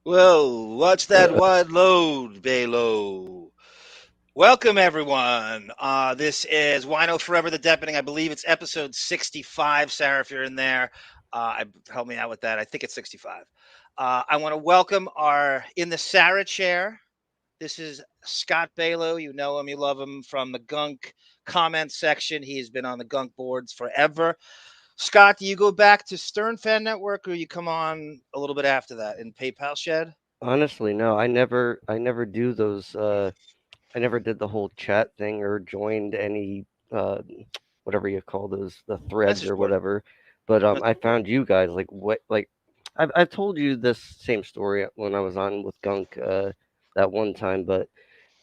Whoa, watch that wide load, Balo. Welcome, everyone. This is WINO Forever the Deeppening. I believe it's episode 65, Sarah, if you're in there. Help me out with that. I think it's 65. I want to welcome our in the Sarah chair. This is Scott Balo. You know him, you love him from the Gunk comment section. He's been on the Gunk boards forever. Scott, do you go back to Stern Fan Network or you come on a little bit after that in PayPal Shed? Honestly, no, I never do those, I never did the whole chat thing or joined any, uh, whatever you call those, the threads Message or board. whatever. But I Message board. found you guys like I've told you this same story when I was on with Gunk that one time, but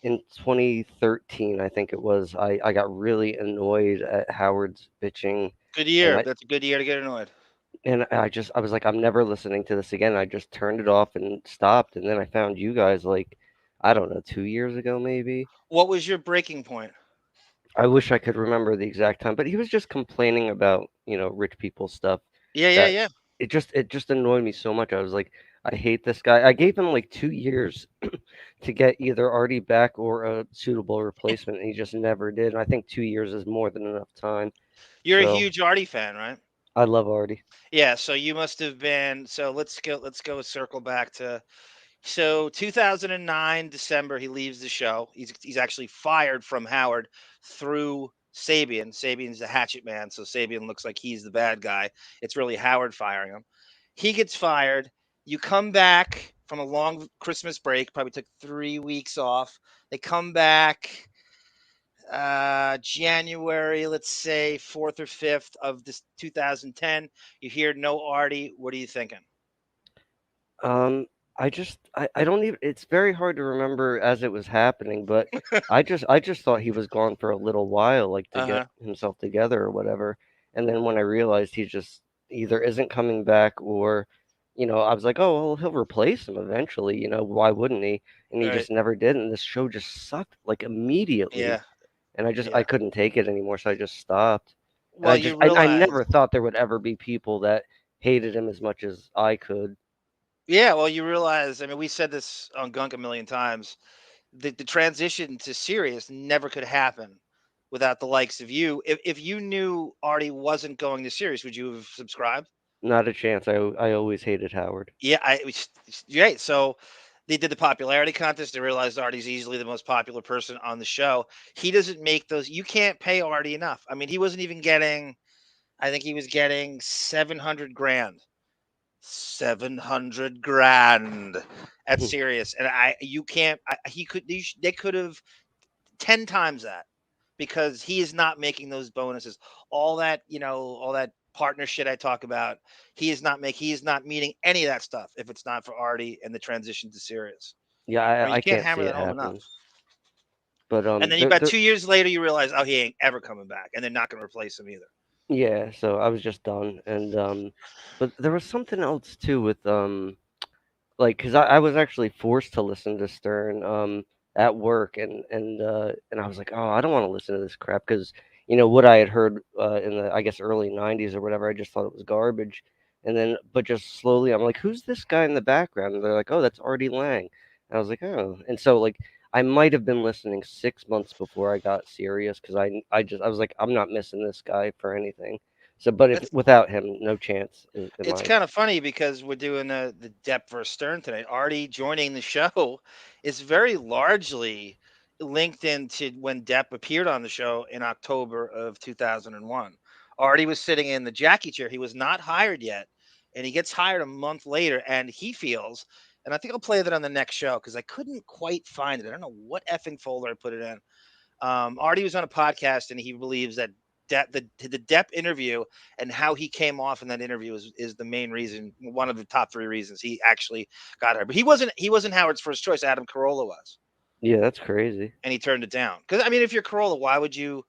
in 2013, I think it was, I got really annoyed at Howard's bitching, Good and year. I That's a good year to get annoyed. I was like, I'm never listening to this again. I just turned it off and stopped, and then I found you guys like, I don't know, 2 years ago maybe. What was your breaking point? I wish I could remember the exact time, but he was just complaining about, rich people stuff Yeah, yeah, that yeah. it just annoyed me so much. I was like, I hate this guy. I gave him like 2 years to get either Artie back or a suitable replacement, and he just never did. And I think 2 years is more than enough time. You're a So huge Artie fan, right? I love Artie. Yeah, so you must have been so let's go circle back to 2009 December he leaves the show. He's actually fired from Howard through Sabian. Sabian's the hatchet man, so Sabian looks like he's the bad guy. It's really Howard firing him. He gets fired. You come back from a long Christmas break, probably took 3 weeks off. They come back January, let's say 4th or 5th of this 2010. You hear no Artie. What are you thinking? Um, I don't even it's very hard to remember as it was happening, but I just thought he was gone for a little while, like to get Uh-huh. himself together or whatever. And then when I realized he just either isn't coming back or, I was like, oh, well, he'll replace him eventually, why wouldn't he? And he Right. just never did, and this show just sucked like immediately. Yeah. And I Yeah. couldn't take it anymore, so I just stopped. And Well, you I realize, never thought there would ever be people that hated him as much as I could. yeah, well, you realize, I mean, we said this on Gunk a million times. The transition to serious never could happen without the likes of you. If you knew Artie wasn't going to serious, would you have subscribed? Not a chance. I always hated Howard. Yeah, right. So they did the popularity contest. They realized Artie's easily the most popular person on the show. He doesn't make those. You can't pay Artie enough. I mean, he wasn't even getting. I think he was getting 700 grand. 700 grand at Sirius, and you can't. He could. They could have 10 times that because he is not making those bonuses. All that, all that partner shit I talk about, he is not meeting any of that stuff if it's not for Artie and the transition to Sirius. Yeah, I mean, I you can't can't hammer see it that home enough. happening. But And then about 2 years later, you realize, oh, he ain't ever coming back, and they're not going to replace him either. yeah, so I was just done. And but there was something else too with like because I was actually forced to listen to Stern at work, and I was like, oh, I don't want to listen to this crap because what I had heard in the I guess early '90s or whatever, I just thought it was garbage. And then, but just slowly, I'm like, who's this guy in the background? And they're like, oh, that's Artie Lang. And I was like, oh, and so like I might have been listening 6 months before I got serious because I was like, I'm not missing this guy for anything. So, but if It's without him, no chance in it's my. kind of funny because we're doing the Depp versus Stern tonight. Artie joining the show is very largely linked into when Depp appeared on the show in October of 2001. Artie was sitting in the Jackie chair. He was not hired yet, and he gets hired a month later. And he feels, and I think I'll play that on the next show because I couldn't quite find it. I don't know what effing folder I put it in. Artie was on a podcast, and he believes that the Depp interview and how he came off in that interview is the main reason, one of the top three reasons he actually got her. But he wasn't Howard's first choice. Adam Carolla was, Yeah, that's crazy. and he turned it down. Because I mean, if you're Carolla, why would you?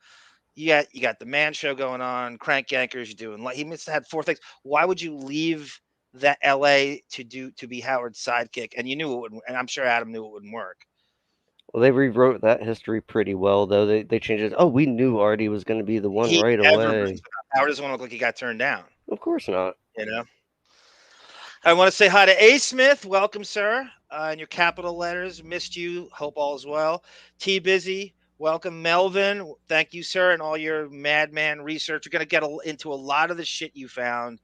You got the Man Show going on, Crank Yankers. You're doing like he must have had four things. Why would you leave that L.A. to be Howard's sidekick? And you knew it wouldn't. And I'm sure Adam knew it wouldn't work. Well, they rewrote that history pretty well, though. They changed it. Oh, we knew Artie was going to be the one He right never brings away. it up. Howard doesn't want to look like he got turned down. Of course not. You know. I want to say hi to A Smith. Welcome, sir. In your capital letters, missed you. Hope all is well. T Busy. Welcome, Melvin. Thank you, sir, and all your madman research. We're gonna get into a lot of the shit you found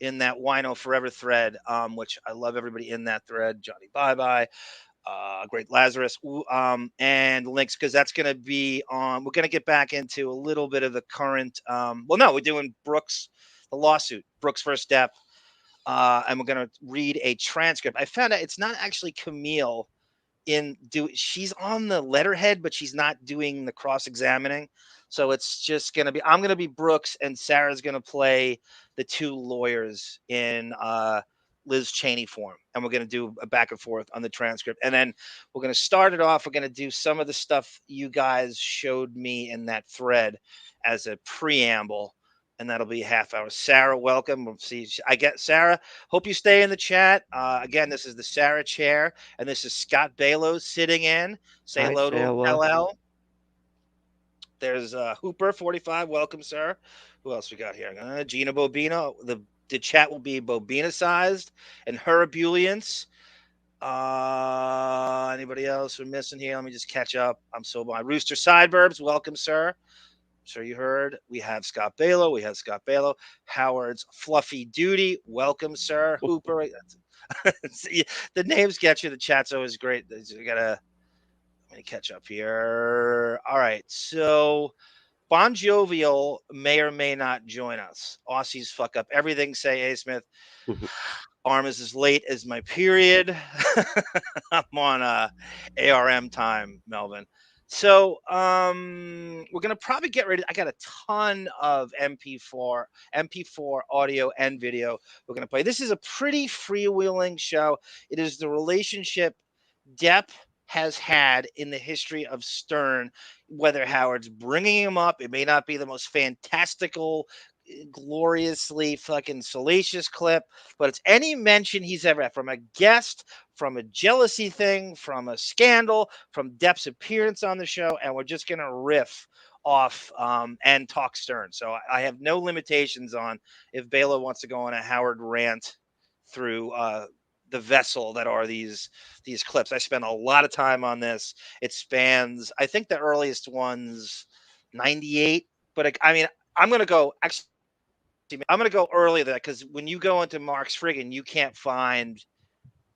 in that Wino Forever thread, which I love everybody in that thread. Johnny Bye Bye, Great Lazarus, and links because that's gonna be on. We're gonna get back into a little bit of the current. Well, no, we're doing Brooks, the lawsuit, Brooks versus Depp, and we're going to read a transcript. I found out it's not actually Camille she's on the letterhead, but she's not doing the cross examining. So it's just going to be, I'm going to be Brooks and Sarah's going to play the two lawyers in Liz Cheney form. And we're going to do a back and forth on the transcript. And then we're going to start it off. We're going to do some of the stuff you guys showed me in that thread as a preamble. And that'll be a half hour. Sarah, welcome. We'll see. I get Sarah. Hope you stay in the chat. Again, this is the Sarah chair, and this is Scott Balow sitting in. Say Hi, hello to him, Sarah. LL. There's Hooper 45. Welcome, sir. Who else we got here? Gina Bobina. The chat will be Bobina sized and her ebullience. Anybody else we're missing here? Let me just catch up. I'm so behind. Rooster Sideburbs. Welcome, sir. Sure you heard. We have Scott Balow. We have Scott Balow. Howard's Fluffy Duty. Welcome, sir. Hooper. See, the names get you. The chat's always great. You gotta let me catch up here. All right. So Bon Jovial may or may not join us. Aussies fuck up everything. Say A Smith. Arm is as late as my period. I'm on ARM time, Melvin. So we're gonna probably get ready. I got a ton of MP4 audio and video we're gonna play. This is a pretty freewheeling show. It is the relationship Depp has had in the history of Stern. Whether Howard's bringing him up, it may not be the most fantastical, gloriously fucking salacious clip, but it's any mention he's ever had, from a guest, from a jealousy thing, from a scandal, from Depp's appearance on the show, and we're just gonna riff off and talk Stern. So I have no limitations on if Bela wants to go on a Howard rant through the vessel that are these clips. I spent a lot of time on this. It spans, I think the earliest one's 98, but I mean, I'm gonna go actually. I'm gonna go earlier than that because when you go into Mark's friggin', you can't find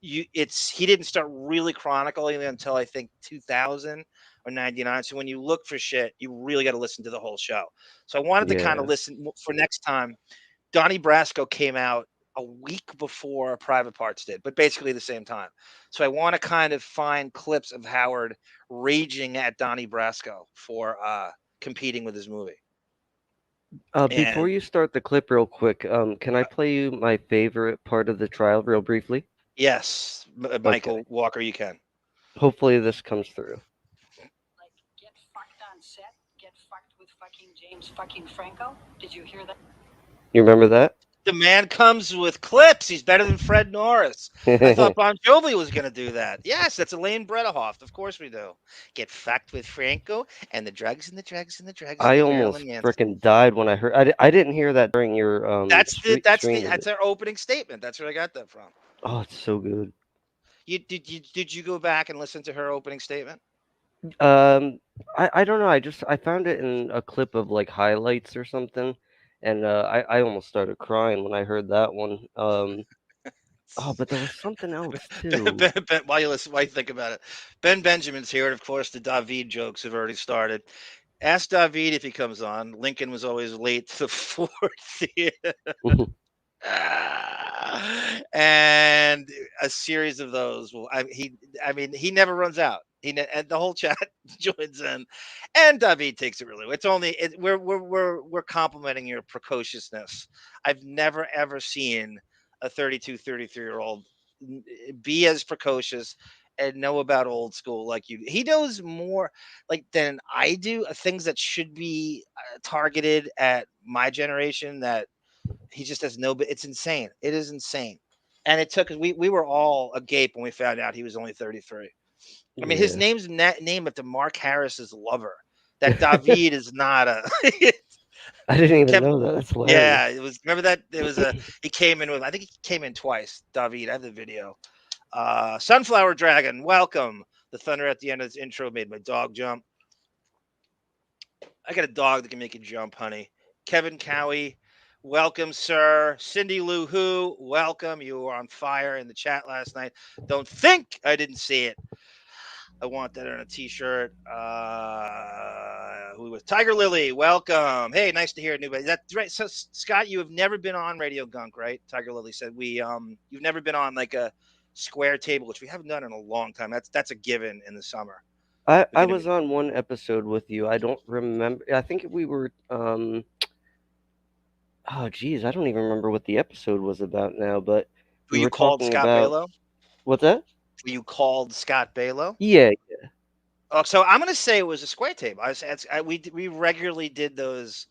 you. It's he didn't start really chronicling until I think 2000 or 99. So when you look for shit, you really got to listen to the whole show. So I wanted to kind of Yeah. listen for next time. Donnie Brasco came out a week before Private Parts did, but basically the same time. So I want to kind of find clips of Howard raging at Donnie Brasco for competing with his movie. Before And you start the clip real quick, can I play you my favorite part of the trial real briefly? yes, Okay. Michael Walker, you can. Hopefully this comes through. Like, get fucked on set, get fucked with fucking James fucking Franco. Did you hear that? You remember that? The man comes with clips. He's better than Fred Norris. I thought Bon Jovi was going to do that. Yes, that's Elaine Bredehoft. Of course we do. Get fucked with Franco and the drugs and the drugs and the drugs I with almost Marilyn Manson. freaking died when I heard. I didn't hear that during your stream of That's it. their opening statement. That's where I got that from. Oh, it's so good. Did you go back and listen to her opening statement? Um, I don't know. I found it in a clip of like highlights or something, and I almost started crying when I heard that one. Oh, but there was something else too. While you listen, while you think about it, Ben Benjamin's here, and of course the David jokes have already started. Ask David if he comes on. Lincoln was always late to the fourth. And a series of those will I mean he never runs out. And the whole chat joins in, and David takes it really well. It's only we're complimenting your precociousness. I've never ever seen a 32, 33-year-old be as precocious and know about old school like you. He knows more like than I do, things that should be targeted at my generation that he just has no. It's insane. It is insane. And it took we were all agape when we found out he was only 33. I mean, his Yeah. name's named after Mark Harris's lover. That David is not a. I didn't even Kevin, know that. That's hilarious. yeah, it was. Remember that it was a. He came in with. I think he came in twice. David, I have the video. Sunflower Dragon, welcome. The thunder at the end of this intro made my dog jump. I got a dog that can make you jump, honey. Kevin Cowie, welcome, sir. Cindy Lou Who, welcome. You were on fire in the chat last night. Don't think I didn't see it. I want that on a t-shirt. Who was Tiger Lily? Welcome. Hey, nice to hear a new. That's right. So Scott, you have never been on Radio Gunk, right? Tiger Lily said you've never been on like a square table, which we haven't done in a long time. That's a given in the summer. We're I gonna was be. on one episode with you. I don't remember. I think we were. Oh, geez, I don't even remember what the episode was about now. But Who we you were called talking Scott about Balow? what's that? Who you called Scott Balow? Yeah. Oh, so I'm gonna say it was a square table. We regularly did those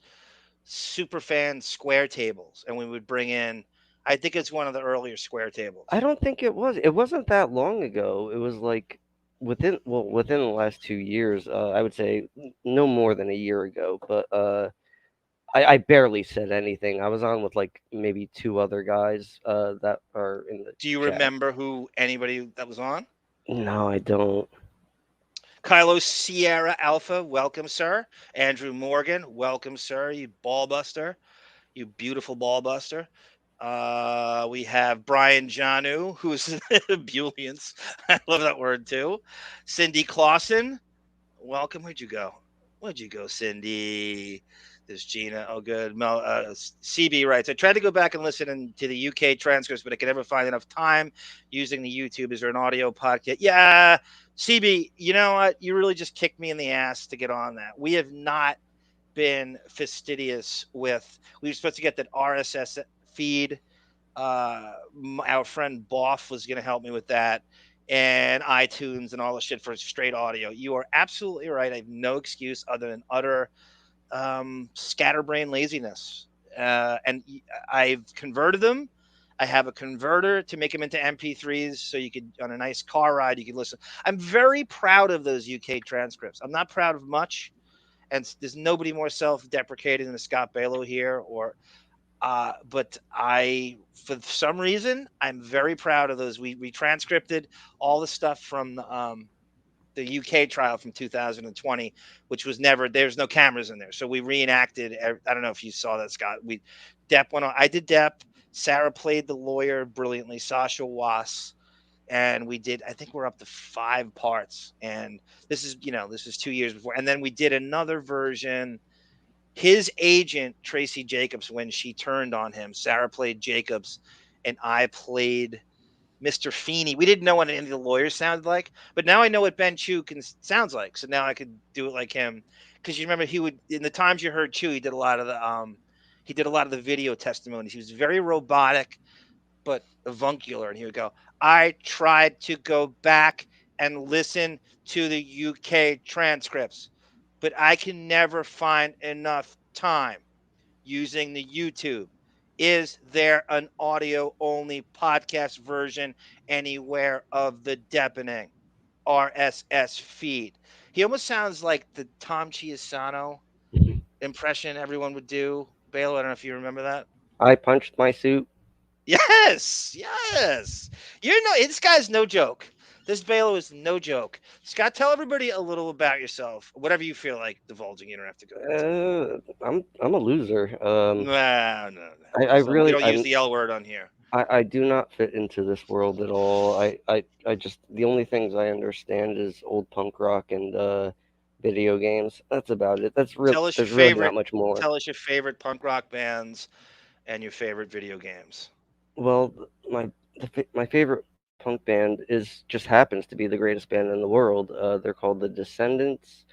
super fan square tables, and we would bring in. I think it's one of the earlier square I tables. don't think it was. It wasn't that long ago. It was like within the last 2 years. I would say no more than a year ago. But I barely said anything. I was on with like maybe two other guys that are in the Do you chat. remember who anybody that was on? No, I don't. Kylo Sierra Alpha, welcome, sir. Andrew Morgan, welcome, sir. You ball buster, you beautiful ball buster. We have Brian Janu, who's Bulians. I love that word too. Cindy Clausen, welcome. Where'd you go? Where'd you go, Cindy? There's Gina. Oh, good. CB writes, I tried to go back and listen to the UK transcripts, but I could never find enough time using the YouTube. Is there an audio podcast? Yeah, CB, you know what? You really just kicked me in the ass to get on that. We have not been fastidious with, we were supposed to get that RSS feed. Our friend Boff was going to help me with that, and iTunes and all the shit for straight audio. You are absolutely right. I have no excuse other than utter scatterbrain laziness. I've converted them. I have a converter to make them into MP3s, so you could, on a nice car ride, you could listen. I'm very proud of those UK transcripts. I'm not proud of much, and there's nobody more self-deprecating than Scott Balow here, or but for some reason, I'm very proud of those. We transcripted all the stuff from the UK trial from 2020, which was never, there's no cameras in there. So we reenacted. I don't know if you saw that, Scott. Depp went on. I did Depp. Sarah played the lawyer brilliantly. Sasha Was. And we did, I think we're up to 5 parts. And this is 2 years before. And then we did another version. His agent, Tracy Jacobs, when she turned on him, Sarah played Jacobs, and I played Mr. Feeney. We didn't know what any of the lawyers sounded like, but now I know what Ben Chew sounds like. So now I could do it like him. Because you remember he would, in the times you heard Chew, he did a lot of the video testimonies. He was very robotic but avuncular, and he would go, I tried to go back and listen to the UK transcripts, but I can never find enough time using the YouTube. Is there an audio only podcast version anywhere of the Deeppening RSS feed? He almost sounds like the Tom Chiusano impression everyone would do. Bale, I don't know if you remember that. I punched my suit. Yes, yes. This guy's no joke. This Balo is no joke. Scott, tell everybody a little about yourself. Whatever you feel like divulging, you don't have to go into. I'm a loser. No, no, no. I We really don't use the L word on here. I do not fit into this world at all. I just the only things I understand is old punk rock and video games. That's about it. Tell us your There's really not favorite. much more. Tell us your favorite punk rock bands and your favorite video games. Well, my favorite punk band is just happens to be the greatest band in the world. They're called the Descendants,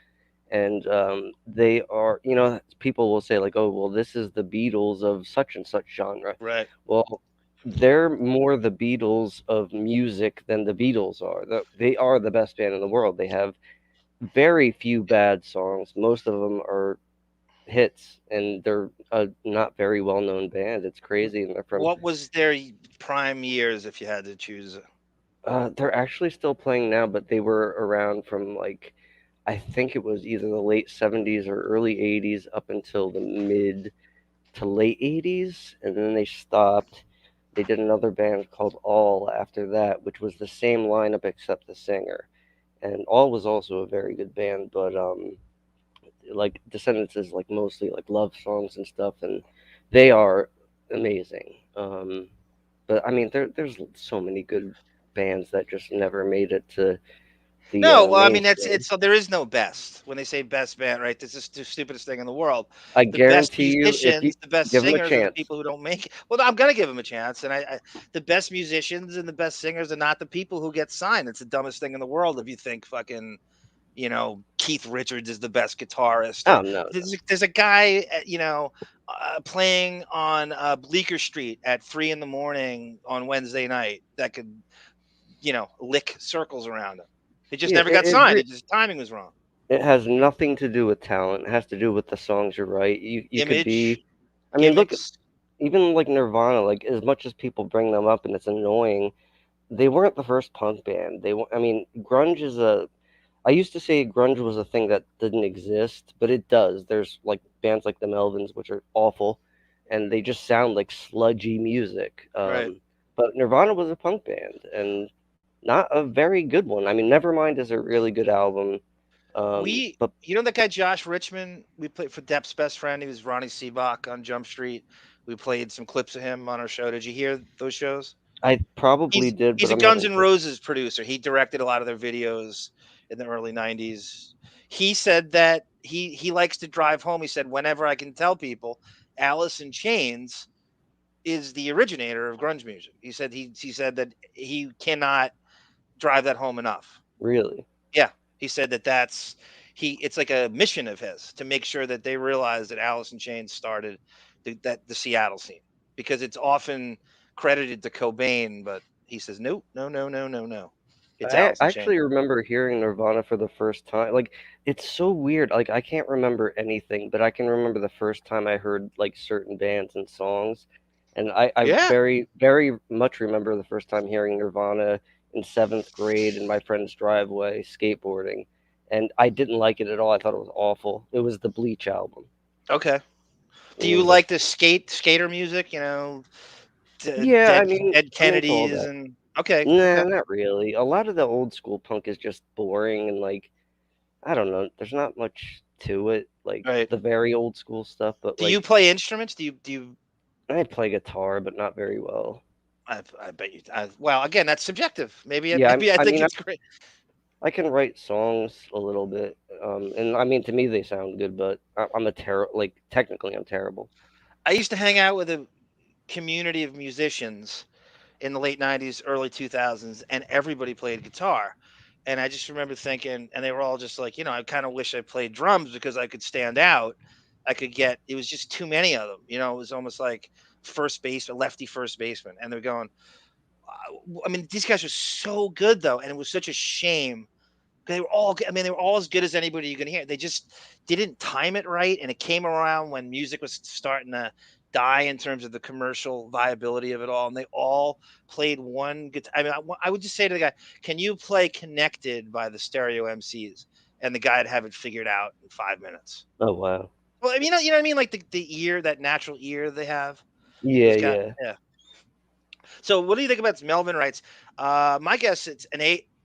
and they are, people will say like, oh, well, this is the Beatles of such and such genre. Right. Well, they're more the Beatles of music than the Beatles are. They are the best band in the world. They have very few bad songs. Most of them are hits, and they're a not very well known band. It's crazy, and they're from. What was their prime years if you had to choose? They're actually still playing now, but they were around from like I think it was either the late 70s or early 80s up until the mid to late 80s, and then they stopped. They did another band called All after that, which was the same lineup except the singer. And All was also a very good band, but like Descendants is like mostly like love songs and stuff, and they are amazing. But I mean, there's so many good bands that just never made it to the No, well, I mean that's mainstream. it's there is no best. When they say best band, right? This is the stupidest thing in the world. I The best guarantee you, if you musicians, the best give them a singers are the chance, people who don't make it. Well, I'm gonna give them a chance, and the best musicians and the best singers are not the people who get signed. It's the dumbest thing in the world if you think fucking Keith Richards is the best guitarist, oh or no, no, there's a guy playing on Bleecker Street at 3 in the morning on Wednesday night that could lick circles around him. He just yeah, never got signed. It just timing was wrong. it has nothing to do with talent. It has to do with the songs you write. You could be, Image, I mean, look, gimmicks, even like Nirvana. Like as much as people bring them up and it's annoying, they weren't the first punk band. I mean, grunge is a. I used to say grunge was a thing that didn't exist, but it does. There's like bands like the Melvins, which are awful, and they just sound like sludgy music. right? But Nirvana was a punk band, and not a very good one. I mean, Nevermind is a really good album. We, But that guy Josh Richmond. We played for Depp's best friend. He was Ronnie Seabach on Jump Street. We played some clips of him on our show. Did you hear those shows? I probably He's did, he's but a I'm not Guns N' interested. Roses producer. He directed a lot of their videos in the early '90s. He said that he likes to drive home. He said whenever I can tell people, Alice in Chains is the originator of grunge music. He said that he cannot drive that home enough. Really, Yeah, he said that it's like a mission of his to make sure that they realize that Alice in Chains started the Seattle scene, because it's often credited to Cobain, but he says nope, no, no, no, no, no, it's I Alice in Chains. actually remember hearing Nirvana for the first time. Like, it's so weird. Like, I can't remember anything, but I can remember the first time I heard like certain bands and songs. And I Yeah. very, very much remember the first time hearing Nirvana in seventh grade in my friend's driveway skateboarding. And I didn't like it at all. I thought it was awful. It was the Bleach album. Okay. It Do you was like, like the skater music? yeah, I Dead mean, Dead I'm into all Kennedys that. and okay, Nah, okay, not really. A lot of the old school punk is just boring and like I don't know. There's not much to it, like right. the very old school stuff. But Do you like, play instruments? Do you? I play guitar, but not very well. I bet you. Well, again, that's subjective. Yeah, Maybe I I think mean, it's great. I can write songs a little bit, and I mean, to me they sound good, but I'm a terrible. Like technically, I'm terrible. I used to hang out with a community of musicians in the late '90s, early 2000s, and everybody played guitar. And I just remember thinking, and they were all just like, I kind of wish I played drums because I could stand out. I could get. It was just too many of them. It was almost like first base, a lefty first baseman, and they're going. I mean, these guys are so good though, and it was such a shame. They were all. I mean, they were all as good as anybody you can hear. They just didn't time it right, and it came around when music was starting to die in terms of the commercial viability of it all. And they all played one guitar. I mean, I would just say to the guy, "Can you play Connected by the Stereo MCs?" And the guy'd have it figured out in 5 minutes. Oh wow. Well, I mean, you know what I mean, like the ear, that natural ear they have. Yeah, Those guys, yeah. yeah. So, what do you think about this? Melvin writes, my guess it's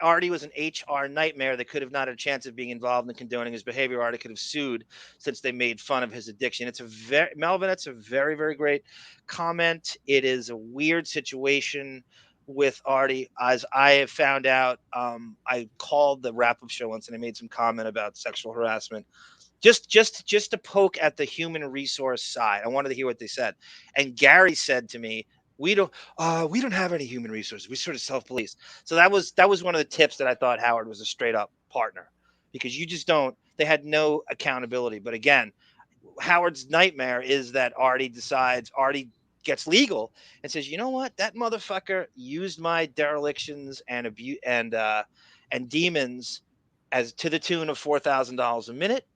Artie was an HR nightmare that could have not had a chance of being involved in condoning his behavior. Artie could have sued since they made fun of his addiction. It's a very Melvin. That's a very, very great comment. It is a weird situation with Artie, as I have found out. I called the wrap up show once and I made some comment about sexual harassment, just to poke at the human resource side. I wanted to hear what they said. And Gary said to me, we don't have any human resources. We sort of self-police. So that was one of the tips that I thought Howard was a straight up partner, because you just don't they had no accountability. But again, Howard's nightmare is that Artie gets legal and says, you know what, that motherfucker used my derelictions and abuse and demons as to the tune of $4,000 a minute,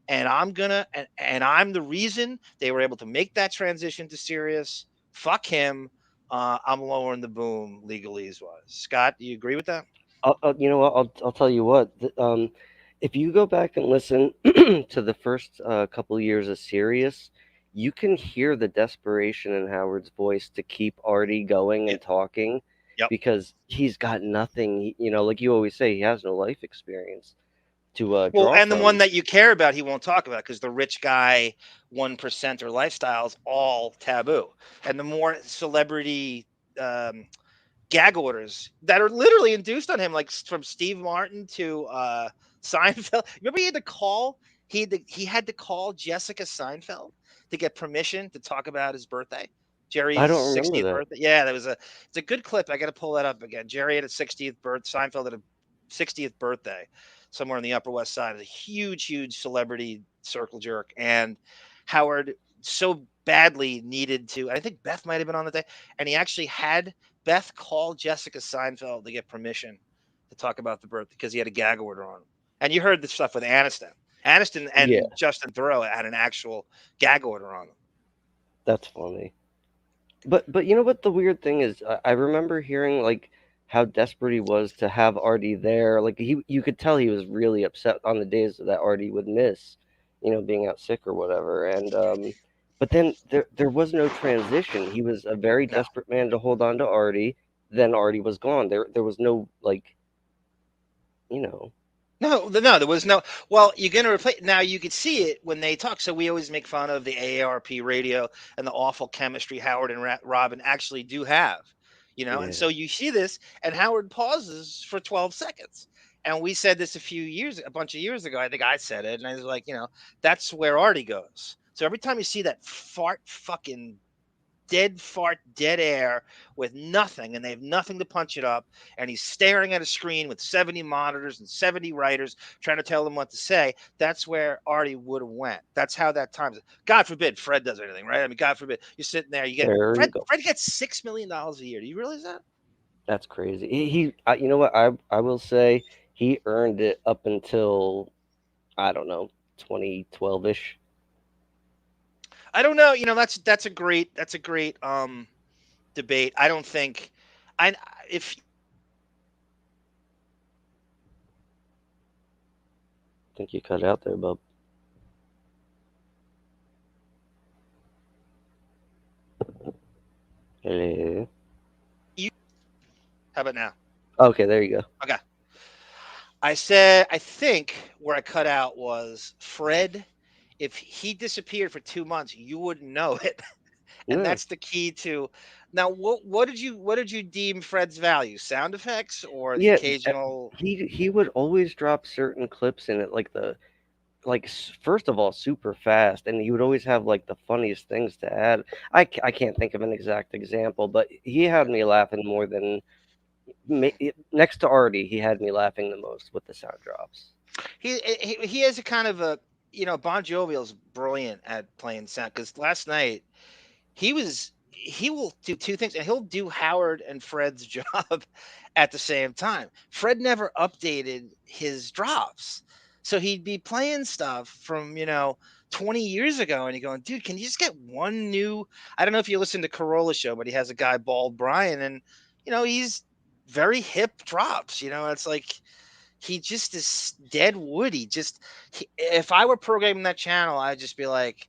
and I'm the reason they were able to make that transition to serious. Fuck him. I'm lowering the boom legalese wise. Scott, do you agree with that? You know what? I'll tell you what. if you go back and listen to the first couple years of Sirius, you can hear the desperation in Howard's voice to keep Artie going Yeah. and talking Yep. because he's got nothing. You know, like you always say, he has no life experience to Well, draw and the one from. that you care about, he won't talk about because the rich guy 1%er lifestyle is all taboo. And the more celebrity um, gag orders that are literally induced on him, like from Steve Martin to Seinfeld. Remember, he had to call Jessica Seinfeld to get permission to talk about his birthday, I Jerry's don't remember 60th that. birthday. Yeah, it's a good clip. I got to pull that up again. Jerry had a 60th birth. Seinfeld had a 60th birthday somewhere in the Upper West Side. It's a huge celebrity circle jerk, and Howard so badly needed to. I think Beth might have been on the day, and he actually had Beth called Jessica Seinfeld to get permission to talk about the birth because he had a gag order on him. And you heard the stuff with Aniston. Aniston Yeah, and Justin Theroux had an actual gag order on them. that's funny. But you know what the weird thing is? I remember hearing like how desperate he was to have Artie there. Like you could tell he was really upset on the days that Artie would miss, you know, being out sick or whatever. And but then there was no transition. He was a very No, desperate man to hold on to Artie. Then Artie was gone. There was no like, you know. no, there was no. Well, you're gonna replace now. You could see it when they talk. So we always make fun of the AARP radio and the awful chemistry Howard and Robin actually do have, And Yeah. so you see this, and Howard pauses for 12 seconds. And we said this a bunch of years ago. I think I said it, and I was like, that's where Artie goes. So every time you see that fucking dead fart, dead air with nothing, and they have nothing to punch it up. And he's staring at a screen with 70 monitors and 70 writers trying to tell him what to say. That's where Artie would have went. That's how that time. God forbid Fred does anything, right? I mean, God forbid you're sitting there. You get There you Fred. go. Fred gets $6 million a year. Do you realize that? That's crazy. You know what? I will say he earned it up until I don't know 2012 ish. I don't know. That's a great debate. I don't think I if Think you cut out there, bub. Hello. you how about now? Okay, there you go. Okay. I think where I cut out was Fred. If he disappeared for 2 months, you wouldn't know it, and No, that's the key to. Now, what did you deem Fred's value? Sound effects or the yeah, occasional? he would always drop certain clips in it, like first of all, super fast, and he would always have like the funniest things to add. I can't think of an exact example, but he had me laughing more than next to Artie. He had me laughing the most with the sound drops. He has a kind of a Bon Jovial's brilliant at playing sound because last night he will do two things and he'll do Howard and Fred's job at the same time. Fred never updated his drops. So he'd be playing stuff from, 20 years ago and you're going, dude, can you just get one new I don't know if you listen to Corolla show, but he has a guy Bald Brian and he's very hip drops, it's like he just is dead wood. If I were programming that channel, I'd just be like,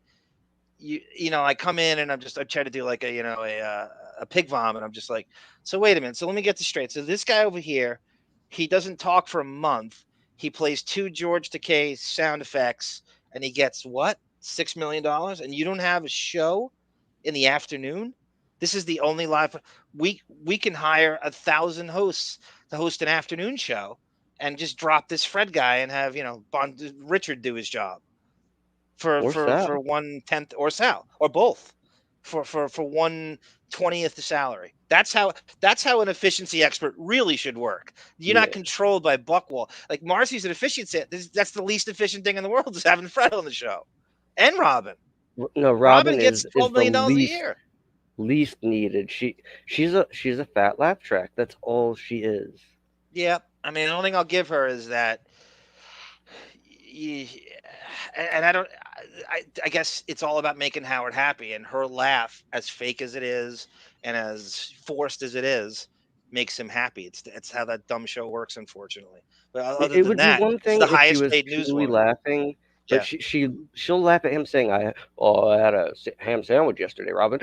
I come in and I'm trying to do like a pig vomit. I'm just like, so wait a minute. So let me get this straight. So this guy over here, he doesn't talk for a month. He plays two George Takei sound effects, and he gets what $6 million. And you don't have a show in the afternoon. This is the only live. We can hire 1,000 hosts to host an afternoon show, and just drop this Fred guy and have Richard do his job for Or for Sal. for 1/10 or Sal or both for 1/20th the salary. That's how an efficiency expert really should work. You're not Yeah. controlled by Buckwall. Like Marcy's an efficiency. That's the least efficient thing in the world is having Fred on the show, and Robin. No, Robin Robin gets is twelve the million dollars a year. least needed. She's a fat laugh track. That's all she is. Yeah, I mean the only thing I'll give her is that y- and I don't. I guess it's all about making Howard happy, and her laugh, as fake as it is, and as forced as it is, makes him happy. It's how that dumb show works, unfortunately. But It, other it than would be that, one it's thing the if she highest was paid truly newswoman. laughing, but Yeah. she'll laugh at him saying, I had a ham sandwich yesterday, Robin."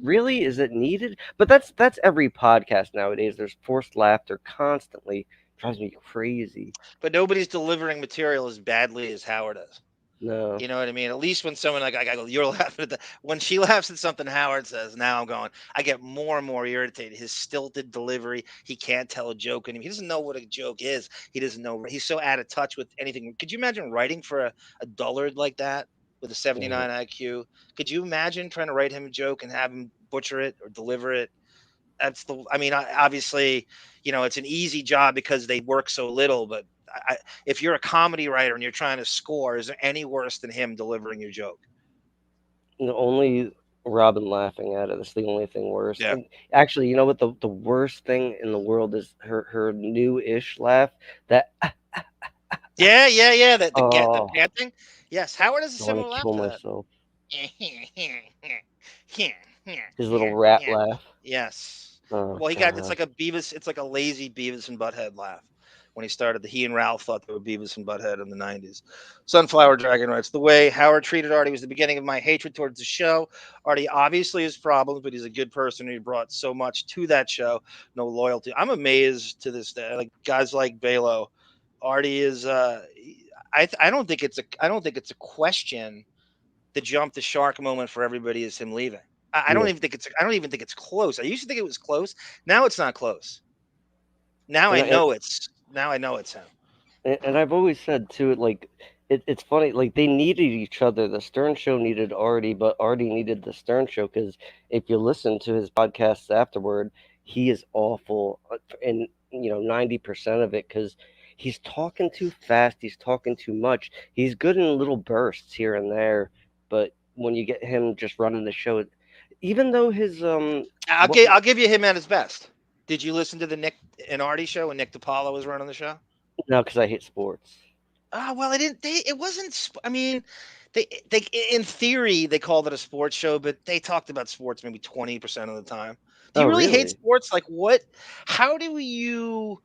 Really? Is it needed? But that's every podcast nowadays. There's forced laughter constantly. Drives me crazy. But nobody's delivering material as badly as Howard does. No. You know what I mean? At least when someone like I go, you're laughing at that. When she laughs at something Howard says, now I'm going. I get more and more irritated. His stilted delivery. He can't tell a joke anymore. He doesn't know what a joke is. He doesn't know. He's so out of touch with anything. Could you imagine writing for a dullard like that with a Mhm. 79 IQ? Could you imagine trying to write him a joke and have him butcher it or deliver it? That's the. I mean, obviously, it's an easy job because they work so little. But if you're a comedy writer and you're trying to score, is there any worse than him delivering your joke? The only Robin laughing at it. That's the only thing worse. Yeah. And actually, you know what? The worst thing in the world is her new-ish laugh. That Yeah, yeah, yeah. The oh, panting. Yes, Howard has a I want similar to laugh kill to that. myself. His little rat laugh. Yes. Oh Well, it's God. like a Beavis, it's like a lazy Beavis and Butthead laugh. When he started, he and Ralph thought they were Beavis and Butthead in the 90s. Sunflower Dragon writes, the way Howard treated Artie was the beginning of my hatred towards the show. Artie obviously has problems, but he's a good person who brought so much to that show. No loyalty. I'm amazed to this day. Like guys like Balo. Artie is I don't think it's a question. The jump the shark moment for everybody is him leaving. Yeah. I don't even think it's close. I used to think it was close. Now it's not close. Now And I I, know it's him. and I've always said too, like it's funny, like they needed each other. The Stern Show needed Artie, but Artie needed the Stern Show because if you listen to his podcasts afterward, he is awful, in 90% of it because he's talking too fast, he's talking too much. He's good in little bursts here and there, but when you get him just running the show, even though his what I'll give you him at his best. Did you listen to the Nick and Artie show when Nick DiPaolo was running the show? no, because I hate sports. Well, it didn't. It wasn't. I mean, they in theory they called it a sports show, but they talked about sports maybe 20% of the time. Do Oh, you really hate really? sports? Like what? How do you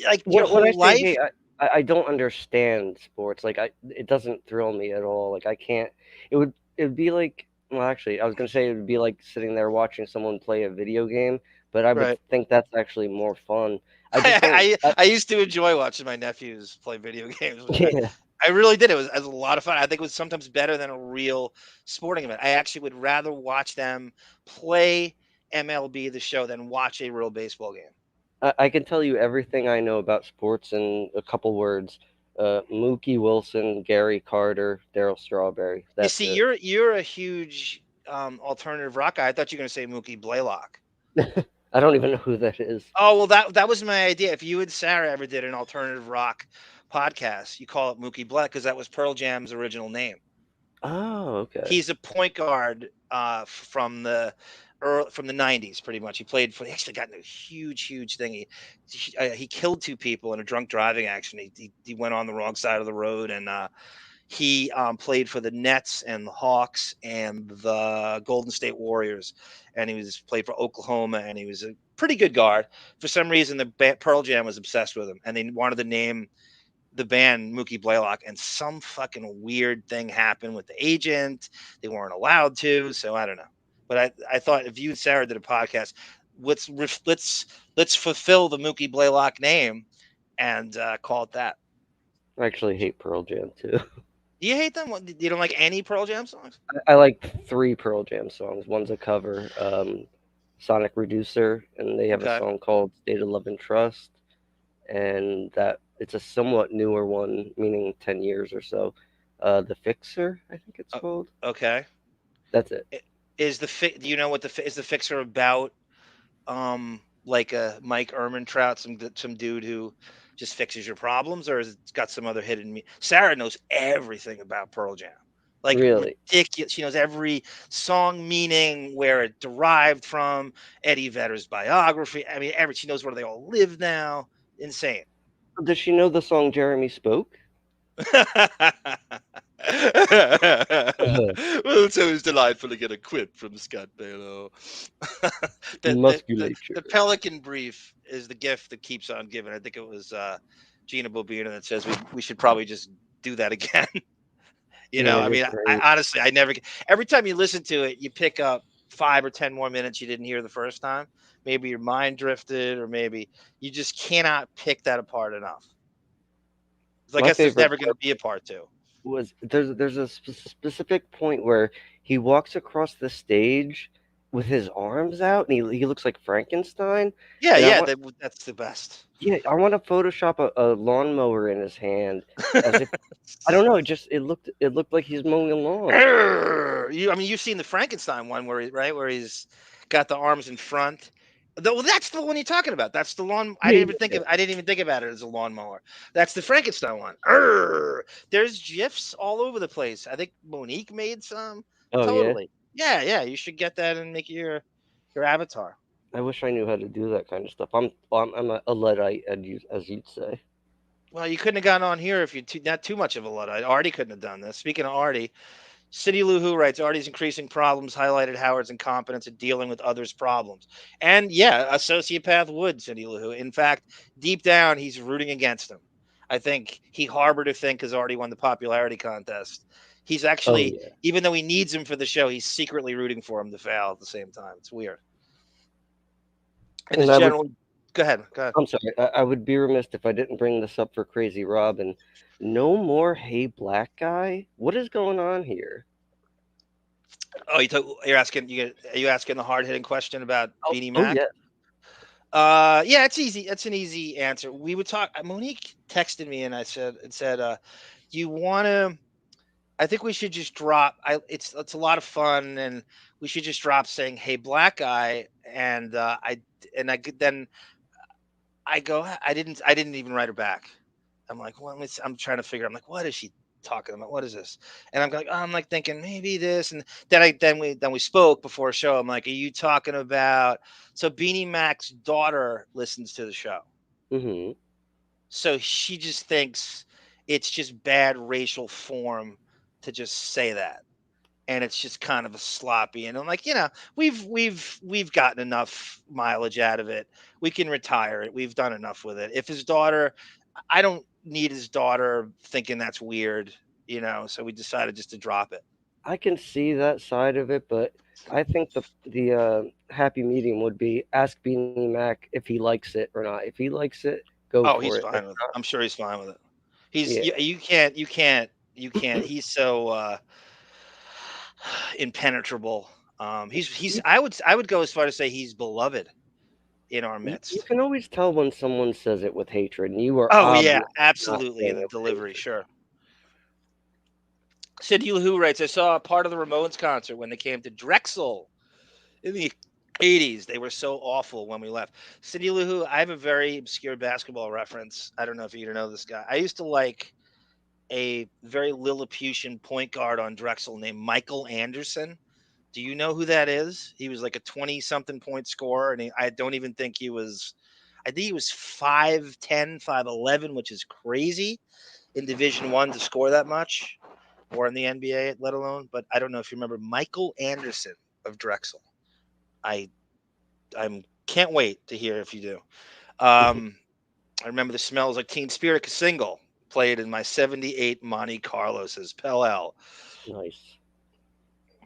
like your When I whole say life? hate, I don't understand sports. Like it doesn't thrill me at all. Like I can't. It would be like, well, actually, I was gonna say it would be like sitting there watching someone play a video game, but I would Right. think that's actually more fun. I just don't. I used to enjoy watching my nephews play video games. Yeah, I really did. It was a lot of fun. I think it was sometimes better than a real sporting event. I actually would rather watch them play MLB the show than watch a real baseball game. I can tell you everything I know about sports in a couple words. Mookie Wilson, Gary Carter, Daryl Strawberry. You That's see, it. you're a huge alternative rock guy. I thought you were going to say Mookie Blaylock. I don't even know who that is. Oh well, that was my idea. If you and Sarah ever did an alternative rock podcast, you call it Mookie Black because that was Pearl Jam's original name. Oh, okay. He's a point guard from the 90s, pretty much. He played for. He actually got in a huge thing. He killed two people in a drunk driving accident. He went on the wrong side of the road, and he played for the Nets and the Hawks and the Golden State Warriors, and he was played for Oklahoma, and he was a pretty good guard. For some reason, the Pearl Jam was obsessed with him, and they wanted to name the band Mookie Blaylock, and some fucking weird thing happened with the agent. They weren't allowed to, so I don't know. But I thought if you and Sarah did a podcast, let's let's fulfill the Mookie Blaylock name and call it that. I actually hate Pearl Jam too. Do you hate them? You don't like any Pearl Jam songs? I like three Pearl Jam songs. One's a cover, Sonic Reducer, and they have a Okay. song called "State of Love and Trust," and that it's a somewhat newer one, meaning 10 years or so. The Fixer, I think it's Uh, called. okay. That's it. Is do you know what is the Fixer about? Like a Mike Ehrmantraut, some dude who just fixes your problems, or has it got some other hidden me? Sarah knows everything about Pearl Jam, like Really, ridiculous. She knows every song meaning, where it derived from, Eddie Vedder's biography. I mean, she knows where they all live now. Insane. does she know the song "Jeremy Spoke"? Well, it's always delightful to get a quip from Scott Balo. The Musculature. Pelican brief is the gift that keeps on giving. I think it was Gina Bobina that says we should probably just do that again. Man, I it is mean, I great. honestly, I never. Every time you listen to it, you pick up 5 or 10 more minutes you didn't hear the first time. Maybe your mind drifted, or maybe you just cannot pick that apart enough. So I My guess there's favorite never going to part be a part two. was there's a specific point where he walks across the stage with his arms out and he looks like Frankenstein. Yeah, And yeah, that's the best. I want to Photoshop a lawnmower in his hand as if I don't know. It looked like he's mowing a lawn. I mean, you've seen the Frankenstein one where he's got the arms in front. Well, that's the one you're talking about. That's the lawn. Yeah, yeah. I didn't even think about it as a lawnmower. That's the Frankenstein one. Urgh. There's gifs all over the place. I think Monique made some. Oh yeah. Totally. Yeah, yeah. You should get that and make it your avatar. I wish I knew how to do that kind of stuff. I'm a luddite, as you'd say. Well, you couldn't have gotten on here if you're not too much of a luddite. Artie couldn't have done this. Speaking of Artie, City Lou Who writes, Artie's increasing problems highlighted Howard's incompetence at dealing with others' problems. And yeah, a sociopath would, City Lou Who. In fact, deep down, he's rooting against him. I think he harbored to think because Artie won the popularity contest. He's Oh actually, yeah. even though he needs him for the show, he's secretly rooting for him to fail at the same time. It's weird. And And there's I would generally, go ahead, go ahead. I'm sorry. I would be remiss if I didn't bring this up for Crazy Robin. No more Hey Black Guy. What is going on here? Oh, are you asking the hard hitting question about Beanie Oh yeah. Mac? Yeah, it's easy. It's an easy answer. We would talk. Monique texted me and I said, "You want to? I think we should just drop. It's a lot of fun, and we should just drop saying, hey, black guy.' And then I go, I didn't even write her back. I'm like, well, I'm trying to figure. I'm like, what is she talking about? What is this? And I'm like thinking maybe this, and then we spoke before a show. I'm like, are you talking about? So Beanie Mac's daughter listens to the show, Mm-hmm. so she just thinks it's just bad racial form to just say that, and it's just kind of a sloppy. And I'm like, we've gotten enough mileage out of it. We can retire it. We've done enough with it. If his daughter, I don't need his daughter thinking that's weird, So we decided just to drop it. I can see that side of it, but I think the happy medium would be ask Beanie Mac if he likes it or not. If he likes it, go Oh, for he's it. If fine with it. not, I'm sure he's fine with it. yeah. You can't. He's so impenetrable. I would go as far to say he's beloved in our You midst. can always tell when someone says it with hatred, and you are Oh yeah, obviously not absolutely in saying the it with delivery, hatred. sure. Cindy Who writes, I saw a part of the Ramones concert when they came to Drexel in the 80s. They were so awful when we left. Cindy Who, I have a very obscure basketball reference. I don't know if you know this guy. I used to like a very Lilliputian point guard on Drexel named Michael Anderson. Do you know who that is? He was like a 20 something point scorer, and I don't even think he was. I think he was 5'10", 5'11", which is crazy in Division 1 to score that much, or in the NBA, let alone. But I don't know if you remember Michael Anderson of Drexel. I I'm can't wait to hear if you do. Um, I remember the smells like Teen Spirit single played in my '78 Monte Carlo, says Pell. Nice.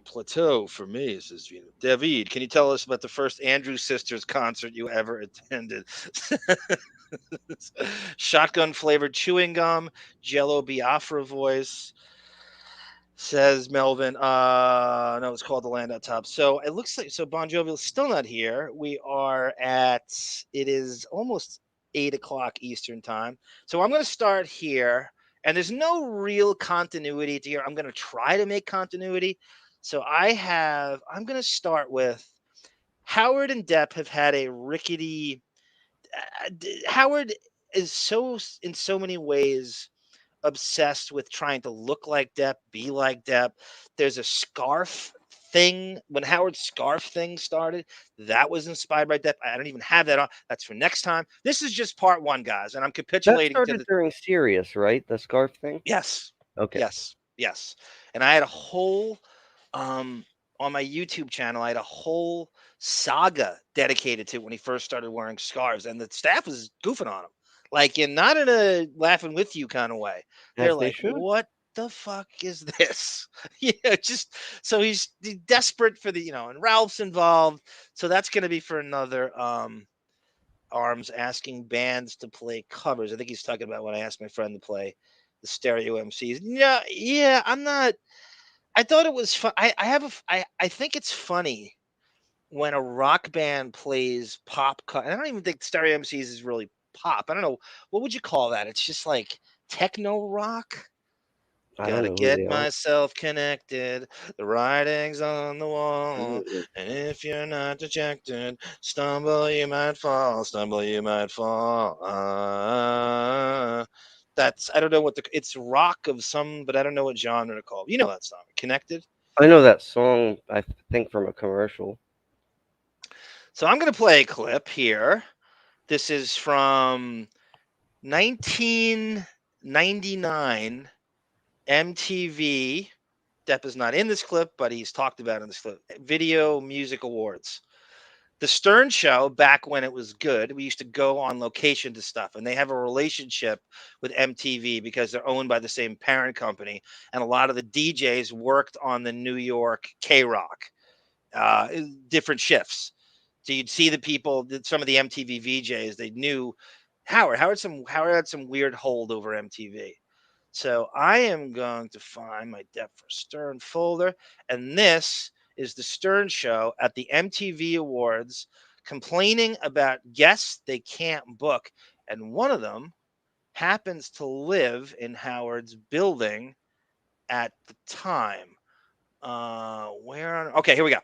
Plateau for me, says Gina. David, can you tell us about the first Andrew Sisters concert you ever attended? Shotgun flavored chewing gum, Jello Biafra voice, says Melvin. No, it's called the Land Out Top. So it looks like Bon Jovi is still not here. It is almost 8 o'clock Eastern time. So I'm going to start here, and there's no real continuity to here. I'm going to try to make continuity. So I'm going to start with Howard and Depp have had a rickety. Howard is in so many ways obsessed with trying to look like Depp, be like Depp. There's a scarf thing when Howard's scarf thing started. That was inspired by Depp. I don't even have that on. That's for next time. This is just part 1, guys, and I'm That capitulating to started the during Sirius, right? The scarf thing. yes, Okay. yes, Yes, and I had a whole um on my YouTube channel. I had a whole saga dedicated to when he first started wearing scarves, and the staff was goofing on him, like in not in a laughing with you kind of way. They're as they like, should. "What the fuck is this?" Just so he's desperate for the and Ralph's involved, so that's going to be for another arms asking bands to play covers. I think he's talking about when I asked my friend to play the stereo MCs. Yeah, yeah, I'm not. I thought it was fun. I have a. I think it's funny when a rock band plays pop. And I don't even think stereo MCs is really pop. I don't know what would you call that. It's just like techno rock. I don't Gotta know who get they are. myself connected. The writing's on the wall. Mm, And if you're not dejected, stumble you might fall. Stumble you might fall. That's I don't know what it's rock of some, but I don't know what genre to call. You know that song, Connected. I know that song. I think from a commercial. So I'm gonna play a clip here. This is from 1999 MTV. Depp is not in this clip, but he's talked about in this clip. Video Music Awards. The Stern Show, back when it was good, we used to go on location to stuff, and they have a relationship with MTV because they're owned by the same parent company, and a lot of the DJs worked on the New York K Rock, uh, different shifts. So you'd see the people, some of the MTV VJs, they knew Howard. Howard had some weird hold over MTV. So I am going to find my Depp for Stern folder, and this is the Stern Show at the MTV Awards, complaining about guests they can't book, and one of them happens to live in Howard's building at the time. Okay, here we go.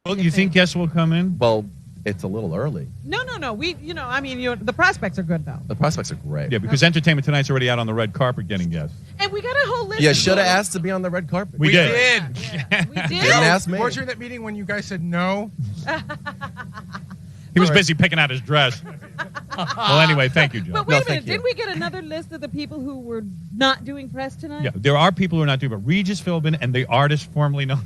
Well, you think guests will come in? Well, it's a little early. No. I mean, the prospects are good though. The prospects are great. Yeah, because Entertainment Tonight's already out on the red carpet getting guests. And we got a whole list. You of should have people. asked to be on the red carpet. We did. Yeah, we did. Didn't ask me. Weren't you in that meeting when you guys said no? He was busy picking out his dress. Well, anyway, thank you, John. But wait No, a thank minute, you. didn't we get another list of the people who were not doing press tonight? Yeah, there are people who are not doing, but Regis Philbin and the artist formerly known.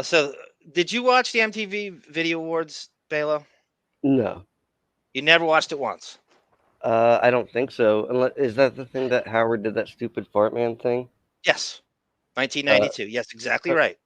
So, did you watch the MTV Video Awards, Balo? No, You never watched it once. I don't think so. Is that the thing that Howard did that stupid fart man thing? Yes, 1992. Yes, exactly right.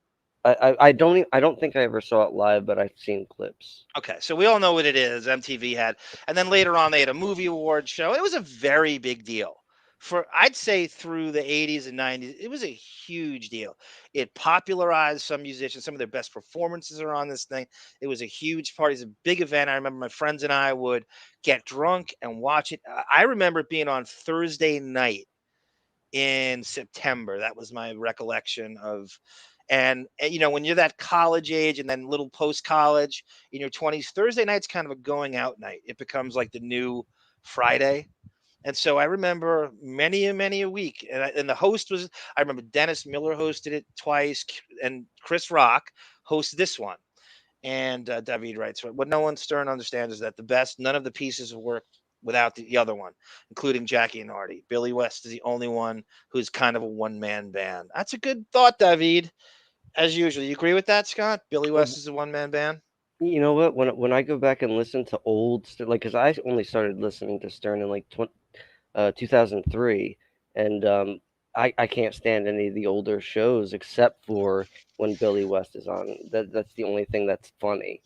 I don't think I ever saw it live, but I've seen clips. Okay, so we all know what it is. MTV had, and then later on they had a movie award show. It was a very big deal for, I'd say, through the 80s and 90s. It was a huge deal. It popularized some musicians. Some of their best performances are on this thing. It was a huge party. It's a big event. I remember my friends and I would get drunk and watch it. I remember it being on Thursday night in September. That was my recollection of. And when you're that college age and then little post college in your 20s, Thursday night's kind of a going out night. It becomes like the new Friday. And so I remember many a week, and the host was, I remember Dennis Miller hosted it twice, and Chris Rock hosted this one. And David writes, what no one Stern understands is that none of the pieces have worked without the other one, including Jackie and Artie. Billy West is the only one who's kind of a one-man band. That's a good thought, David. As usual, you agree with that, Scott? Billy West is a one-man band? You know what? When I go back and listen to old, because I only started listening to Stern in like 2003, and I can't stand any of the older shows except for when Billy West is on. That's the only thing that's funny.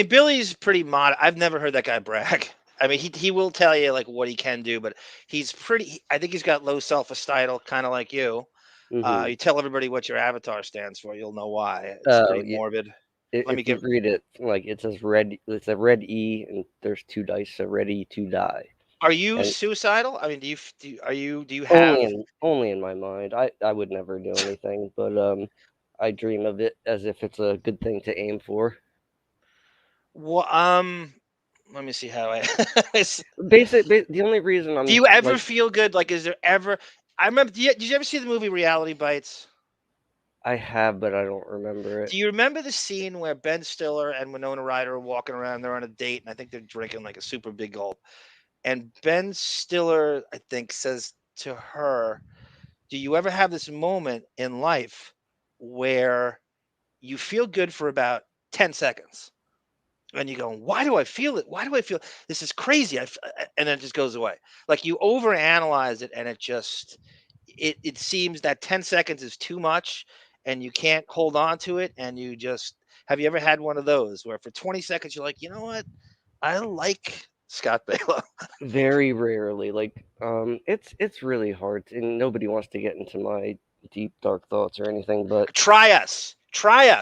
Billy's pretty modest. I've never heard that guy brag. He will tell you like what he can do, but he's pretty. I think he's got low self-esteem, kind of like you. Mhm. You tell everybody what your avatar stands for, you'll know why. It's pretty morbid. If you read it, like it says red, it's a red E, and there's two dice, so ready to die. Are you And suicidal? Do you have? only in my mind. I would never do anything, but I dream of it as if it's a good thing to aim for. Well, let me see how I. The only reason I'm. Do you ever like, feel good? Like, is there ever? I remember. Did you ever see the movie Reality Bites? I have, but I don't remember it. Do you remember the scene where Ben Stiller and Winona Ryder are walking around? They're on a date, and I think they're drinking like a super big gulp. and Ben Stiller, I think, says to her, "Do you ever have this moment in life where you feel good for about 10 seconds?" And you go, "Why do I feel it? Why do I feel this is crazy?" And then it just goes away. Like you overanalyze it, and it seems that 10 seconds is too much, and you can't hold on to it, and you just have you ever had one of those where for 20 seconds you're like, you know what? I like Scott Baio. Very rarely. Like, it's really hard, and nobody wants to get into my deep dark thoughts or anything. But Try us,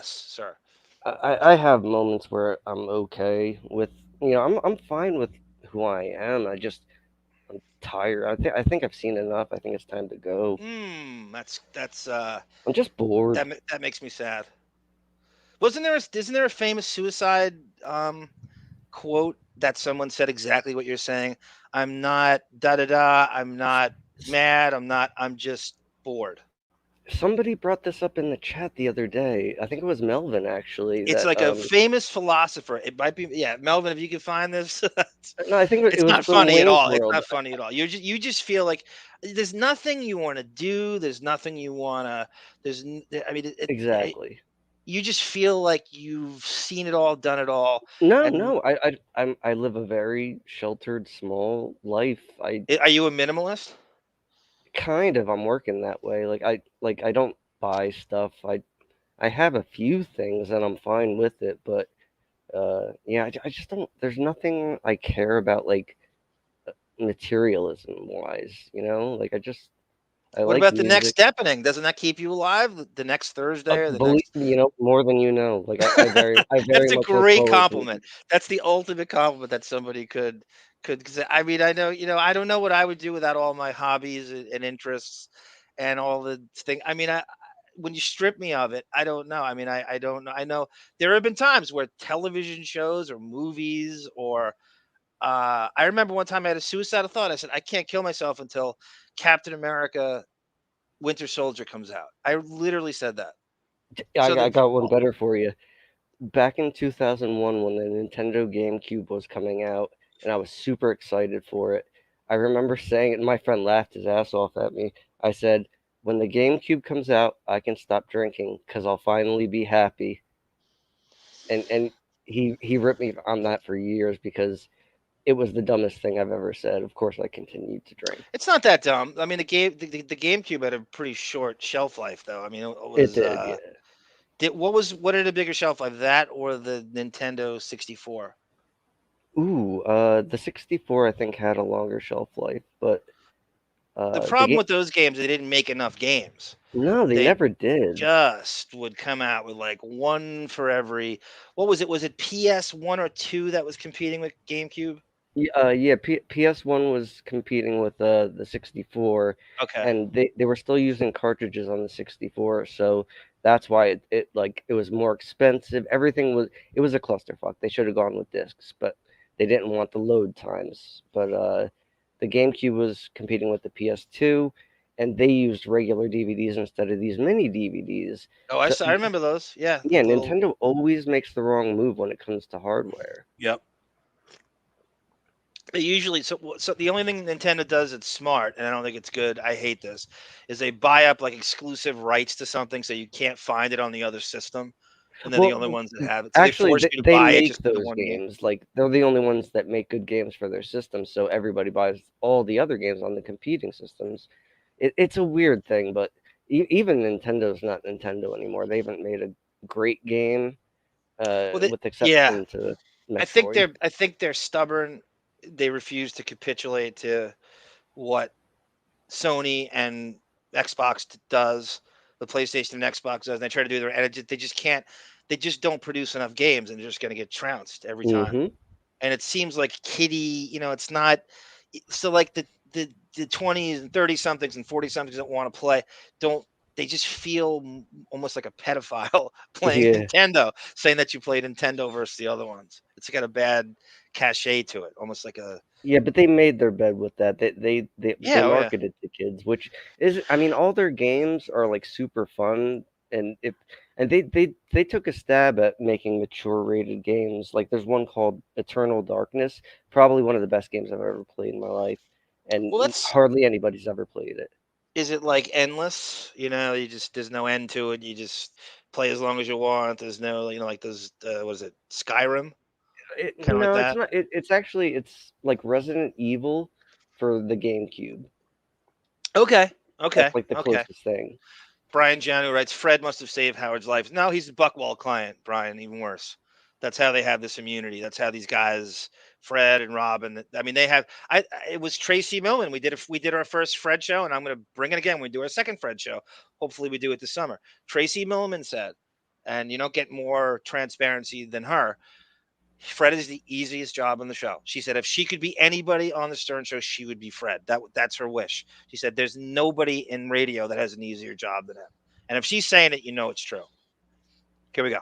sir. I have moments where I'm okay with, I'm fine with who I am. I'm tired. I think I've seen enough. I think it's time to go. That's I'm just bored. that makes me sad. Isn't there a famous suicide quote that someone said exactly what you're saying? I'm not da da da. I'm not mad. I'm just bored. Somebody brought this up in the chat the other day. I think it was Melvin actually. It's That like a famous philosopher. It might be, yeah, Melvin. If you can find this, no, I think it it's was not from funny at Wayne's all. It's World. not funny at all. You just feel like there's nothing you want to do. There's nothing you want to. I mean, Exactly. you just feel like you've seen it all, done it all, No, and no. I live a very sheltered, small life. are you a minimalist? I'm working that way. I don't buy stuff. I have a few things and I'm fine with it, but yeah, I just don't. There's nothing I care about like materialism wise. I What like about the next music. Deppening? Doesn't that keep you alive? The next Thursday or the Believe next? more than you know. Like I very That's a much look great forward to it. compliment. That's the ultimate compliment that somebody could say. I mean, I know, I don't know what I would do without all my hobbies and interests and all the thing. I mean, when you strip me of it, I don't know. I mean, I don't know. I know there have been times where television shows or movies or I remember one time I had a suicidal thought. I said, I can't kill myself until Captain America Winter Soldier comes out. I literally said that. Yeah, So I got one better for you. Back in 2001, when the Nintendo GameCube was coming out, and I was super excited for it, I remember saying it, and my friend laughed his ass off at me. I said, "When the GameCube comes out, I can stop drinking because I'll finally be happy." And he ripped me on that for years because it was the dumbest thing I've ever said. Of course, I continued to drink. it's not that dumb. I mean, the GameCube had a pretty short shelf life, though. I mean, it It was did, yeah. what had a bigger shelf life, that or the Nintendo 64? Ooh, the 64 I think had a longer shelf life, but The the problem game. with those games, they didn't make enough games. No, they They never did. just would come out with like one for every. What was it? Was it PS1 or two that was competing with GameCube? Yeah, PS1 was competing with the 64, Okay. and they were still using cartridges on the 64, so that's why it was more expensive. It was a clusterfuck. They should have gone with discs, but they didn't want the load times. But the GameCube was competing with the PS2, and they used regular DVDs instead of these mini DVDs. Oh, So I remember those. Yeah, yeah, little. Nintendo always makes the wrong move when it comes to hardware. Yep. They usually so the only thing Nintendo does that's smart, and I don't think it's good. I hate this, is they buy up like exclusive rights to something so you can't find it on the other system, and they're the only Well, ones that have it. So they actually, force you to they buy it make just for the those one game. games. Like they're the only ones that make good games for their system, so everybody buys all the other games on the competing systems. It's a weird thing, but even Nintendo's not Nintendo anymore. They haven't made a great game, Well, with yeah, exception to Metroid. I think they're stubborn. They refuse to capitulate to what Sony and Xbox does, the PlayStation and Xbox does. And they try to do their, and they just can't. They just don't produce enough games, and they're just going to get trounced every time. Mm-hmm. And it seems like kiddie, it's not. So like the 20s and 30 somethings and 40 somethings that want to play don't. They just feel almost like a pedophile playing Yeah. Nintendo, saying that you played Nintendo versus the other ones. It's got a bad cachet to it, almost like a. Yeah, but they made their bed with that. They Yeah, oh yeah. marketed to kids, which is, I mean, all their games are like super fun. And they took a stab at making mature rated games. Like there's one called Eternal Darkness, probably one of the best games I've ever played in my life, and Well, that's hardly anybody's ever played it. is it like endless? You know, you just there's no end to it. You just play as long as you want. There's no, like those what is it, Skyrim? Kind of like No, it's that. not. It's actually it's like Resident Evil for the GameCube. Okay, okay, That's like the okay. closest thing. Brian Janu writes, Fred must have saved Howard's life. No, he's a Buckwall client, Brian, even worse. That's how they have this immunity. That's how these guys, Fred and Robin, I mean, they have it was Tracy Millman. We did our first Fred show, and I'm gonna bring it again. We do our second Fred show. Hopefully we do it this summer. Tracy Millman said, and you don't get more transparency than her. Fred is the easiest job on the show. She said if she could be anybody on the Stern show, she would be Fred. That's her wish. She said there's nobody in radio that has an easier job than him. And if she's saying it, you know it's true. Here we go.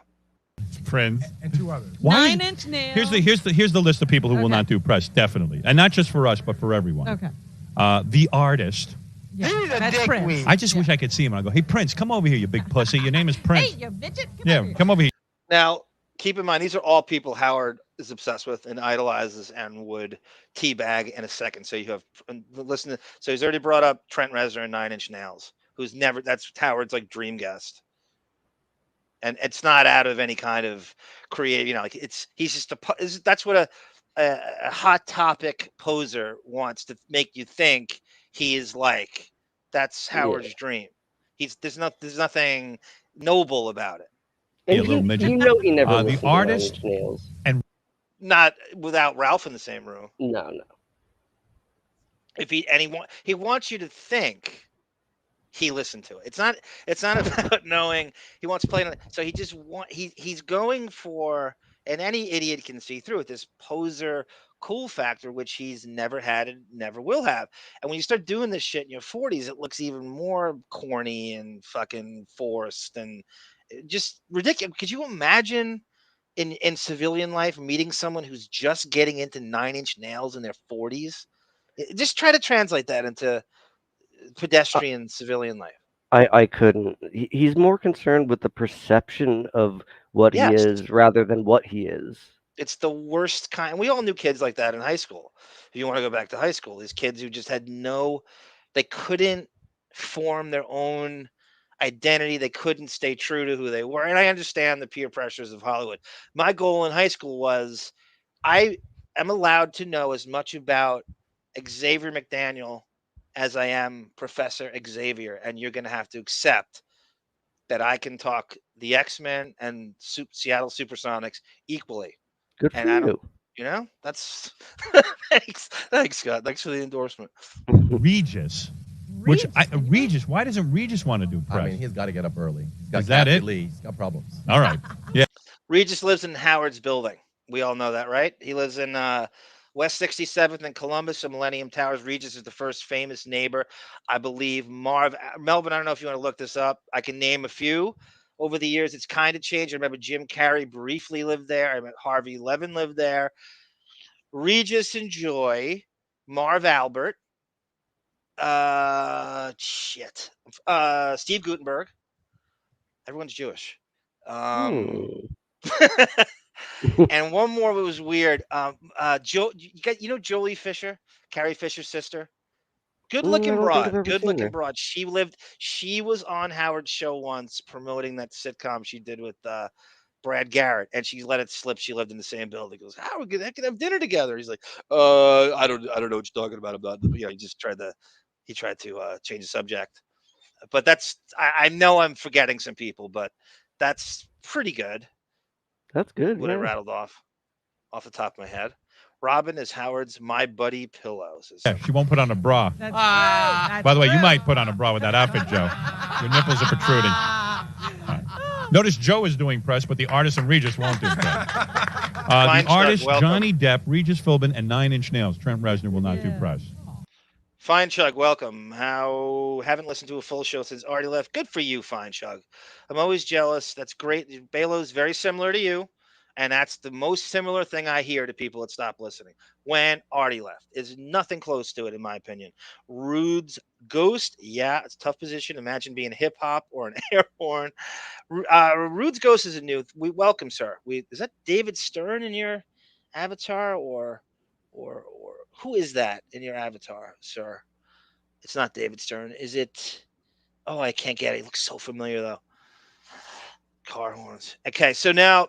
Friends. And 2 others. Why? 9-inch nails. Here's the list of people who will Okay. not do press, definitely, and not just for us, but for everyone. Okay. The artist. Yeah, that's Prince. I just wish I could see him. And I go, hey Prince, come over here, you big pussy. Your name is Prince. Hey, you midget. Come over here. Now, keep in mind, these are all people Howard is obsessed with and idolizes and would teabag in a second. So you have listen to. So he's already brought up Trent Reznor and 9-inch Nails, who's never. That's Howard's like dream guest. And it's not out of any kind of creative, like he's just that's what a hot topic poser wants to make you think he is like. That's Howard's dream. There's nothing noble about it. And a little midget. you know he never The listened to artist 9 Inch Nails. Not without Ralph in the same room. No. If he wants you to think he listened to it. It's not about knowing he wants to play it. So he just he's going for, and any idiot can see through it, this poser cool factor, which he's never had and never will have. And when you start doing this shit in your 40s, it looks even more corny and fucking forced and just ridiculous. Could you imagine in civilian life meeting someone who's just getting into 9-inch nails in their 40s? Just try to translate that into pedestrian civilian life. I couldn't. He's more concerned with the perception of what he Yes. is rather than what he is. It's the worst kind. We all knew kids like that in high school. If you want to go back to high school, these kids who just had they couldn't form their own identity. They couldn't stay true to who they were. And I understand the peer pressures of Hollywood. My goal in high school was I am allowed to know as much about Xavier McDaniel as I am Professor Xavier. And you're going to have to accept that I can talk the X-Men and Seattle Supersonics equally. Good for And I don't, you. that's thanks, Scott. Thanks for the endorsement. Regis. Regis. Why doesn't Regis want to do press? I mean, he's got to get up early. He's got Is that Kathy it? Lee. He's got problems. All right. Yeah. Regis lives in Howard's building. We all know that, right? He lives in West 67th and Columbus, and Millennium Towers. Regis is the first famous neighbor, I believe. Melvin, I don't know if you want to look this up. I can name a few. Over the years, it's kind of changed. I remember Jim Carrey briefly lived there. I met Harvey Levin lived there. Regis and Joy, Marv Albert, Steve Gutenberg. Everyone's Jewish. And one more was weird. Jolie Fisher, Carrie Fisher's sister. Good looking broad. She was on Howard's show once promoting that sitcom she did with Brad Garrett, and she let it slip she lived in the same building. He goes, Howard, they could have dinner together. He's like, I don't know what you're talking about. He just tried to change the subject. But I know I'm forgetting some people, but that's pretty good. That's good. What I rattled off the top of my head. Robin is Howard's My Buddy Pillow. Yeah, she won't put on a bra. That's true. By the way, you might put on a bra with that outfit, Joe. Your nipples are protruding. Right. Notice Joe is doing press, but the artist and Regis won't do press. The artist, Johnny Depp, Regis Philbin, and 9-inch Nails. Trent Reznor will not do press. Fine Chug, welcome. Haven't listened to a full show since Arty left. Good for you, Fine Chug. I'm always jealous. That's great. Belo's very similar to you. And that's the most similar thing I hear to people that stop listening. When Artie left, is nothing close to it, in my opinion. Rude's Ghost, yeah, it's a tough position. Imagine being hip hop or an air horn. Rude's Ghost is a new. We welcome, sir. Is that David Stern in your avatar, or who is that in your avatar, sir? It's not David Stern. Is it? Oh, I can't get it. He looks so familiar though. Car horns. Okay, so now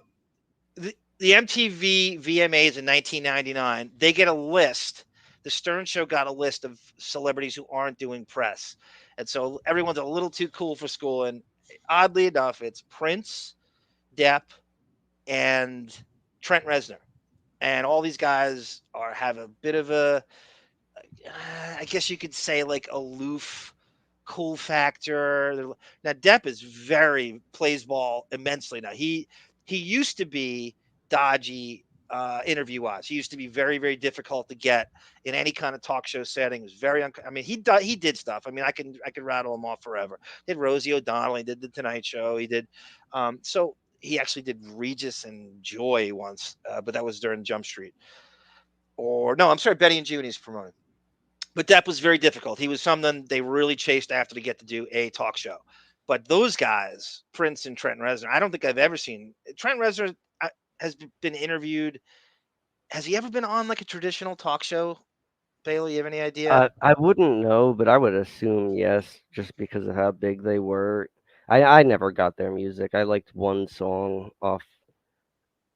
the MTV VMAs in 1999, they get a list. The Stern Show got a list of celebrities who aren't doing press. And so everyone's a little too cool for school. And oddly enough, it's Prince, Depp, and Trent Reznor. And all these guys have a bit of a, I guess you could say, like aloof, cool factor. Now Depp is plays ball immensely. Now he used to be dodgy interview wise. He used to be very difficult to get in any kind of talk show setting. It was I mean, he did stuff. I mean, I could rattle him off forever. He did Rosie O'Donnell. He did the Tonight Show. He did so. He actually did Regis and Joy once, but that was during Jump Street. Or no, I'm sorry, Betty and Judy's promoting. But Depp was very difficult. He was someone they really chased after to get to do a talk show. But those guys, Prince and Trent Reznor, I don't think I've ever seen. Trent Reznor has been interviewed. Has he ever been on like a traditional talk show? Bailey, you have any idea? I wouldn't know, but I would assume yes, just because of how big they were. I never got their music. I liked one song off.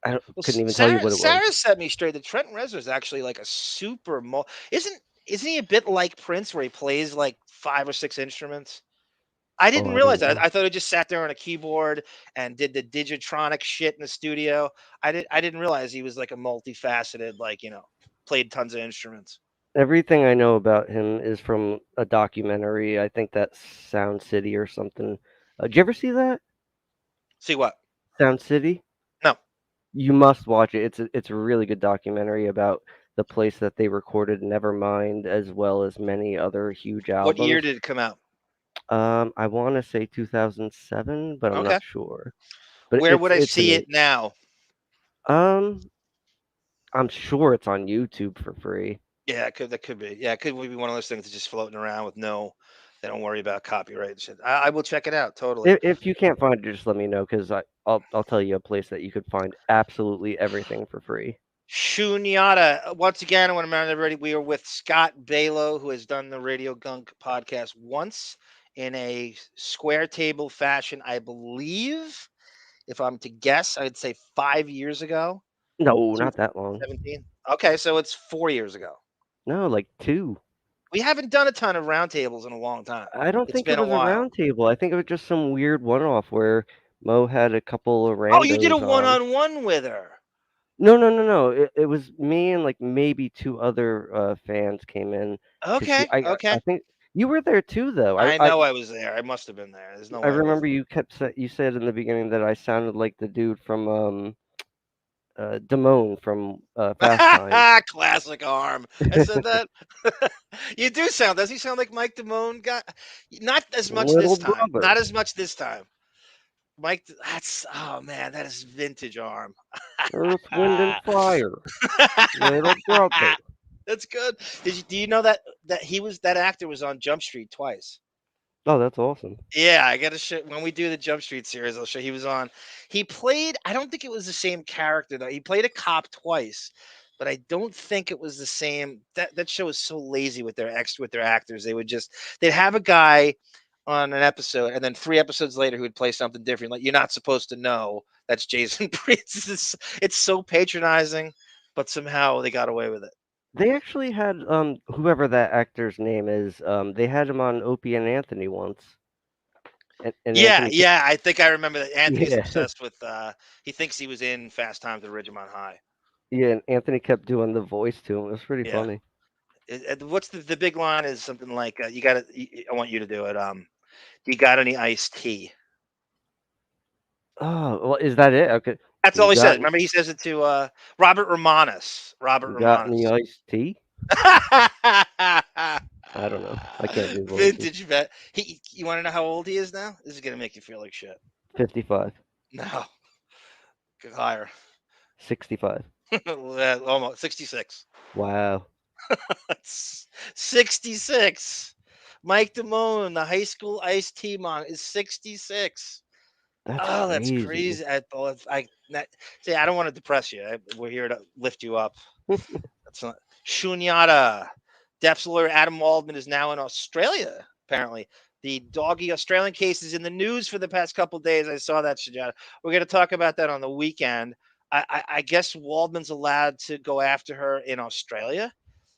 Well, Couldn't even tell you what it was. Sarah set me straight that Trent Reznor is actually like a super. Isn't he a bit like Prince, where he plays like 5 or 6 instruments? I Oh, didn't I realize don't that. know. I thought he just sat there on a keyboard and did the digitronic shit in the studio. I didn't realize he was like a multifaceted, like, played tons of instruments. Everything I know about him is from a documentary. I think that's Sound City or something. Did you ever see that? See what? Sound City? No. You must watch it. It's a really good documentary about the place that they recorded Nevermind, as well as many other huge What year albums. did it come out? I want to say 2007, but I'm Okay. not sure. But Where would I it's see amazing. it now? I'm sure it's on YouTube for free. Yeah, that could be. Yeah, it could be one of those things that's just floating around with they don't worry about copyright and shit. I will check it out totally. If you can't find it, just let me know, because I'll tell you a place that you could find absolutely everything for free. Shunyata. Once again, I want to remind everybody we are with Scott Balow, who has done the Radio Gunk podcast once in a square table fashion, I believe. If I'm to guess, I'd say 5 years ago. No, not that long. 2017. Okay, so it's 4 years ago. No, like 2. We haven't done a ton of roundtables in a long time. I don't It's think it been a was a while. round table. I think it was just some weird one-off where Mo had a couple of Oh, you did a randos on. one-on-one with her. No. It was me and like maybe 2 other fans came in. Okay. I think you were there too, though. I know I was there. I must have been there. There's no way. I remember you said in the beginning that I sounded like the dude from Damone from Fast Times. Classic Arm. I said that. You do sound. Does he sound like Mike Damone? Not as much Little this time. brother. Not as much this time. Mike, oh man, that is vintage Arm. Earth, Wind, and Fire. Little brother. That's good. Do you know that that actor was on Jump Street twice? Oh, that's awesome. Yeah, I got to show when we do the Jump Street series. I'll show he was on. He played. I don't think it was the same character though. He played a cop twice, but I don't think it was the same. That show is so lazy with their actors. They'd have a guy on an episode, and then 3 episodes later, who would play something different. Like, you're not supposed to know that's Jason Priest. It's so patronizing, but somehow they got away with it. They actually had whoever that actor's name is. They had him on Opie and Anthony once. And Yeah, Anthony I think I remember that. Anthony's Yeah. obsessed with. He thinks he was in Fast Times at Ridgemont High. Yeah, and Anthony kept doing the voice to him. It was pretty Yeah. funny. What's the big line? Is something like, "You got to." I want you to do it. You got any iced tea? Oh, well, is that it? Okay. That's You all he got says. any- Remember, he says it to Robert Romanus. Robert You got any Romanus. iced tea? I don't know. I can't do voices. Vintage vet. You want to know how old he is now? This is gonna make you feel like shit. 55. No, go higher. 65. Almost 66. Wow. That's 66. Mike Damone, the high school iced tea mom, is 66. That's Oh, that's crazy. crazy. See, I don't want to depress you. We're here to lift you up. That's not Shunyata. Depp's lawyer Adam Waldman is now in Australia, apparently. The doggy Australian case is in the news for the past couple of days. I saw that, Shunyata. We're going to talk about that on the weekend. I guess Waldman's allowed to go after her in Australia.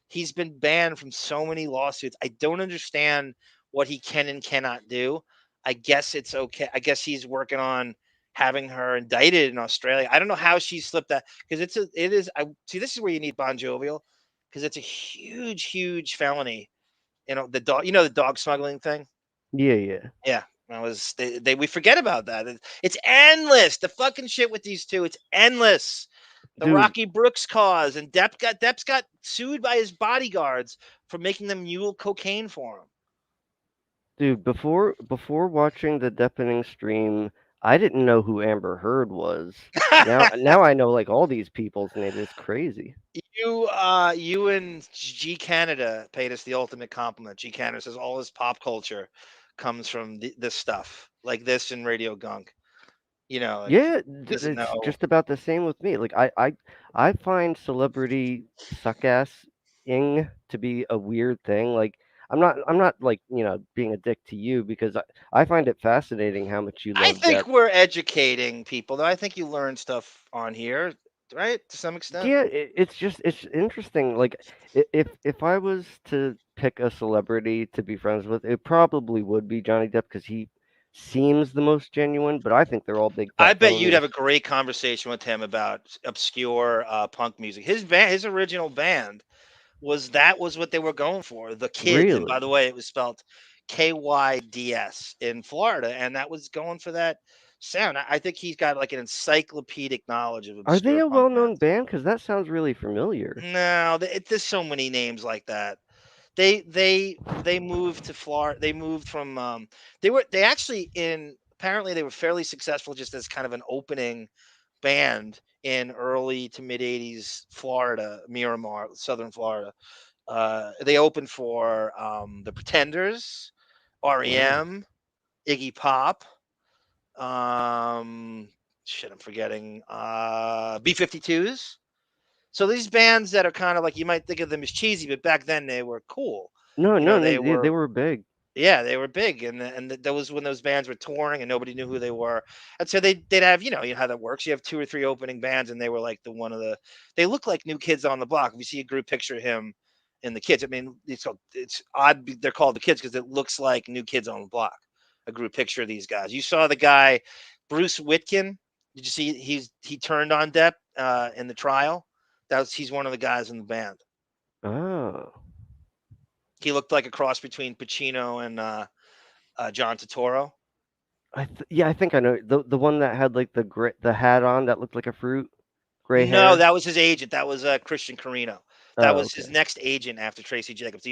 He's been banned from so many lawsuits. I don't understand what he can and cannot do. I guess it's okay. I guess he's working on having her indicted in Australia. I don't know how she slipped that because it is. I see. This is where you need Bon Jovial because it's a huge felony. The dog. The dog smuggling thing. Yeah. Yeah, that was we forget about that. It's endless. The fucking shit with these two. It's endless. The Dude, Rocky Brooks cause, and Depp's got sued by his bodyguards for making them mule cocaine for him. dude, before watching the Deappening stream, I didn't know who Amber Heard was. Now I know like all these people's names. It's crazy. You and G Canada paid us the ultimate compliment. G Canada says all his pop culture comes from this stuff, like this and Radio Gunk. Yeah, doesn't it's know. just about the same with me. Like I find celebrity suck ass-ing to be a weird thing. Like I'm not like, being a dick to you because I find it fascinating how much you I love think Depp. we're educating people, though. I think you learn stuff on here, right? To some extent. Yeah, it's interesting. Like if I was to pick a celebrity to be friends with, it probably would be Johnny Depp because he seems the most genuine, but I think they're all big I fat bet you'd phonies. have a great conversation with him about obscure punk music. His original band was what they were going for, the Kids. And by Really? the way, it was spelled KYDS in Florida, and that was going for that sound. I think he's got like an encyclopedic knowledge of Are they obscure a punk well-known bands. band? Because that sounds really familiar. No, there's so many names like that. They moved to Florida. They moved from they actually in apparently they were fairly successful just as kind of an opening band in early to mid 80s Florida, Miramar, Southern Florida. They opened for the Pretenders, Wow. REM, Iggy Pop, um shit I'm forgetting, B-52s. So these bands that are kind of like you might think of them as cheesy, but back then they were cool. No, They they were were big. yeah, they were big, and that was when those bands were touring and nobody knew who they were. And so they'd have how that works. You have two or three opening bands, and they were like they look like New Kids on the Block. If you see a group picture of him and the Kids, I mean it's odd they're called the Kids because it looks like New Kids on the Block. A group picture of these guys. You saw the guy Bruce Whitkin. Did you see he turned on Depp in the trial? He's one of the guys in the band. Oh. He looked like a cross between Pacino and John Turturro. Yeah, I think I know the one that had like the hat on that looked like a fruit, gray No, hair. that was his agent. That was Christian Carino. That Oh, was his okay. next agent after Tracy Jacobs.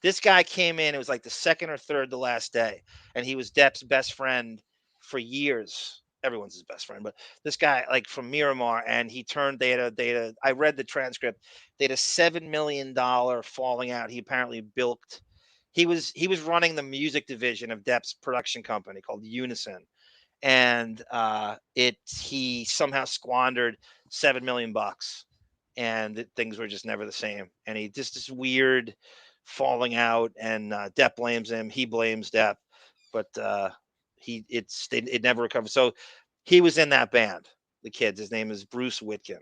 This guy came in. It was like the second or third the last day, and he was Depp's best friend for years. Everyone's his best friend, but this guy, like from Miramar, and he turned. They had. I read the transcript. They had a $7 million falling out. He apparently bilked. He was running the music division of Depp's production company called Unison, and he somehow squandered 7 million bucks, and things were just never the same. And he just this weird falling out, and Depp blames him, he blames Depp, but it never recovered. So he was in that band, the Kids. His name is Bruce Whitkin.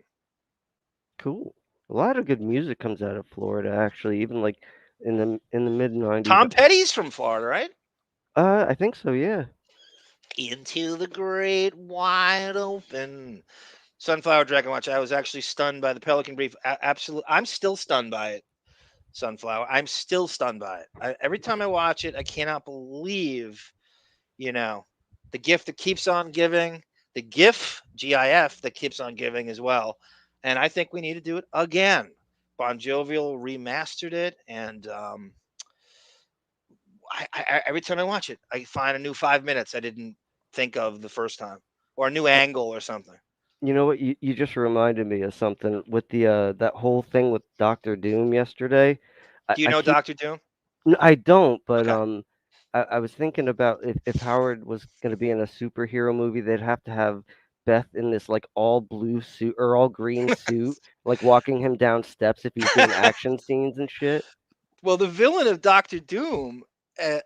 Cool. A lot of good music comes out of Florida, actually. Even like in the mid 90s. Tom Petty's from Florida, right? I think so. Yeah. Into the great wide open. Sunflower Dragon Watch. I was actually stunned by the Pelican Brief. Absolutely, I'm still stunned by it. Sunflower. I'm still stunned by it. Every time I watch it, I cannot believe, the gift that keeps on giving, the GIF that keeps on giving as well. And I think we need to do it again. Bon Jovial remastered it, and every time I watch it, I find a new 5 minutes I didn't think of the first time, or a new angle or something. You know what? You just reminded me of something with the that whole thing with Doctor Doom yesterday. Do you I know keep Doctor Doom? I don't, but Okay. I was thinking about if Howard was going to be in a superhero movie, they'd have to have Beth in this like all blue suit or all green suit, like walking him down steps if he's doing action scenes and shit. Well, the villain of Doctor Doom,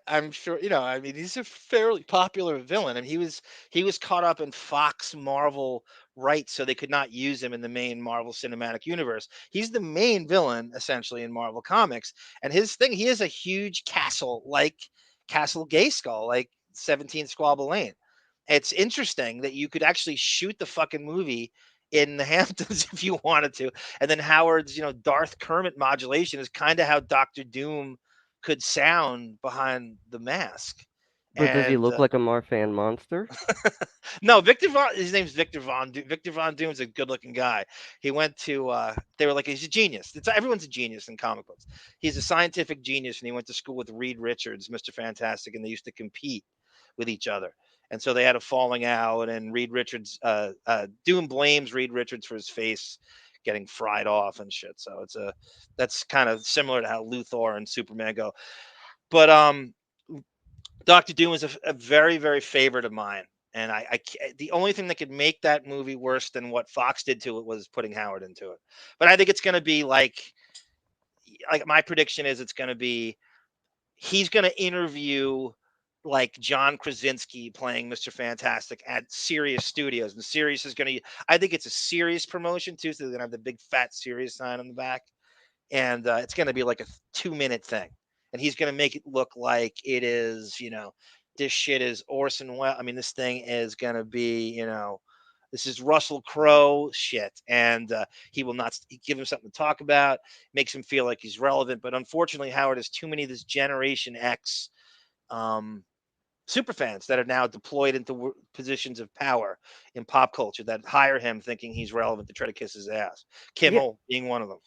I'm sure I mean, he's a fairly popular villain, and he was caught up in Fox Marvel rights, so they could not use him in the main Marvel Cinematic Universe. He's the main villain essentially in Marvel Comics, and his thing, he has a huge castle like Castle Grayskull, like 17 Squabble Lane. It's interesting that you could actually shoot the fucking movie in the Hamptons if you wanted to, and then Howard's, Darth Kermit modulation is kind of how Doctor Doom could sound behind the mask. But does he And look like a Marfan monster? no, his name's Victor Von Doom. Victor Von Doom's a good-looking guy. He went to, they were like, he's a genius. Everyone's a genius in comic books. He's a scientific genius, and he went to school with Reed Richards, Mr. Fantastic, and they used to compete with each other. And so they had a falling out, and Reed Richards, Doom blames Reed Richards for his face getting fried off and shit. So that's kind of similar to how Luthor and Superman go. But Doctor Doom is a very, very favorite of mine, and the only thing that could make that movie worse than what Fox did to it was putting Howard into it. But I think it's going to be like my prediction is it's going to be he's going to interview like John Krasinski playing Mr. Fantastic at Sirius Studios, and Sirius is going to. I think it's a Sirius promotion too, so they're going to have the big fat Sirius sign on the back, and it's going to be like a 2-minute thing, and he's going to make it look like it is, this shit is Orson Welles. I mean, this thing is going to be, this is Russell Crowe shit, and he will not give him something to talk about, makes him feel like he's relevant. But unfortunately, Howard has too many of this Generation X super fans that are now deployed into positions of power in pop culture that hire him thinking he's relevant to try to kiss his ass. Yeah, Kimmel being one of them.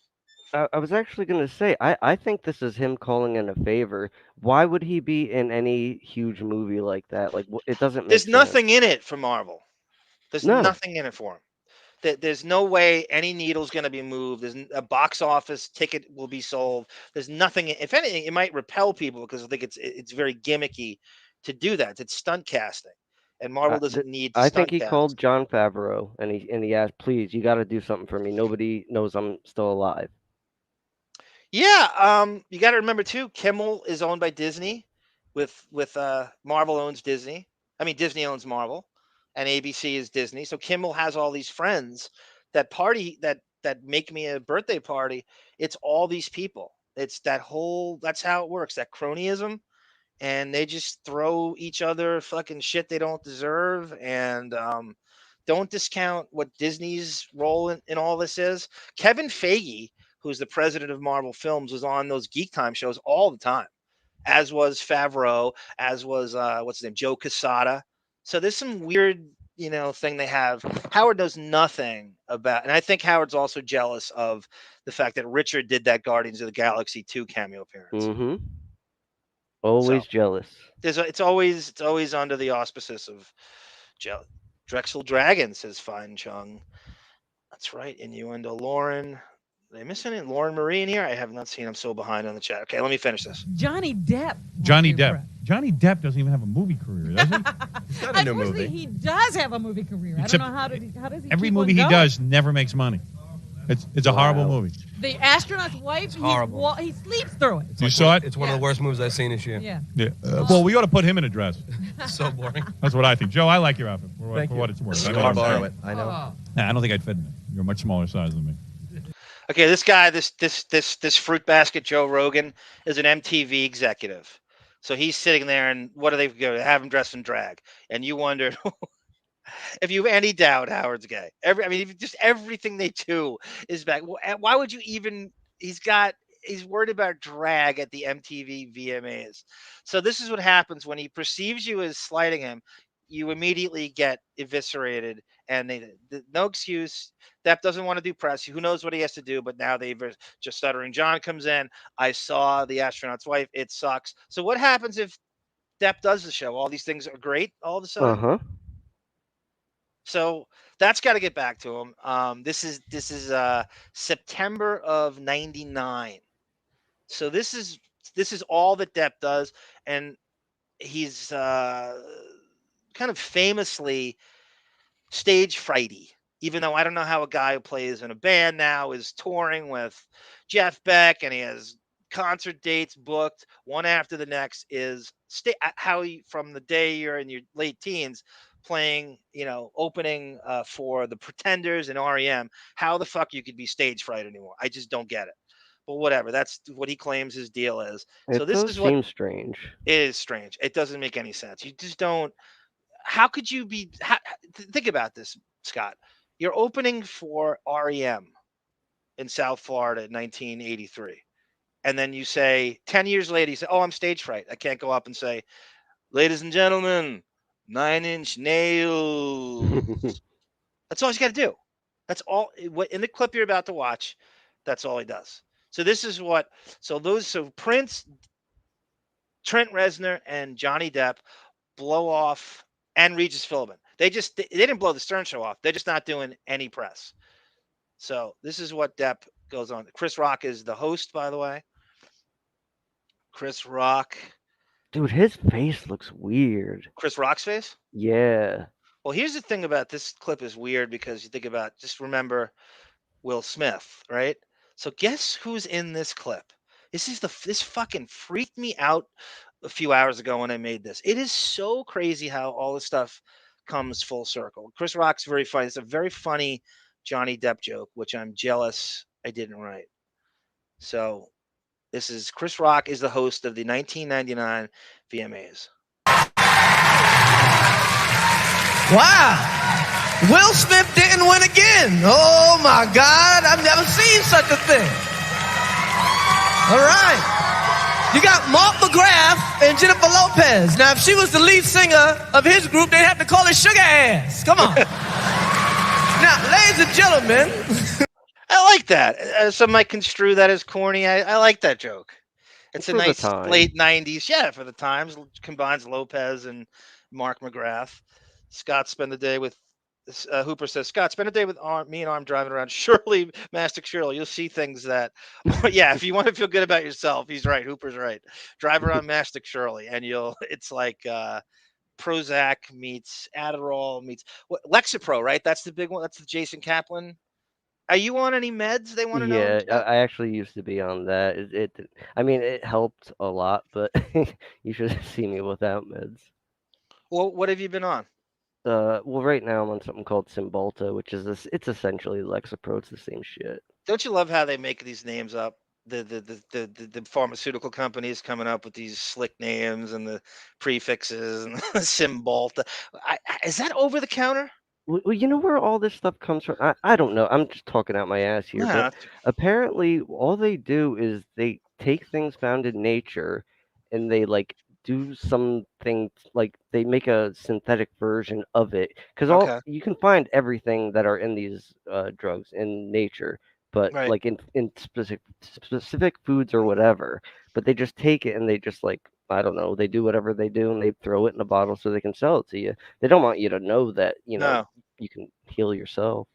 I was actually going to say, I think this is him calling in a favor. Why would he be in any huge movie like that? Like, it doesn't There's make sense. nothing in it for Marvel. There's No. nothing in it for him. There's no way any needle's going to be moved. There's a box office ticket will be sold. There's nothing. If anything, it might repel people because I think it's very gimmicky to do that. It's stunt casting, and Marvel doesn't need to I think stunt he called cast. John Favreau and he asked, please, you got to do something for me. Nobody knows I'm still alive. Yeah, you got to remember too. Kimmel is owned by Disney, with Marvel owns Disney. I mean, Disney owns Marvel, and ABC is Disney. So Kimmel has all these friends that party that make me a birthday party. It's all these people. It's that whole. That's how it works. That cronyism, and they just throw each other fucking shit they don't deserve, and don't discount what Disney's role in all this is. Kevin Feige, who's the president of Marvel Films, was on those Geek Time shows all the time, as was Favreau, as was what's his name, Joe Quesada. So there's some weird, thing they have. Howard knows nothing about, and I think Howard's also jealous of the fact that Richard did that Guardians of the Galaxy 2 cameo appearance. Mm-hmm. So Always jealous. it's always under the auspices of Drexel Dragon, says Fine Chung. That's right, innuendo. Lauren. Did I miss any? Lauren Marie in here? I have not seen. I'm so behind on the chat. Okay, let me finish this. Johnny Depp. Johnny Depp. Johnny Depp doesn't even have a movie career, does he? He's got a new Unfortunately, movie. he does have a movie career. Except I don't know how does he Every keep movie on he going? does never makes money. It's a horrible movie. The astronaut's wife. horrible. He sleeps through it. You saw it? It's one of the worst movies I've seen this year. Yeah. Yeah. Well, we ought to put him in a dress. So boring. That's what I think. Joe, I like your outfit for Thank you. what it's worth. I, I'll know borrow it. I know. Nah, I don't think I'd fit in it. You're a much smaller size than me. Okay, this guy, this fruit basket Joe Rogan is an MTV executive. So he's sitting there, and what do they go? They have him dressed in drag, and you wonder if you have any doubt Howard's gay. Just everything they do is back. Why would you even? He's worried about drag at the MTV-VMAs. So this is what happens when he perceives you as slighting him. You immediately get eviscerated, and no excuse. Depp doesn't want to do press. Who knows what he has to do? But now just stuttering John comes in. I saw the astronaut's wife. It sucks. So what happens if Depp does the show? All these things are great all of a sudden. Uh-huh. So that's got to get back to him. This is September of '99. So this is all that Depp does, and he's kind of famously stage frighty. Even though I don't know how a guy who plays in a band now is touring with Jeff Beck and he has concert dates booked one after the next, is how he, from the day you're in your late teens playing, opening for the Pretenders and REM, how the fuck you could be stage fright anymore? I just don't get it. But whatever, that's what he claims his deal is. So It this does is what seem strange. it is strange. It doesn't make any sense. You just don't. How could you be? Think about this, Scott. You're opening for REM in South Florida in 1983. And then you say, 10 years later, you say, oh, I'm stage fright. I can't go up and say, ladies and gentlemen, 9-inch nails. That's all he's got to do. That's all. In the clip you're about to watch, that's all he does. So this is what. So Prince, Trent Reznor, and Johnny Depp blow off, and Regis Philbin. They didn't blow the Stern show off. They're just not doing any press. So this is what Depp goes on. Chris Rock is the host, by the way. Chris Rock. Dude, his face looks weird. Chris Rock's face? Yeah. Well, here's the thing about this clip is weird because you think about, just remember Will Smith, right? So guess who's in this clip? This fucking freaked me out a few hours ago when I made this. It is so crazy how all this stuff comes full circle. Chris Rock's very funny. It's a very funny Johnny Depp joke, which I'm jealous I didn't write. So this is Chris Rock is the host of the 1999 VMAs. Wow. Will Smith didn't win again. Oh my God. I've never seen such a thing. All right. You got Mark McGrath and Jennifer Lopez. Now, if she was the lead singer of his group, they'd have to call her Sugar Ass. Come on. Now, ladies and gentlemen. I like that. Some might construe that as corny. I like that joke. It's a nice late 90s. Yeah, for the times. Combines Lopez and Mark McGrath. Scott spent the day with, Hooper says, Scott, spend a day with me and Arm driving around Shirley, Mastic Shirley. You'll see things that, yeah, if you want to feel good about yourself, he's right. Hooper's right. Drive around Mastic Shirley and it's like Prozac meets Adderall meets Lexapro, right? That's the big one. That's the Jason Kaplan. Are you on any meds? They want to know. Yeah, I actually used to be on that. I mean, it helped a lot, but you should see me without meds. Well, what have you been on? Well, right now I'm on something called Cymbalta, which is it's essentially Lexapro. It's the same shit. Don't you love how they make these names up? The pharmaceutical companies coming up with these slick names and the prefixes and Cymbalta. Is that over the counter? Well, you know where all this stuff comes from? I don't know. I'm just talking out my ass here. Nah. But apparently, all they do is they take things found in nature, and they do something like they make a synthetic version of it. Because you can find everything that are in these drugs in nature, but right. in specific foods or whatever. But they just take it and they just I don't know, they do whatever they do and they throw it in a bottle so they can sell it to you. They don't want you to know that, No. you can heal yourself.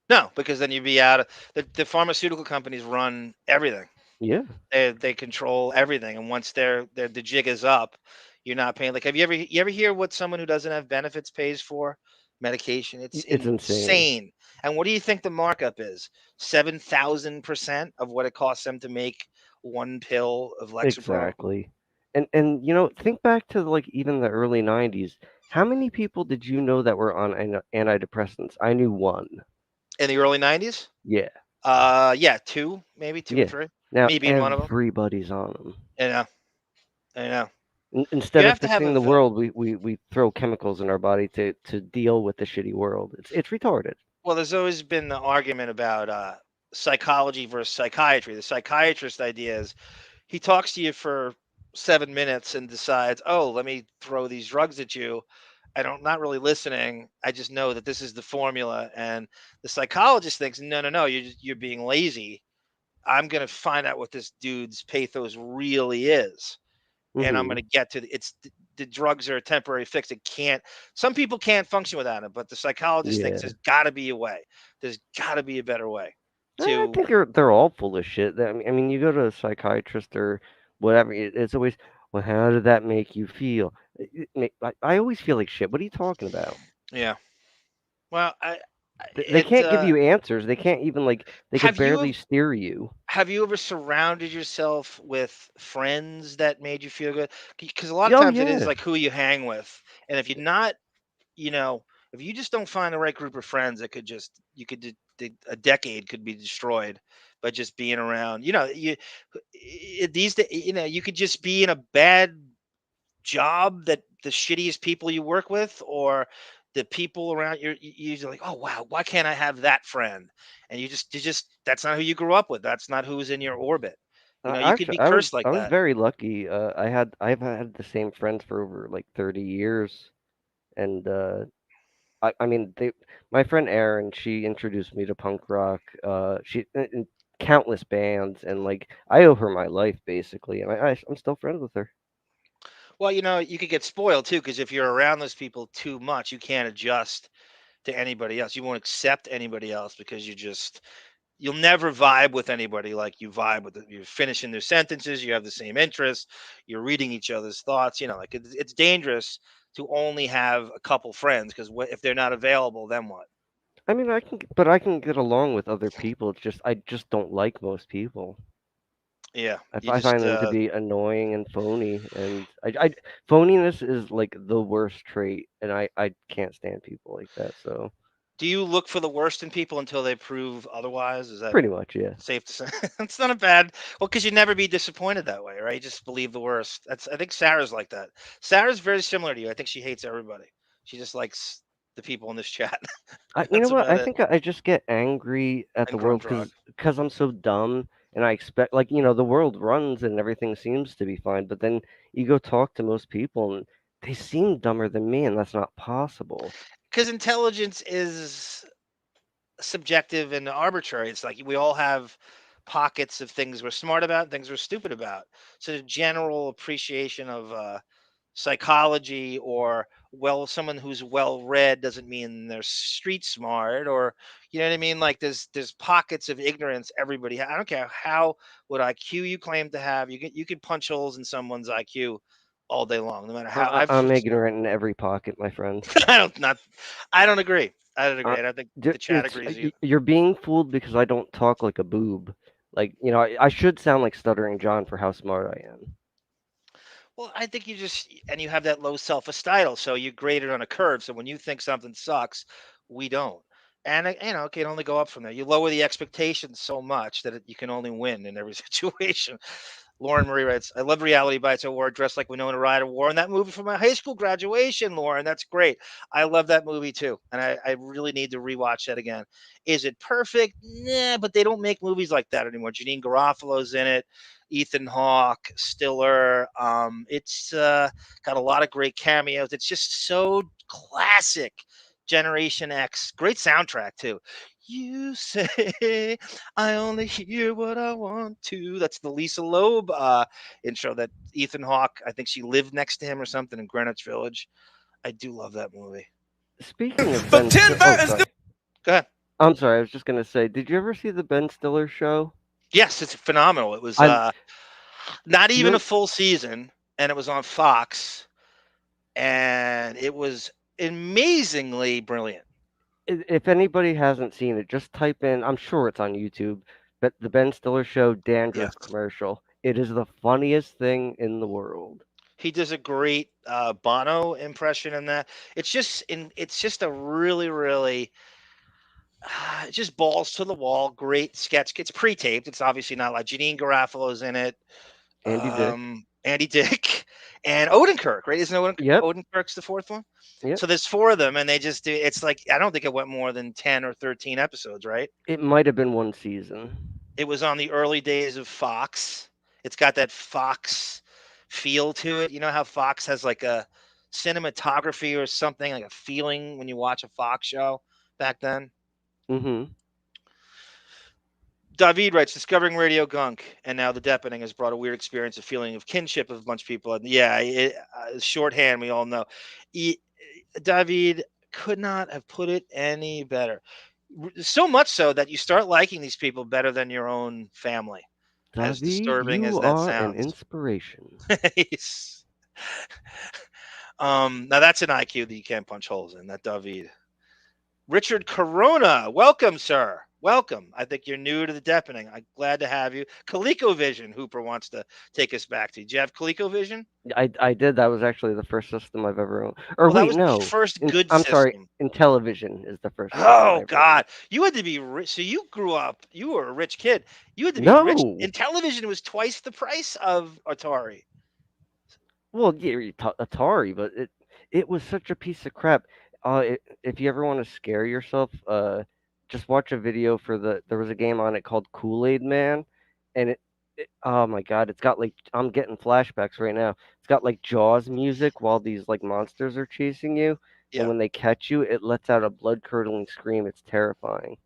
No, because then you'd be out of the pharmaceutical companies run everything. Yeah. They control everything. And once the jig is up, you're not paying. Like, have you ever hear what someone who doesn't have benefits pays for medication? It's insane. And what do you think the markup is? 7,000% of what it costs them to make one pill of Lexapro. Exactly. And think back to even the early 90s. How many people did you know that were on antidepressants? I knew one. In the early 90s? Yeah. Yeah, two or three. Now me being one of them. Everybody's on them. I know. Instead of fixing the world, we throw chemicals in our body to deal with the shitty world. It's retarded. Well, there's always been the argument about psychology versus psychiatry. The psychiatrist idea is he talks to you for 7 minutes and decides, oh, let me throw these drugs at you. I'm not really listening. I just know that this is the formula. And the psychologist thinks, no, you're being lazy. I'm going to find out what this dude's pathos really is. And I'm going to get to the drugs are a temporary fix. It can't. Some people can't function without it, but the psychologist thinks Yeah. there's got to be a way. There's got to be a better way I to. think they're all full of shit. I mean, you go to a psychiatrist or whatever, it's always, well, how did that make you feel? I always feel like shit. What are you talking about? Yeah. Well, They it. can't give you answers. They can't even like they could Have you barely steer you. have you ever surrounded yourself with friends that made you feel good? Because a lot of Oh times it is yeah. like who you hang with, and if you're not, you know, if you just don't find the right group of friends, it could just you could a decade could be destroyed by just being around. These days, you could just be in a bad job that the shittiest people you work with or the people around you're like, oh wow, why can't I have that friend? And you just that's not who you grew up with. That's not who's in your orbit. You could Actually, be I was cursed like I was that. very lucky. I've had the same friends for over like 30 years, and I mean, my friend Erin, she introduced me to punk rock. She in countless bands, and like I owe her my life basically, and I'm still friends with her. Well, you could get spoiled too because if you're around those people too much, you can't adjust to anybody else. You won't accept anybody else because you'll never vibe with anybody like you vibe with you're finishing their sentences, you have the same interests, you're reading each other's thoughts. Like it's dangerous to only have a couple friends because if they're not available, then what? I mean, but I can get along with other people. It's just I just don't like most people. Yeah, you I find just them to be annoying and phony, and phoniness is like the worst trait, and I can't stand people like that. So do you look for the worst in people until they prove otherwise? Is that pretty much, yeah. safe to say? It's not a bad. Well, because you never be disappointed that way, right? You just believe the worst. I think Sarah's like that. Sarah's very similar to you. I think she hates everybody. She just likes the people in this chat. You know That's what? about I it. think I just get angry at the And world grunge rock. because I'm so dumb, and I expect like the world runs and everything seems to be fine, but then you go talk to most people and they seem dumber than me, and that's not possible. Because intelligence is subjective and arbitrary. It's like we all have pockets of things we're smart about, things we're stupid about. So the general appreciation of psychology or someone who's well read doesn't mean they're street smart or you know what I mean. Like there's pockets of ignorance everybody I don't care how what IQ you claim to have. You could punch holes in someone's IQ all day long no matter how I'm ignorant in every pocket, my friend. I don't not I don't agree. I don't agree. Uh, I don't think the chat agrees with you. you're being fooled because I don't talk like a boob. Like, I should sound like Stuttering John for how smart I am. Well, I think you have that low self-esteem, so you grade it on a curve. So when you think something sucks, we don't. And it can only go up from there. You lower the expectations so much that you can only win in every situation. Lauren Marie writes, I love Reality Bites. I wore dressed like Winona Ryder wore in that movie for my high school graduation, Lauren. That's great. I love that movie too. And I really need to rewatch that again. Is it perfect? Nah, but they don't make movies like that anymore. Janine Garofalo's in it, Ethan Hawke, Stiller. It's got a lot of great cameos. It's just so classic. Generation X. Great soundtrack too. You say I only hear what I want to. That's the Lisa Loeb intro that Ethan Hawke, I think she lived next to him or something in Greenwich Village. I do love that movie. Speaking of From Ben Tim Stiller, Burton's Go ahead. I'm sorry, I was just gonna say, did you ever see the Ben Stiller show? Yes, it's phenomenal. It was I not do you even a rem- full season, and it was on Fox, and it was amazingly brilliant. if anybody hasn't seen it, just type in. I'm sure it's on YouTube, but the Ben Stiller show Yes. dandruff commercial. It is the funniest thing in the world. He does a great Bono impression in that. It's just a really, really just balls to the wall, great sketch. It's pre-taped. It's obviously not like Janine Garofalo's in it. Andy Dick. Andy Dick and Odenkirk, right? Isn't Yep. Odenkirk's the fourth one? Yep. So there's four of them, and they just do. It's like I don't think it went more than 10 or 13 episodes, right? It might have been one season. It was on the early days of Fox. It's got that Fox feel to it. You know how Fox has like a cinematography or something, like a feeling when you watch a Fox show back then. Mm-hmm. David writes, discovering Radio Gunk, and now the Deppening has brought a weird experience, a feeling of kinship of a bunch of people. And yeah, shorthand, we all know. David could not have put it any better. So much so that you start liking these people better than your own family. As David, disturbing as you that are an sounds. inspiration. Now that's an IQ that you can't punch holes in, that David. Richard Corona, welcome, sir. Welcome. I think you're new to the Deppening. I'm glad to have you. ColecoVision, Hooper wants to take us back to. Do you have ColecoVision? I did. That was actually the first system I've ever owned. Or Well, that wait, was no. the first good I'm sorry. system. Intellivision is the first system Oh, I've God. You had to be rich. So you grew up, you were a rich kid. You had to be rich. No. Intellivision was twice the price of Atari. Well, yeah, Atari, but it was such a piece of crap. If you ever want to scare yourself, just watch a video for there was a game on it called Kool-Aid Man, and oh my God, it's got like, I'm getting flashbacks right now. It's got like Jaws music while these like monsters are chasing you, and when they catch you, it lets out a blood-curdling scream. It's terrifying.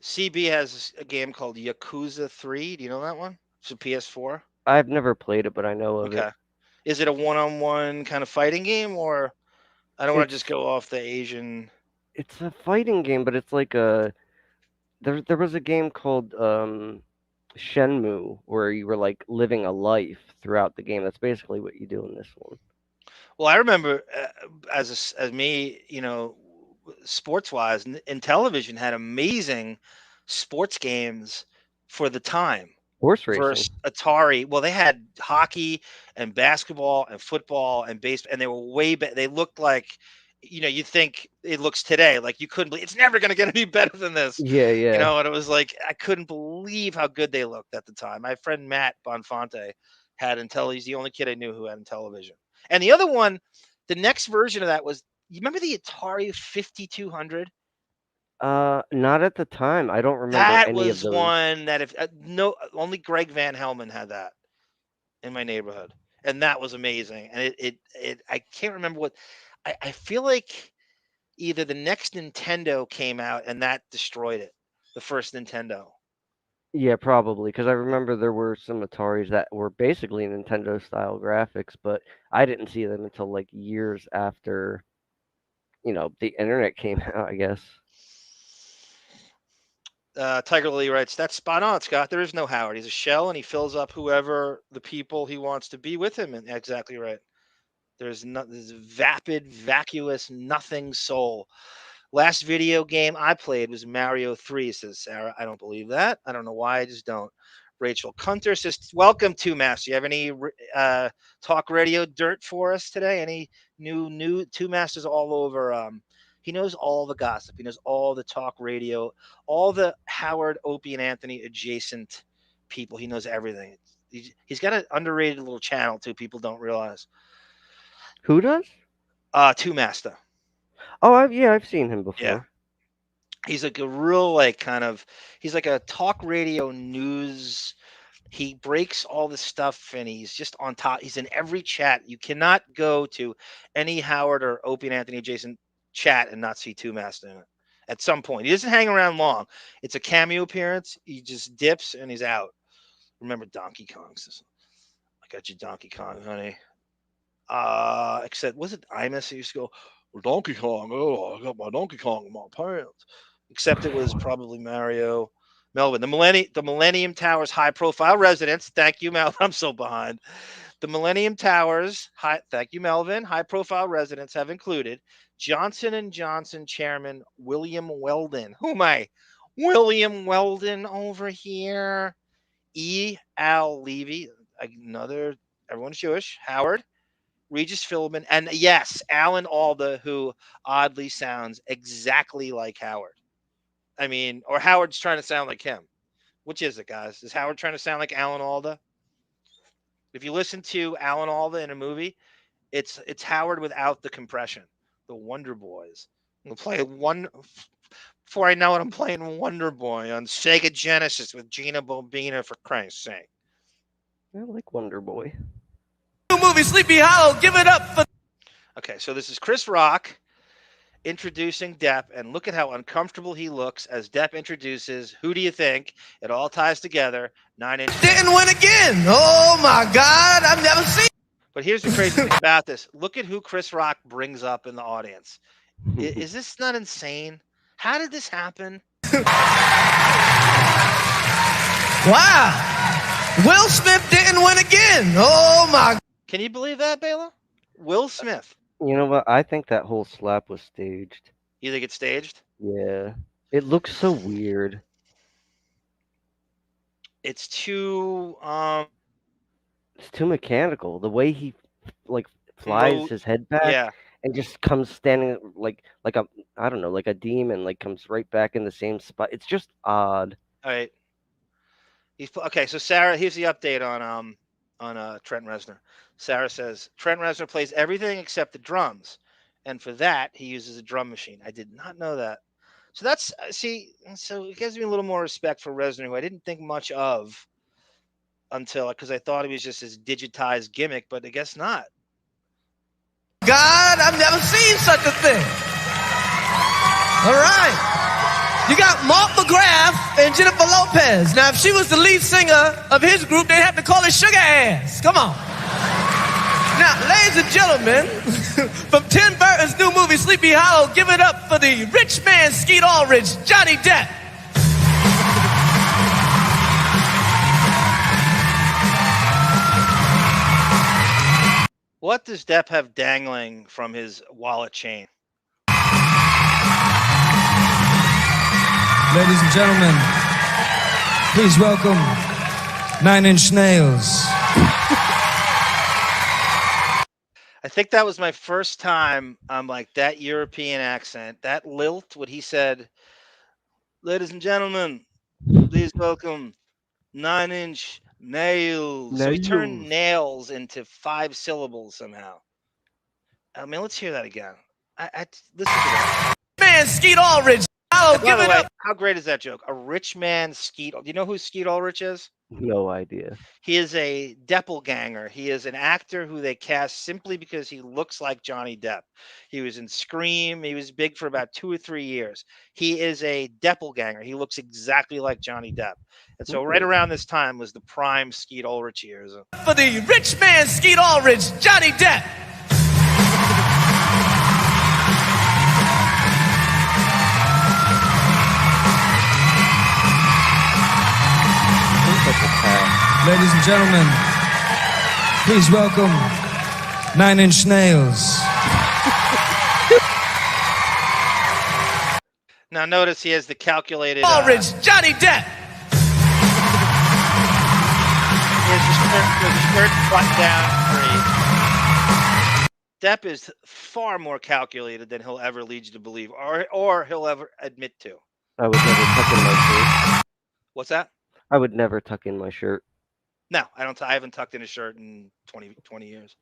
CB has a game called Yakuza 3. Do you know that one? It's a PS4. I've never played it, but I know of it. Is it a one-on-one kind of fighting game, or I don't want to just go off the Asian? It's a fighting game, but it's like a there was a game called Shenmue where you were like living a life throughout the game. That's basically what you do in this one. Well, I remember as me, you know, sports-wise, Intellivision had amazing sports games for the time. Horse racing. Versus Atari. Well, they had hockey and basketball and football and baseball, and they were way better. They looked like, you know, you think it looks today, like you couldn't believe it's never going to get any better than this. Yeah, yeah. You know, and it was like, I couldn't believe how good they looked at the time. My friend Matt Bonfante had he's the only kid I knew who had Intellivision. And the other one, the next version of that was, you remember the Atari 5200? Not at the time. I don't remember That any of was those. one that only Greg Van Helman had that in my neighborhood, and that was amazing. And I can't remember what I feel like either the next Nintendo came out and that destroyed it, the first Nintendo. Yeah, probably, because I remember there were some Ataris that were basically Nintendo style graphics, but I didn't see them until like years after, you know, the internet came out, I guess. Tiger Lily writes, that's spot on, Scott. There is no Howard. He's a shell, and he fills up whoever the people he wants to be with him. And exactly right. There's this vapid, vacuous, nothing soul. Last video game I played was Mario 3, says Sarah. I don't believe that. I don't know why. I just don't. Rachel Kunter says, welcome to Master. You have any talk radio dirt for us today? Any new Two Masters all over? He knows all the gossip. He knows all the talk radio, all the Howard, Opie, and Anthony adjacent people. He knows everything. He's got an underrated little channel, too, people don't realize. Who does? Two Master. Oh, I've seen him before. Yeah. He's like a real, like, he's like a talk radio news. He breaks all this stuff, and he's just on top. He's in every chat. You cannot go to any Howard or Opie and Anthony adjacent chat and not see Two Master in it at some point. He doesn't hang around long. It's a cameo appearance. He just dips and he's out. Remember Donkey Kong? I got you, Donkey Kong, honey. Except, was it Imus who used to go, well, Donkey Kong, oh, I got my Donkey Kong in my pants. Except it was probably Mario Melvin. The Millennium Towers high-profile residents. Thank you, Melvin. I'm so behind. The Millennium Towers, thank you, Melvin. High-profile residents have included Johnson & Johnson Chairman William Weldon. Who am I? William Weldon over here. E. Al Levy, another, everyone's Jewish. Howard, Regis Philbin, and yes, Alan Alda, who oddly sounds exactly like Howard. I mean, or Howard's trying to sound like him. Which is it, guys? Is Howard trying to sound like Alan Alda? If you listen to Alan Alda in a movie, it's Howard without the compression. The Wonder Boys. We'll play before I know it, I'm playing Wonder Boy on Sega Genesis with Gina Bobina, for Christ's sake. I like Wonder Boy. New movie Sleepy Hollow. Give it up for. Okay, so this is Chris Rock introducing Depp, and look at how uncomfortable he looks as Depp introduces. Who do you think? It all ties together. 9-inch. Didn't win again. Oh my God, I've never seen. But here's the crazy thing about this. Look at who Chris Rock brings up in the audience. Is this not insane? How did this happen? Wow. Will Smith didn't win again. Oh my. Can you believe that, Bela? Will Smith. You know what? I think that whole slap was staged. You think it's staged? Yeah. It looks so weird. It's too It's too mechanical. The way he like flies his head back yeah. and just comes standing like a, I don't know, like a demon, like comes right back in the same spot. It's just odd. All right. Okay, so Sarah, here's the update on Trent Reznor. Sarah says Trent Reznor plays everything except the drums, and for that he uses a drum machine. I did not know that. So that's so it gives me a little more respect for Reznor, who I didn't think much of until because I thought he was just his digitized gimmick, but I guess not. God, I've never seen such a thing. All right. You got Mark McGrath and Jennifer Lopez. Now, if she was the lead singer of his group, they'd have to call her Sugar Ass. Come on. Now, ladies and gentlemen, from Tim Burton's new movie, Sleepy Hollow, give it up for the rich man Skeet Ulrich, Johnny Depp. What does Depp have dangling from his wallet chain? Ladies and gentlemen, please welcome 9-Inch Nails. I think that was my first time. I'm like, that European accent, that lilt, what he said. Ladies and gentlemen, please welcome 9-Inch Nails. So he turned nails into 5 syllables somehow. I mean, let's hear that again. I listen to that. Man, Skeet Ulrich. Oh, give it up. How great is that joke? A rich man, Skeet. Do you know who Skeet Ulrich is? No idea. He is a doppelganger. He is an actor who they cast simply because he looks like Johnny Depp. He was in Scream. He was big for about 2 or 3 years. He is a doppelganger. He looks exactly like Johnny Depp. And so right around this time was the prime Skeet Ulrich years. For the rich man, Skeet Ulrich, Johnny Depp. Ladies and gentlemen, please welcome 9-Inch Nails. Now notice he has the calculated. Ulrich, Johnny Depp. He has his shirt buttoned down free. Depp is far more calculated than he'll ever lead you to believe, or he'll ever admit to. I would never tuck in my shirt. What's that? I would never tuck in my shirt. No, I don't. I haven't tucked in a shirt in 20 years.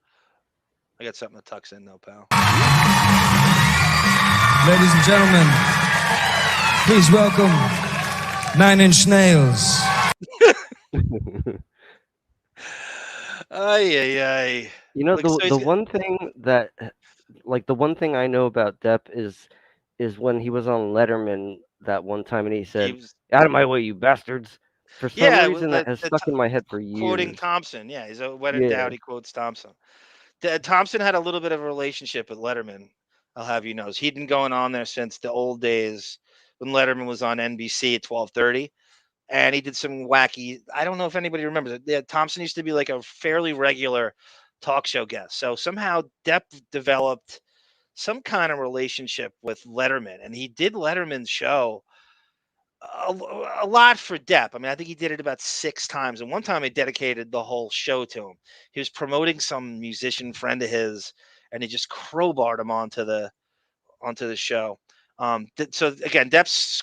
I got something that tucks in, though, pal. Ladies and gentlemen, please welcome 9-Inch Nails. Ay, ay, ay. You know, the one thing that, like, the one thing I know about Depp is when he was on Letterman that one time and he said, "Out of my way, you bastards." For some reason, that has stuck in my head for years. Quoting Thompson, yeah, he's when in doubt, he quotes Thompson. Thompson had a little bit of a relationship with Letterman. I'll have you know, he'd been going on there since the old days when Letterman was on NBC at 12:30, and he did some wacky. I don't know if anybody remembers it. Yeah, Thompson used to be like a fairly regular talk show guest. So somehow Depp developed some kind of relationship with Letterman, and he did Letterman's show a lot for Depp. I mean, I think he did it about 6 times, and one time he dedicated the whole show to him. He was promoting some musician friend of his, and he just crowbarred him onto the show. So again, Depp's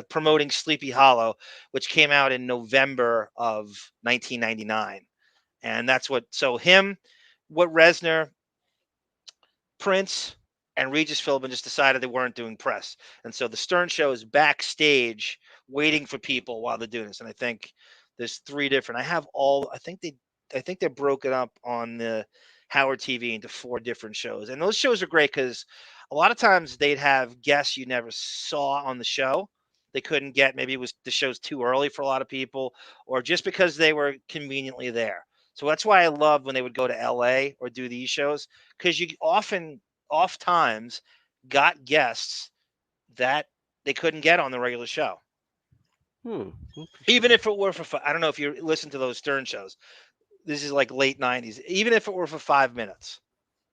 promoting Sleepy Hollow, which came out in November of 1999, and that's what. So what Reznor, Prince, and Regis Philbin just decided they weren't doing press. And so the Stern Show is backstage waiting for people while they're doing this. And I think there's 3 different. I think they're broken up on the Howard TV into 4 different shows. And those shows are great because a lot of times they'd have guests you never saw on the show. They couldn't get, maybe it was the show's too early for a lot of people, or just because they were conveniently there. So that's why I loved when they would go to LA or do these shows, because you oft times got guests that they couldn't get on the regular show. Even if it were for, I don't know if you listen to those Stern shows. This is like late 90s. Even if it were for 5 minutes,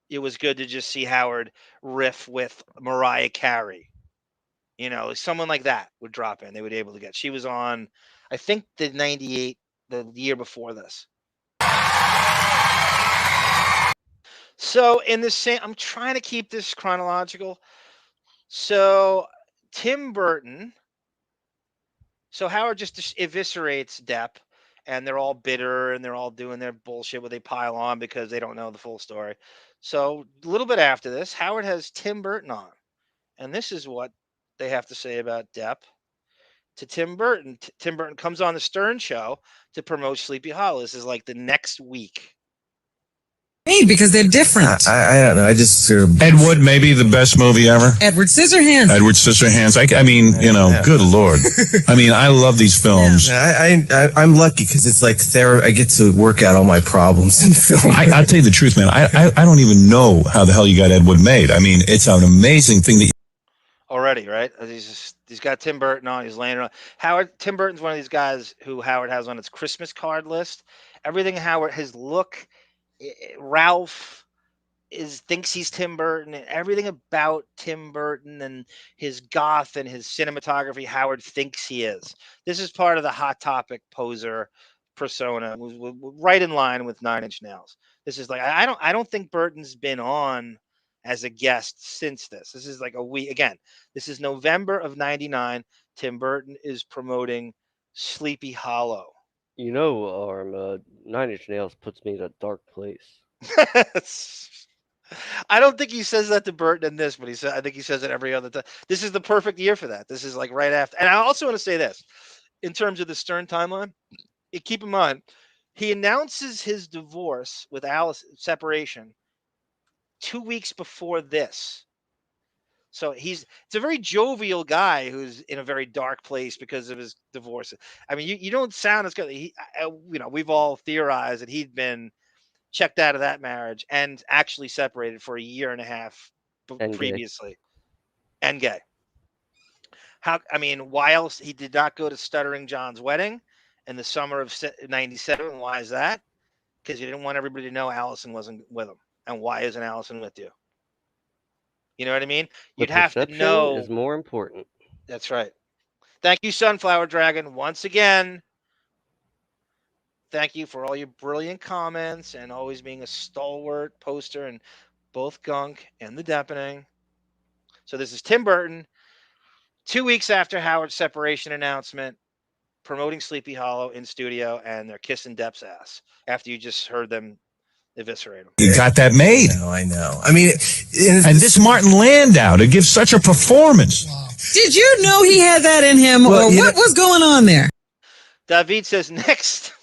it was good to just see Howard riff with Mariah Carey. You know, someone like that would drop in. They would be able to get. She was on, I think, the 98, the year before this. So in the same, I'm trying to keep this chronological. So Tim Burton. So Howard just eviscerates Depp, and they're all bitter and they're all doing their bullshit where they pile on because they don't know the full story. So a little bit after this, Howard has Tim Burton on, and this is what they have to say about Depp to Tim Burton. Tim Burton comes on the Stern show to promote Sleepy Hollow. This is like the next week. Because they're different. I don't know. I just Ed Wood, maybe the best movie ever. Edward Scissorhands. Edward Scissorhands. I mean, you know, good Lord. I mean, I love these films. I'm lucky because it's like I get to work out all my problems in film. I'll tell you the truth, man. I don't even know how the hell you got Ed Wood made. I mean, it's an amazing thing that. Already, right? He's got Tim Burton on. He's laying around. Tim Burton's one of these guys who Howard has on his Christmas card list. Everything Howard, his look. Ralph thinks he's Tim Burton, and everything about Tim Burton and his goth and his cinematography, Howard thinks he is. This is part of the Hot Topic poser persona, right in line with 9 Inch Nails. This is like I don't think Burton's been on as a guest since this. This is like a week again. This is November of '99. Tim Burton is promoting Sleepy Hollow. You know, 9 Inch Nails puts me in a dark place. I don't think he says that to Burton in this, but I think he says it every other time. This is the perfect year for that. This is like right after. And I also want to say this, in terms of the Stern timeline, keep in mind, he announces his divorce with Alice, separation, 2 weeks before this. So it's a very jovial guy who's in a very dark place because of his divorce. I mean, you don't sound as good. We've all theorized that he'd been checked out of that marriage and actually separated for a year and a half previously, and gay. Why else? He did not go to Stuttering John's wedding in the summer of '97. Why is that? Because he didn't want everybody to know Allison wasn't with him. And why isn't Allison with you? You know what I mean? You'd have to know. Is more important. That's right. Thank you, Sunflower Dragon. Once again, thank you for all your brilliant comments and always being a stalwart poster in both Gunk and the Deppening. So this is Tim Burton, 2 weeks after Howard's separation announcement, promoting Sleepy Hollow in studio, and they're kissing Depp's ass after you just heard them eviscerate him. You got that made. I know. I mean, and this Martin Landau to give such a performance. Did you know he had that in him, or what was going on there? David says next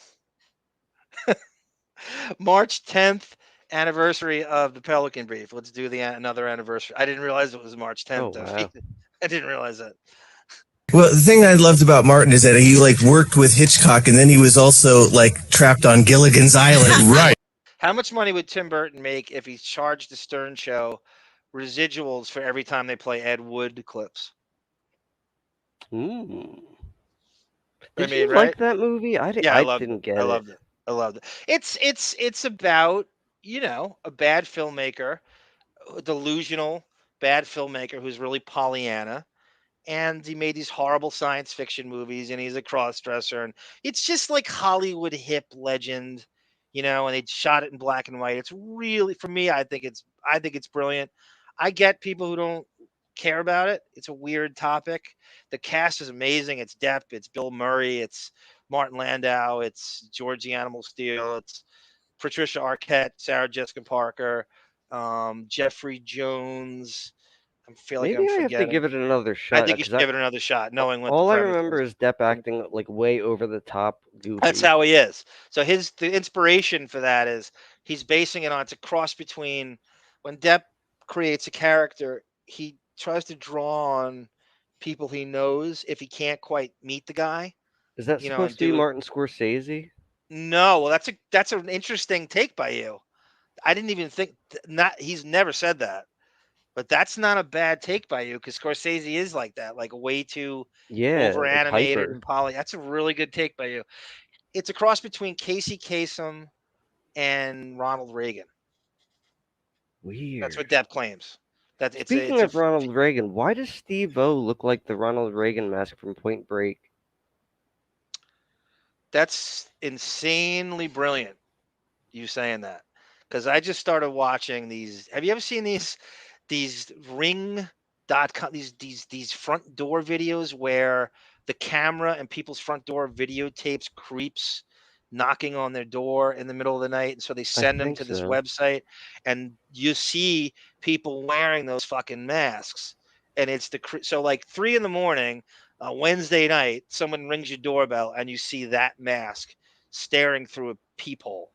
March 10th anniversary of the Pelican Brief. Let's do another anniversary. I didn't realize it was March 10th. Oh, wow. I didn't realize that. Well, the thing I loved about Martin is that he worked with Hitchcock, and then he was also trapped on Gilligan's Island. Right. How much money would Tim Burton make if he charged the Stern show residuals for every time they play Ed Wood clips? Did you like that movie? I didn't get it. I loved it. I loved it. It's about, a bad filmmaker, a delusional bad filmmaker who's really Pollyanna, and he made these horrible science fiction movies, and he's a cross-dresser, and it's just like Hollywood hip legend, and they shot it in black and white. It's really, for me, I think it's brilliant. I get people who don't care about it. It's a weird topic. The cast is amazing. It's Depp, it's Bill Murray, it's Martin Landau, it's George Animal Steel, it's Patricia Arquette, Sarah Jessica Parker, Jeffrey Jones. I feel like Maybe I'm I have forgetting. to give it another shot. I think you should give it another shot, knowing what all the I premise remember is Depp acting way over the top goofy. That's how he is. So the inspiration for that is he's basing it on, it's a cross between when Depp creates a character he tries to draw on people he knows if he can't quite meet the guy. Is that You know, and supposed to be do it. Martin Scorsese? No, well, that's an interesting take by you. I didn't even think he's never said that, but that's not a bad take by you because Scorsese is like that, like way too over like animated hyper. and poly. That's a really good take by you. It's a cross between Casey Kasem and Ronald Reagan. Weird. That's what Depp claims. Speaking of Ronald Reagan, why does Steve-O look like the Ronald Reagan mask from Point Break? That's insanely brilliant. You saying that because I just started watching these. Have you ever seen these ring.com these front door videos where the camera and people's front door videotapes creeps knocking on their door in the middle of the night, and so they send them to this website, and you see people wearing those fucking masks, and it's so like 3 a.m. Wednesday night, someone rings your doorbell, and you see that mask staring through a peephole.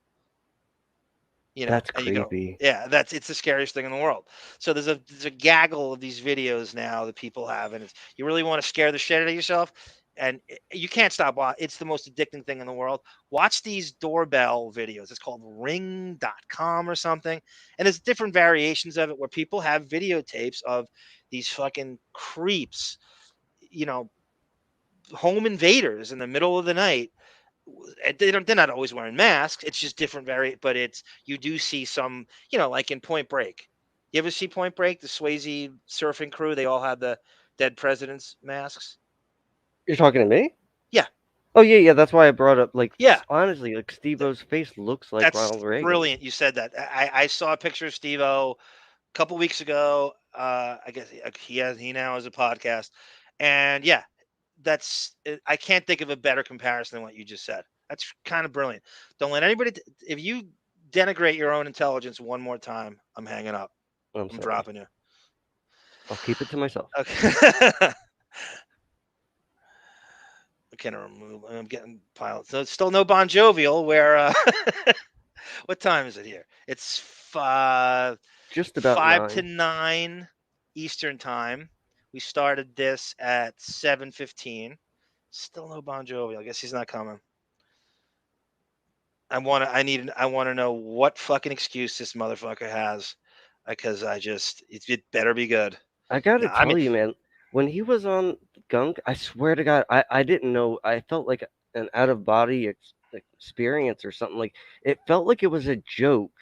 You know, that's and creepy. You go, yeah, it's the scariest thing in the world. So there's a gaggle of these videos now that people have, and you really want to scare the shit out of yourself, and you can't stop watching. It's the most addicting thing in the world. Watch these doorbell videos. It's called ring.com or something, and there's different variations of it where people have videotapes of these fucking creeps, you know, home invaders in the middle of the night. They're not always wearing masks. It's just different but you do see some, you know, like in Point Break. You ever see Point Break? The Swayze surfing crew, they all had the dead president's masks. You're talking to me? Yeah. Oh yeah. That's why I brought up yeah. Honestly, like Steve-O's face looks like Ronald Reagan. Brilliant. You said that. I saw a picture of Steve-O a couple weeks ago. I guess he now has a podcast, and yeah. I can't think of a better comparison than what you just said. That's kind of brilliant. Don't let anybody, if you denigrate your own intelligence one more time, I'm hanging up. I'm dropping you. I'll keep it to myself. Okay. I can't remove. I'm getting piled. So it's still no Bon Jovial. Where? What time is it here? It's just about 5 to 9 Eastern time. We started this at 7:15. Still no Bon Jovi. I guess he's not coming. I want to know what fucking excuse this motherfucker has, because it better be good. I gotta tell you, man. When he was on Gunk, I swear to God, I didn't know. I felt like an out of body experience or something. Like it felt like it was a joke.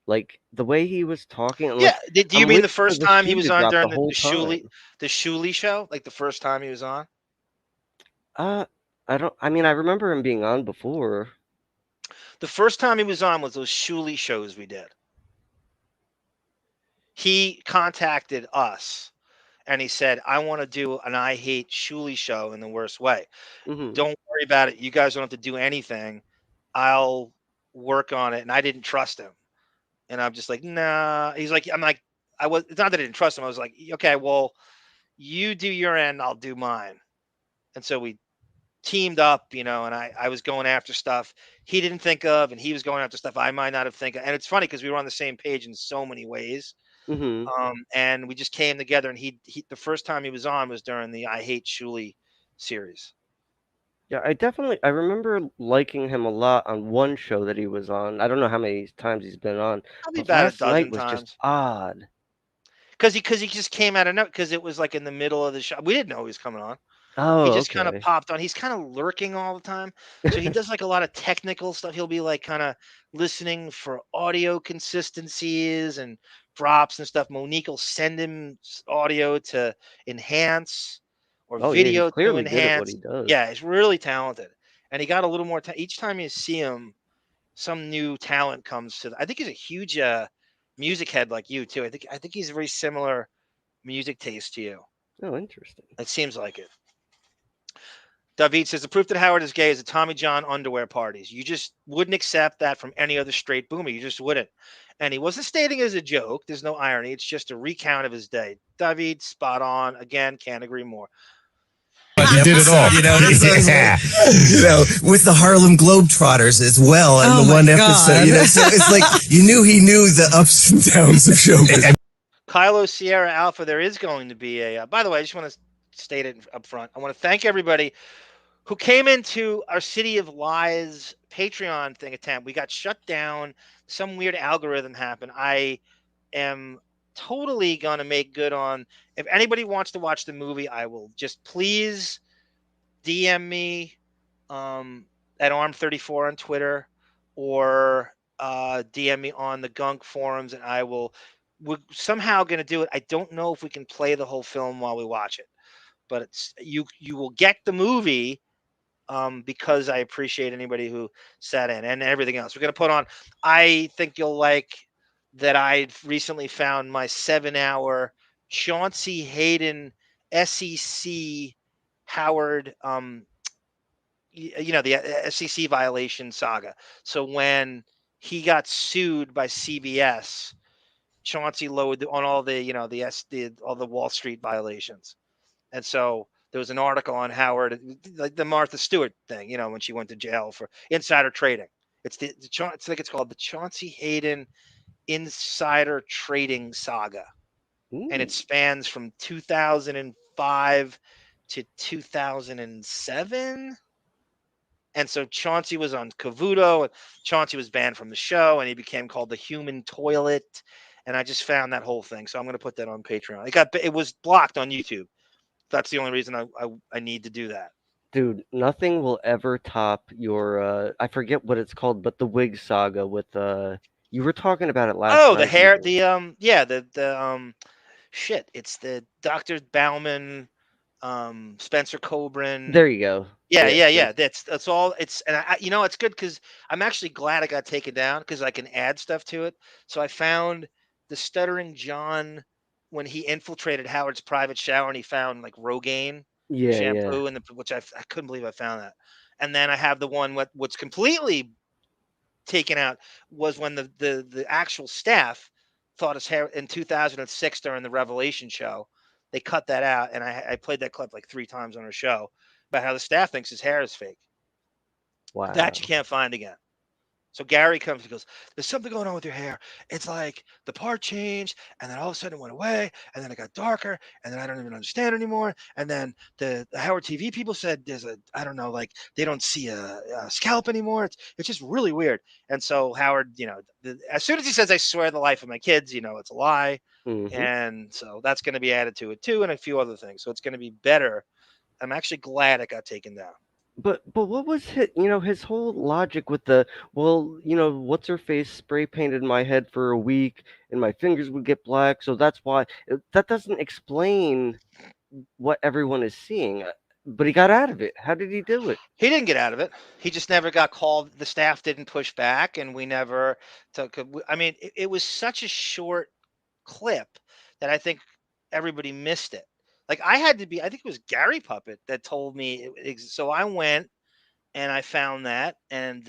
Like the way he was talking. Yeah. Do you mean the first time he was on during the Shuli show? Like the first time he was on? I remember him being on before. The first time he was on was those Shuli shows we did. He contacted us and he said, I want to do an I Hate Shuli show in the worst way. Mm-hmm. Don't worry about it. You guys don't have to do anything. I'll work on it. And I didn't trust him. And I'm just like, nah. He's like, it's not that I didn't trust him. I was like, okay, well, you do your end, I'll do mine. And so we teamed up, you know, and I was going after stuff he didn't think of, and he was going after stuff I might not have think of. And it's funny because we were on the same page in so many ways. Mm-hmm. And we just came together, and he the first time he was on was during the I Hate Shuli series. Yeah, I remember liking him a lot on one show that he was on. I don't know how many times he's been on. Probably about a dozen was times. Just odd. Because he just came out of nowhere, because it was like in the middle of the show. We didn't know he was coming on. Oh, he just kind of popped on. He's kind of lurking all the time. So he does like a lot of technical stuff. He'll be like kind of listening for audio consistencies and drops and stuff. Monique will send him audio to enhance or video to enhance. Yeah, he's really talented. And he got a little more each time you see him, some new talent comes to I think he's a huge music head like you too. I think he's a very similar music taste to you. Oh, interesting. It seems like it. David says the proof that Howard is gay is the Tommy John underwear parties. You just wouldn't accept that from any other straight boomer. You just wouldn't. And he wasn't stating it as a joke. There's no irony. It's just a recount of his day. David, spot on. Again, can't agree more. But he did it all. You know, with the Harlem Globetrotters as well. And the one episode, you know, so it's like he knew the ups and downs of showbiz. Kylo Sierra Alpha, there is going to be a. By the way, I just want to state it up front. I want to thank everybody who came into our City of Lies Patreon thing attempt. We got shut down. Some weird algorithm happened. I am totally going to make good on. If anybody wants to watch the movie, I will just please DM me at Arm34 on Twitter, or DM me on the Gunk forums, and I will. We're somehow going to do it. I don't know if we can play the whole film while we watch it, but it's you will get the movie, because I appreciate anybody who sat in and everything else. We're going to put on. I think you'll like that. I recently found my 7-hour Chauncey Hayden SEC Howard, the SEC violation saga. So when he got sued by CBS, Chauncey lowered on all the, all the Wall Street violations. And so there was an article on Howard, like the Martha Stewart thing, when she went to jail for insider trading. It's I think it's called the Chauncey Hayden Insider Trading Saga. And it spans from 2005 to 2007. And so Chauncey was on Cavuto, and Chauncey was banned from the show, and he became called the Human Toilet. And I just found that whole thing, so I'm going to put that on Patreon. It was blocked on YouTube. That's the only reason I need to do that. Dude, nothing will ever top your I forget what it's called, but the wig saga with you were talking about it last night. Oh, the hair, the shit. It's the Dr. Bauman, Spencer Coburn. There you go. Yeah. That's all. It's it's good because I'm actually glad I got taken down because I can add stuff to it. So I found the Stuttering John when he infiltrated Howard's private shower and he found like Rogaine shampoo, and which I couldn't believe I found that. And then I have the one what's completely taken out was when the actual staff thought his hair in 2006 during the Revelation show. They cut that out, and I played that clip like 3 times on our show about how the staff thinks his hair is fake. Wow. That you can't find again. So Gary comes and goes, there's something going on with your hair. It's like the part changed, and then all of a sudden it went away, and then it got darker, and then I don't even understand anymore. And then the Howard TV people said I don't know, like they don't see a scalp anymore. It's just really weird. And so Howard, as soon as he says, I swear the life of my kids, it's a lie. Mm-hmm. And so that's going to be added to it too, and a few other things. So it's going to be better. I'm actually glad it got taken down. But what was his whole logic with the what's her face spray painted my head for a week and my fingers would get black, so that's why that doesn't explain what everyone is seeing. But he got out of it. How did he do it? He didn't get out of it. He just never got called. The staff didn't push back, and we never took. I mean, it was such a short clip that I think everybody missed it. Like I think it was Gary Puppet that told me. So I went and I found that, and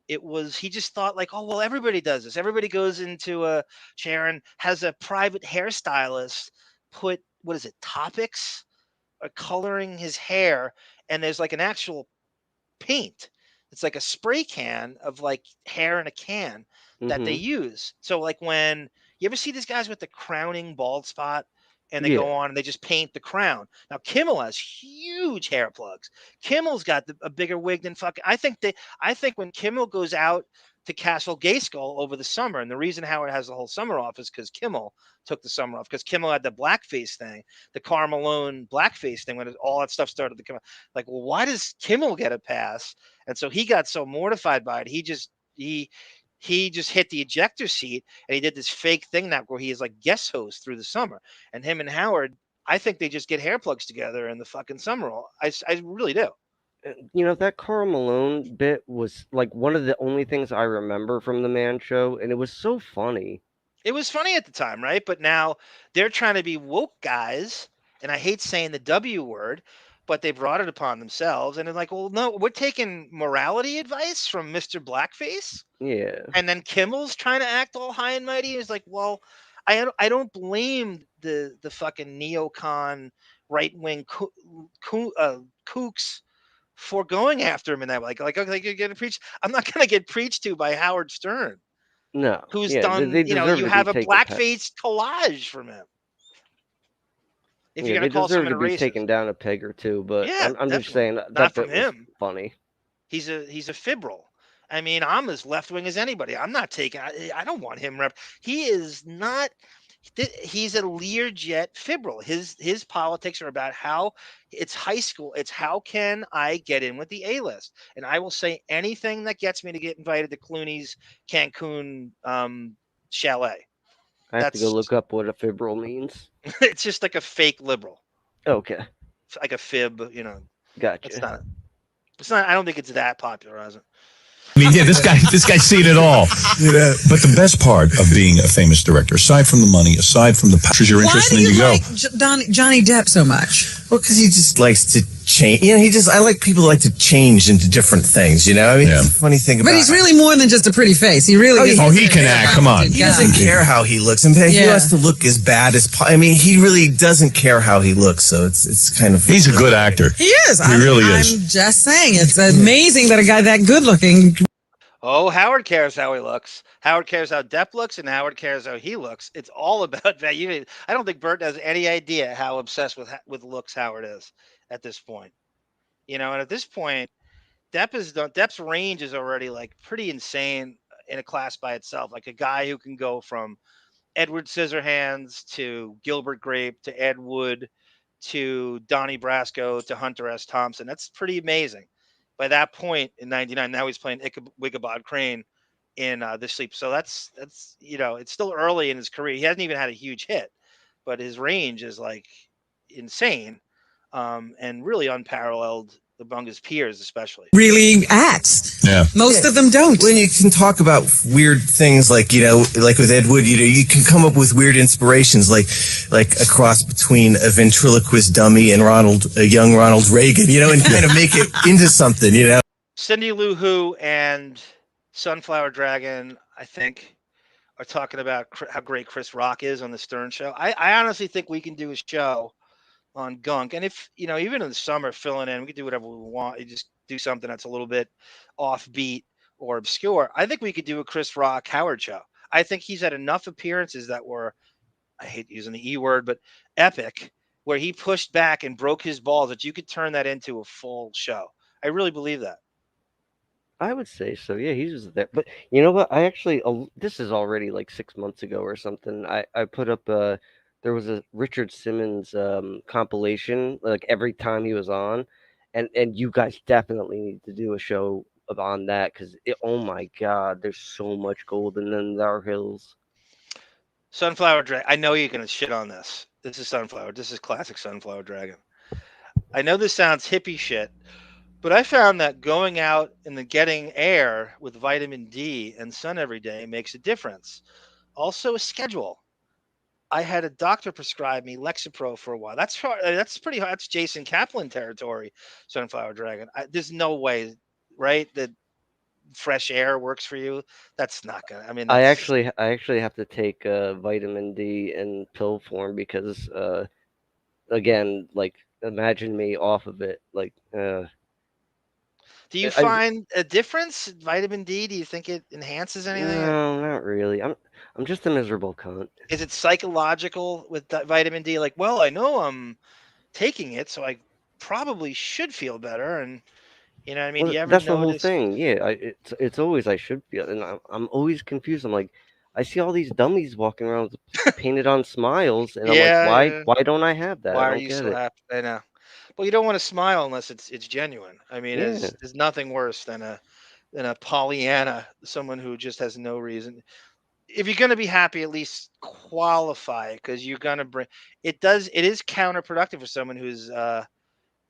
he just thought like, oh, well, everybody does this. Everybody goes into a chair and has a private hairstylist put, what is it, topics, coloring his hair. And there's like an actual paint. It's like a spray can of like hair in a can that they use. So like when you ever see these guys with the crowning bald spot, and they go on and they just paint the crown. Now Kimmel has huge hair plugs. Kimmel's got a bigger wig than fucking. I think when Kimmel goes out to Castle Gayskull over the summer, and the reason Howard has the whole summer off is because Kimmel took the summer off, because Kimmel had the blackface thing, the Karl Malone blackface thing, when all that stuff started to come out. Like, well, why does Kimmel get a pass? And so he got so mortified by it, he just hit the ejector seat, and he did this fake thing now where he is like guest host through the summer. And him and Howard, I think they just get hair plugs together in the fucking summer. I really do. That Karl Malone bit was like one of the only things I remember from the Man Show, and it was so funny. It was funny at the time, right? But now they're trying to be woke guys, and I hate saying the W word, but they brought it upon themselves, and they're like, well, no, we're taking morality advice from Mr. Blackface. Yeah. And then Kimmel's trying to act all high and mighty. He's like, well, I don't blame the fucking neocon right-wing kooks for going after him. And I'm like you're gonna preach. I'm not gonna get preached to by Howard Stern. No. who's Yeah, done, they you know, deserve you to have be a taken blackface collage from him. If Yeah, you're they gonna call deserve someone to a be racist. taken down a peg or two, but Yeah, I'm just definitely. saying Not that from bit was him. funny. He's a Fiberal. I mean, I'm as left wing as anybody. I'm not taking. I don't want him rep. He is not. He's a Learjet Fiberal. His politics are about how it's high school. It's how can I get in with the A list, and I will say anything that gets me to get invited to Clooney's Cancun chalet. I have to go That's look up what a fibril means. it's just like a fake liberal. Okay, It's like a fib. You know, it's gotcha. not. It's not. I don't think it's that popular, is it? I mean, yeah, this guy's seen it all. Yeah. But the best part of being a famous director, aside from the money, aside from the pictures you're Why interested do in, you you go. like Johnny Depp so much? Well, because he just likes to change. You know, I like people who like to change into different things, you know? I mean, Yeah. the funny thing about But he's really more than just a pretty face. He really is. Oh, he can act. Come on. he doesn't care how he looks. And he Yeah. wants to look as bad as I mean, he really doesn't care how he looks, so it's kind of... He's a good actor. He is. He really is. I'm just saying, it's amazing that a guy that good looking. Oh, Howard cares how he looks. Howard cares how Depp looks, and Howard cares how he looks. It's all about that. I don't think Burton has any idea how obsessed with looks Howard is at this point. You know, and at this point, Depp's range is already like pretty insane in a class by itself. Like a guy who can go from Edward Scissorhands to Gilbert Grape to Ed Wood to Donnie Brasco to Hunter S. Thompson. That's pretty amazing. By that point in '99, now he's playing Ichabod Crane in The Sleep. So that's it's still early in his career. He hasn't even had a huge hit, but his range is like insane, and really unparalleled among his peers, especially. Really acts. Yeah. Most of them don't. When you can talk about weird things like like with Ed Wood, you can come up with weird inspirations like a cross between a ventriloquist dummy and a young Ronald Reagan, and kind of make it into something, Cindy Lou Who and Sunflower Dragon, I think, are talking about how great Chris Rock is on the Stern Show. I honestly think we can do a show on Gunk, and if even in the summer filling in, we can do whatever we want. You just do something that's a little bit offbeat or obscure. I think we could do a Chris Rock Howard show. I think he's had enough appearances that were, I hate using the E word, but epic, where he pushed back and broke his balls, that you could turn that into a full show. I really believe that. I would say so. Yeah, he was there. But you know what? I actually, this is already like 6 months ago or something. I put up there was a Richard Simmons compilation like every time he was on, and you guys definitely need to do a show on that because oh my God, there's so much gold in them Thar Hills. Sunflower Dragon. I know you're gonna shit on this. This is Sunflower. This is classic Sunflower Dragon. I know this sounds hippie shit, but I found that going out and getting air with vitamin D and sun every day makes a difference. Also, a schedule. I had a doctor prescribe me Lexapro for a while. That's pretty hard. That's Jason Kaplan territory, Sunflower Dragon. There's no way, right, that fresh air works for you. That's not gonna. I mean, I actually have to take vitamin D in pill form because again, like imagine me off of it, like. Do you find a difference? Vitamin D? Do you think it enhances anything? No, not really. I'm just a miserable cunt. Is it psychological with vitamin D? Like, well, I know I'm taking it, so I probably should feel better. And what I mean, Well, do you ever that's the whole notice? thing. Yeah, it's always I should feel, and I'm always confused. I'm like, I see all these dummies walking around with painted on smiles, and I'm like, why don't I have that? Why I are don't you get so it. happy? I know. Well, you don't want to smile unless it's genuine. I mean, Yeah. there's nothing worse than a Pollyanna, someone who just has no reason. If you're going to be happy, at least qualify it, because you're going to bring it. It is counterproductive for someone who's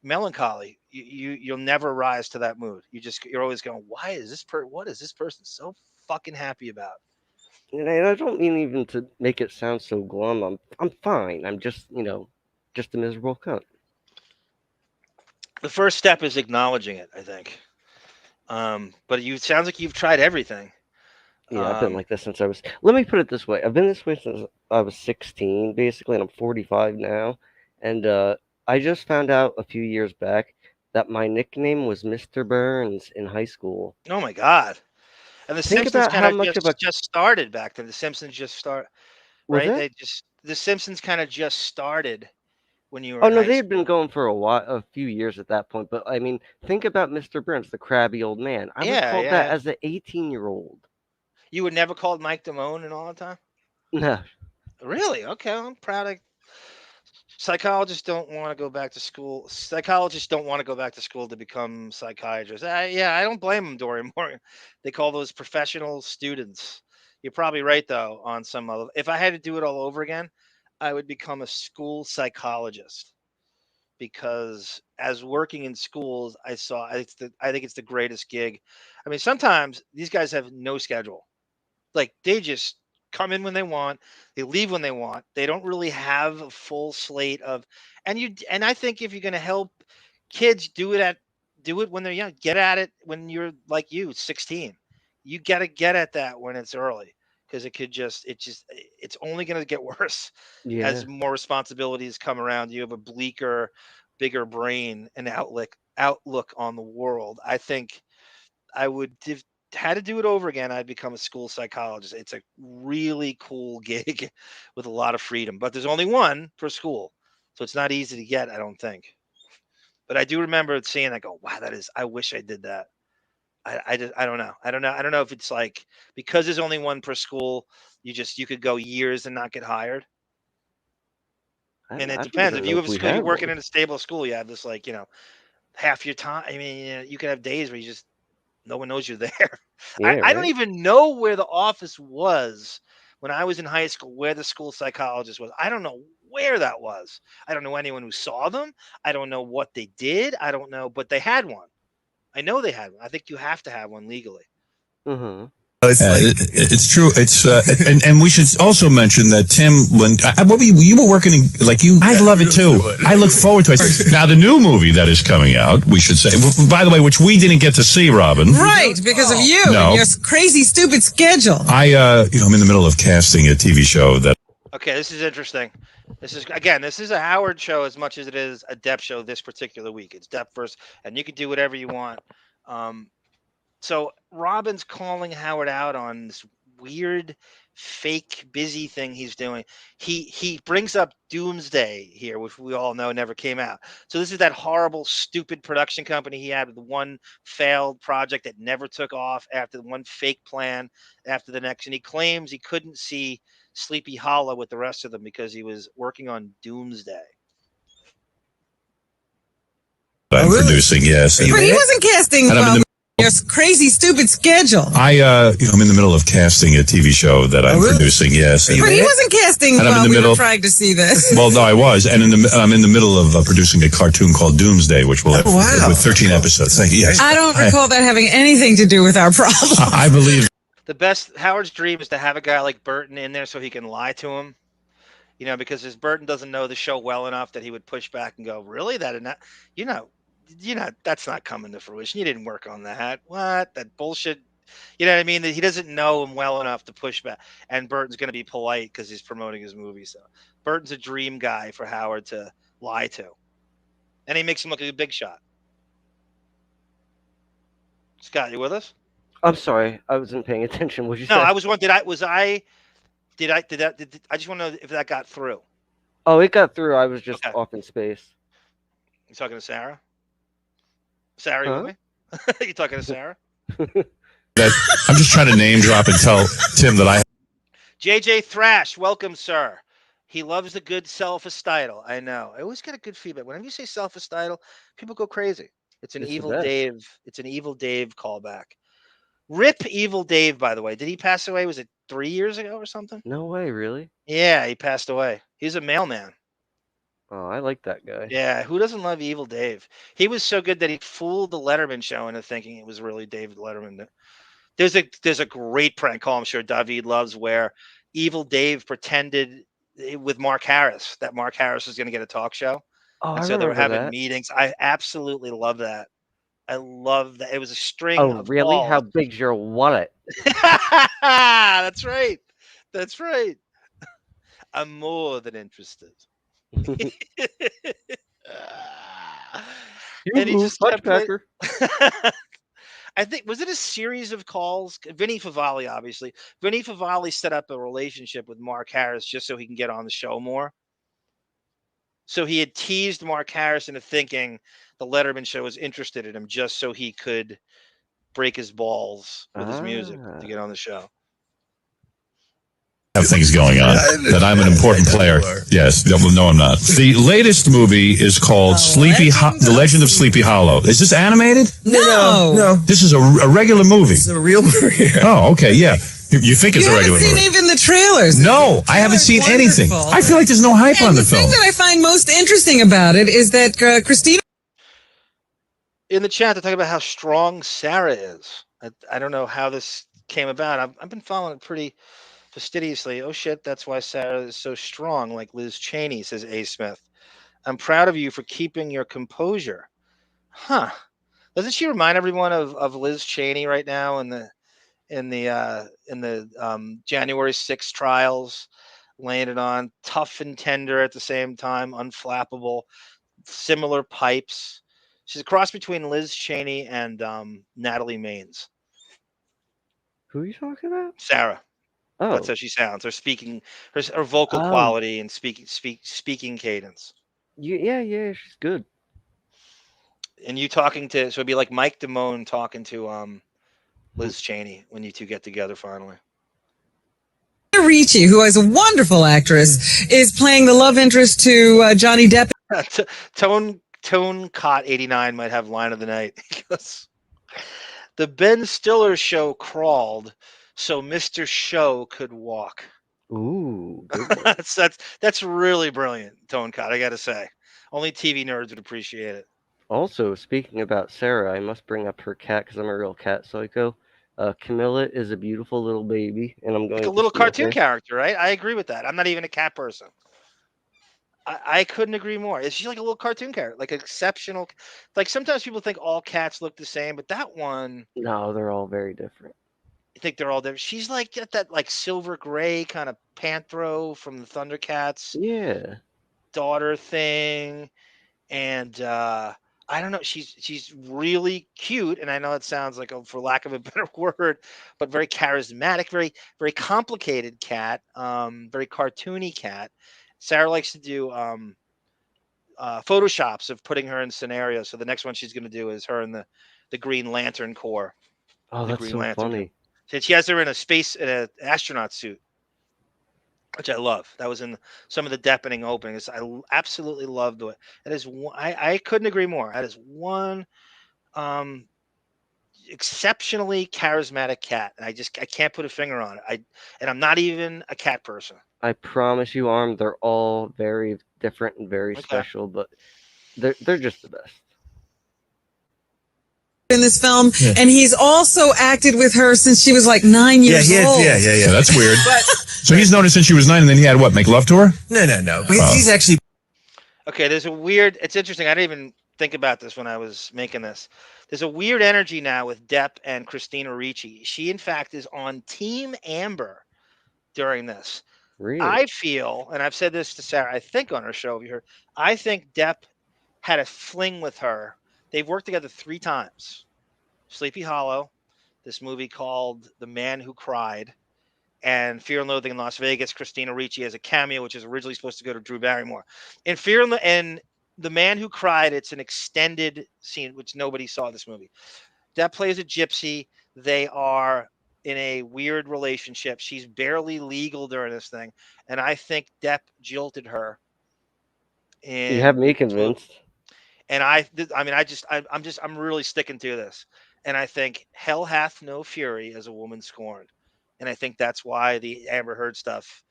melancholy. You'll never rise to that mood. You're always going, what is this person so fucking happy about? And I don't mean even to make it sound so glum. I'm fine. I'm just just a miserable cunt. The first step is acknowledging it, I think. But it sounds like you've tried everything. Yeah, I've been like this since I was. Let me put it this way: I've been this way since I was 16, basically, and I'm 45 now. And I just found out a few years back that my nickname was Mr. Burns in high school. Oh my God! And the Think Simpsons about kind how of much of a just started back then. The Simpsons just start was right. it? The Simpsons kind of just started when you were Oh in no, high they had been school. going for a few years at that point. But I mean, think about Mr. Burns, the crabby old man. I was Yeah, called that yeah. as an 18-year-old. You were never called Mike Damone and all the time. No. Really? Okay, I'm proud of. Psychologists don't want to go back to school. Psychologists don't want to go back to school to become psychiatrists. Yeah, I don't blame them, Dory Morgan. They call those professional students. You're probably right, though, on some level. If I had to do it all over again, I would become a school psychologist because as working in schools, I think it's the greatest gig. I mean, sometimes these guys have no schedule. Like they just come in when they want, they leave when they want. They don't really have a full slate of and I think if you're going to help kids do it when they're young, get at it when you're like you, 16. You got to get at that when it's early because it's only going to get worse Yeah. as more responsibilities come around. You have a bleaker, bigger brain and outlook on the world. I think I would if had to do it over again, I'd become a school psychologist. It's a really cool gig with a lot of freedom, but there's only one per school, so it's not easy to get, I don't think. But I do remember seeing that. Go, wow, that is. I wish I did that. I don't know. I don't know if it's like because there's only one per school. You could go years and not get hired. And it I don't depends. even If know you if have a we school, you're had working one. in a stable school. You have this like half your time. I mean, you can have days where you just no one knows you're there. Yeah, I don't right? even know where the office was when I was in high school, where the school psychologist was. I don't know where that was. I don't know anyone who saw them. I don't know what they did. I don't know, but they had one. I know they had one. I think you have to have one legally. Mm-hmm. It's true. It's and we should also mention that Tim, when you were working in, like you, I love it too. I look forward to it. Now the new movie that is coming out, we should say, by the way, which we didn't get to see, Robin. Right, because of you No. and your crazy, stupid schedule. I'm in the middle of casting a TV show that. Okay, this is interesting. This is a Howard show as much as it is a Depp show this particular week. It's Depp first, and you can do whatever you want. So Robin's calling Howard out on this weird fake busy thing he's doing. He brings up Doomsday here, which we all know never came out. So this is that horrible, stupid production company he had with the one failed project that never took off after the one fake plan after the next. And he claims he couldn't see Sleepy Hollow with the rest of them because he was working on Doomsday. I'm producing, yes. But he wasn't casting your crazy, stupid schedule. I'm in the middle of casting a TV show that I'm producing, yes. But he wasn't casting while we were trying to see this. Well, no, I was, and I'm in the middle of producing a cartoon called Doomsday, which will have with 13 episodes. Thank you. Yes. I don't recall that having anything to do with our problem. I believe the best Howard's dream is to have a guy like Burton in there so he can lie to him. Because his Burton doesn't know the show well enough that he would push back and go, "Really? That and that? That's not coming to fruition. You didn't work on that. What? That bullshit." You know what I mean? That he doesn't know him well enough to push back. And Burton's going to be polite because he's promoting his movie. So Burton's a dream guy for Howard to lie to, and he makes him look like a big shot. Scott, you with us? I'm sorry, I wasn't paying attention. What'd you say? No, I was one. I just want to know if that got through. Oh, it got through. I was just off in space. You talking to Sarah? Sarah, you with me? You talking to Sarah? I'm just trying to name drop and tell Tim that I. JJ Thrash, welcome, sir. He loves the good self-estitle. I know. I always get a good feedback. Whenever you say self-estitle, people go crazy. It's an Evil Dave. It's an Evil Dave callback. Rip Evil Dave, by the way. Did he pass away? Was it 3 years ago or something? No way, really? Yeah, he passed away. He's a mailman. Oh, I like that guy. Yeah, who doesn't love Evil Dave? He was so good that he fooled the Letterman show into thinking it was really David Letterman. There's a great prank call I'm sure David loves where Evil Dave pretended with Mark Harris that Mark Harris was going to get a talk show. Oh, and so they were having meetings. I absolutely love that. I love that. It was a string of really? balls. How big's your wallet? That's right. That's right. I'm more than interested. And he just kept I think was it a series of calls? Vinny Favale, obviously. Vinny Favale set up a relationship with Mark Harris just so he can get on the show more. So he had teased Mark Harris into thinking the Letterman show was interested in him just so he could break his balls with his music to get on the show. Have things going on. That I'm an important player. Yes. No, I'm not. The latest movie is called The Legend of Sleepy Hollow. Is this animated? No. This is a regular movie. It's a real movie. Oh, okay, yeah. You think it's a regular movie? You haven't seen even the trailers. No, I haven't seen anything. I feel like there's no hype on the film. The thing that I find most interesting about it is that Christina. In the chat, they're talking about how strong Sarah is. I don't know how this came about. I've been following it pretty fastidiously. Oh shit, that's why Sarah is so strong, like Liz Cheney, says A. Smith. I'm proud of you for keeping your composure. Huh. Doesn't she remind everyone of Liz Cheney right now in the January 6th trials, laying it on tough and tender at the same time, unflappable, similar pipes. She's a cross between Liz Cheney and Natalie Maines. Who are you talking about? Sarah. Oh, That's how she sounds. Her speaking, her vocal quality and speaking cadence. Yeah, she's good. And you talking to, so it'd be like Mike Damone talking to Liz Cheney when you two get together finally. Ricci, who is a wonderful actress, is playing the love interest to Johnny Depp. Tone Cot 89 might have line of the night because the Ben Stiller show crawled so Mr. Show could walk. Ooh, that's really brilliant, Tone Cot. I got to say, only TV nerds would appreciate it. Also, speaking about Sarah, I must bring up her cat because I'm a real cat psycho. Camilla is a beautiful little baby, and I'm going like a to little see cartoon her. character, right? I agree with that. I'm not even a cat person. I couldn't agree more. Is she like a little cartoon character, like exceptional? Like sometimes people think all cats look the same, but that one, No, they're all very different. I think they're all different. She's like got that like silver gray kind of Panthro from the Thundercats Yeah. daughter thing, and I don't know. She's really cute, and I know it sounds like, for lack of a better word, but very charismatic, very complicated cat, very cartoony cat. Sarah likes to do photoshops of putting her in scenarios. So the next one she's going to do is her in the Green Lantern Corps. Oh, the that's Green so Lantern. funny. So she has her in an astronaut suit, which I love. That was in some of the Deppening openings. I absolutely loved it. That is one, I couldn't agree more. That is one exceptionally charismatic cat. And I can't put a finger on it. And I'm not even a cat person. I promise you, Arm, they're all very different and very special, but they're just the best. In this film, and he's also acted with her since she was like 9 years old. Yeah. That's weird. So he's known her since she was 9, and then he had what? Make love to her? No. He's actually. Okay, there's a weird. It's interesting. I didn't even think about this when I was making this. There's a weird energy now with Depp and Christina Ricci. She, in fact, is on Team Amber during this. Really? I feel, and I've said this to Sarah, I think on her show, have you heard? I think Depp had a fling with her. They've worked together 3 times. Sleepy Hollow, this movie called The Man Who Cried, and Fear and Loathing in Las Vegas. Christina Ricci has a cameo, which is originally supposed to go to Drew Barrymore. In Fear and The Man Who Cried, it's an extended scene, which nobody saw this movie. Depp plays a gypsy. They are in a weird relationship. She's barely legal during this thing, and I think Depp jilted her. You have me convinced. And I'm really sticking to this. And I think hell hath no fury as a woman scorned. And I think that's why the Amber Heard stuff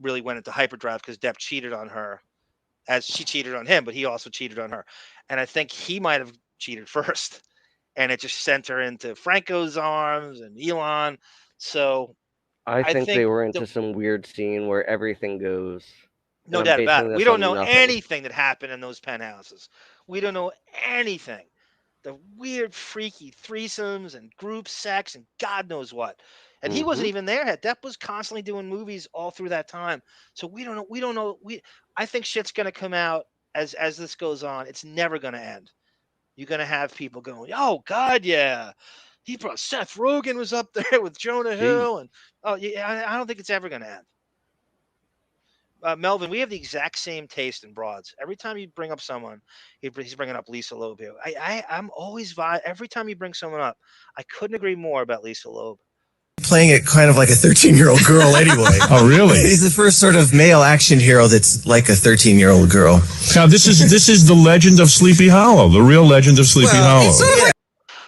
really went into hyperdrive, because Depp cheated on her as she cheated on him, but he also cheated on her. And I think he might have cheated first. And it just sent her into Franco's arms and Elon. So I think they were into some weird scene where everything goes. No doubt about it. We don't know anything that happened in those penthouses. We don't know anything. The weird, freaky threesomes and group sex and God knows what. And he wasn't even there. Depp was constantly doing movies all through that time. So we don't know. I think shit's going to come out as this goes on. It's never going to end. You're going to have people going, oh, God, yeah. he brought Seth Rogen was up there with Jonah Hill, and I don't think it's ever going to end. Melvin, we have the exact same taste in broads. Every time you bring up someone, he's bringing up Lisa Loeb. I'm always every time you bring someone up, I couldn't agree more about Lisa Loeb. Playing it kind of like a 13-year-old girl anyway. Oh, really? He's the first sort of male action hero that's like a 13-year-old girl. Now, this is the legend of Sleepy Hollow, the real legend of Sleepy Hollow.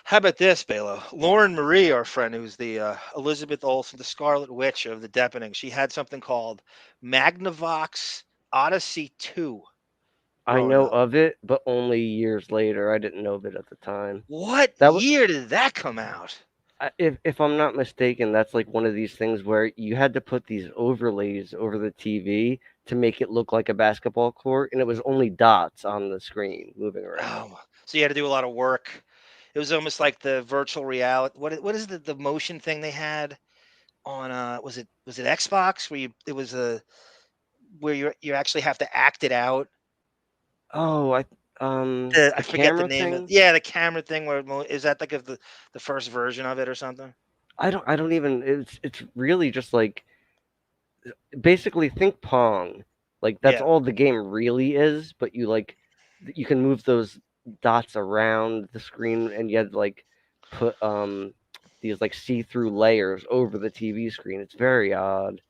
How about this, Belo? Lauren Marie, our friend, who's the Elizabeth Olsen, the Scarlet Witch of the Deppening, she had something called Magnavox Odyssey 2. I know of it, but only years later. I didn't know of it at the time. What year did that come out? If I'm not mistaken, that's like one of these things where you had to put these overlays over the TV to make it look like a basketball court, and it was only dots on the screen moving around. Oh, so you had to do a lot of work. It was almost like the virtual reality. What is the motion thing they had on was it Xbox where you actually have to act it out? Oh, I forget the name of the camera thing. Where is that like the first version of it or something? I don't even. It's really just like basically think Pong. Like that's all the game really is. But you can move those dots around the screen, and you had to like put these like see-through layers over the TV screen. It's very odd.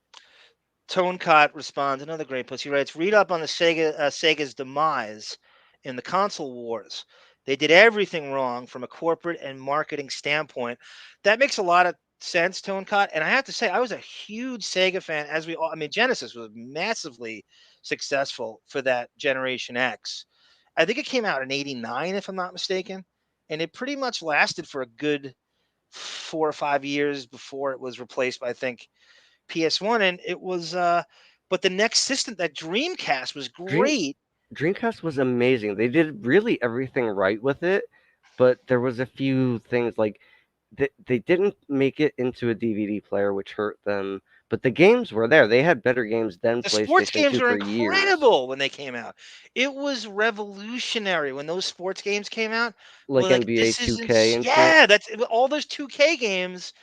Tonecott responds, another great post. He writes, read up on the Sega's demise in the console wars. They did everything wrong from a corporate and marketing standpoint. That makes a lot of sense, Tonecott. And I have to say, I was a huge Sega fan, as we all. I mean, Genesis was massively successful for that Generation X. I think it came out in '89, if I'm not mistaken, and it pretty much lasted for a good 4 or 5 years before it was replaced by, I think, PS1. And it was, but the next system, that Dreamcast, was great. Dreamcast was amazing. They did really everything right with it, but there was a few things like they didn't make it into a DVD player, which hurt them. But the games were there. They had better games than the PlayStation sports 2 games were for years. incredible when they came out. It was revolutionary when those sports games came out. Like NBA 2K and shit. That's all those 2K games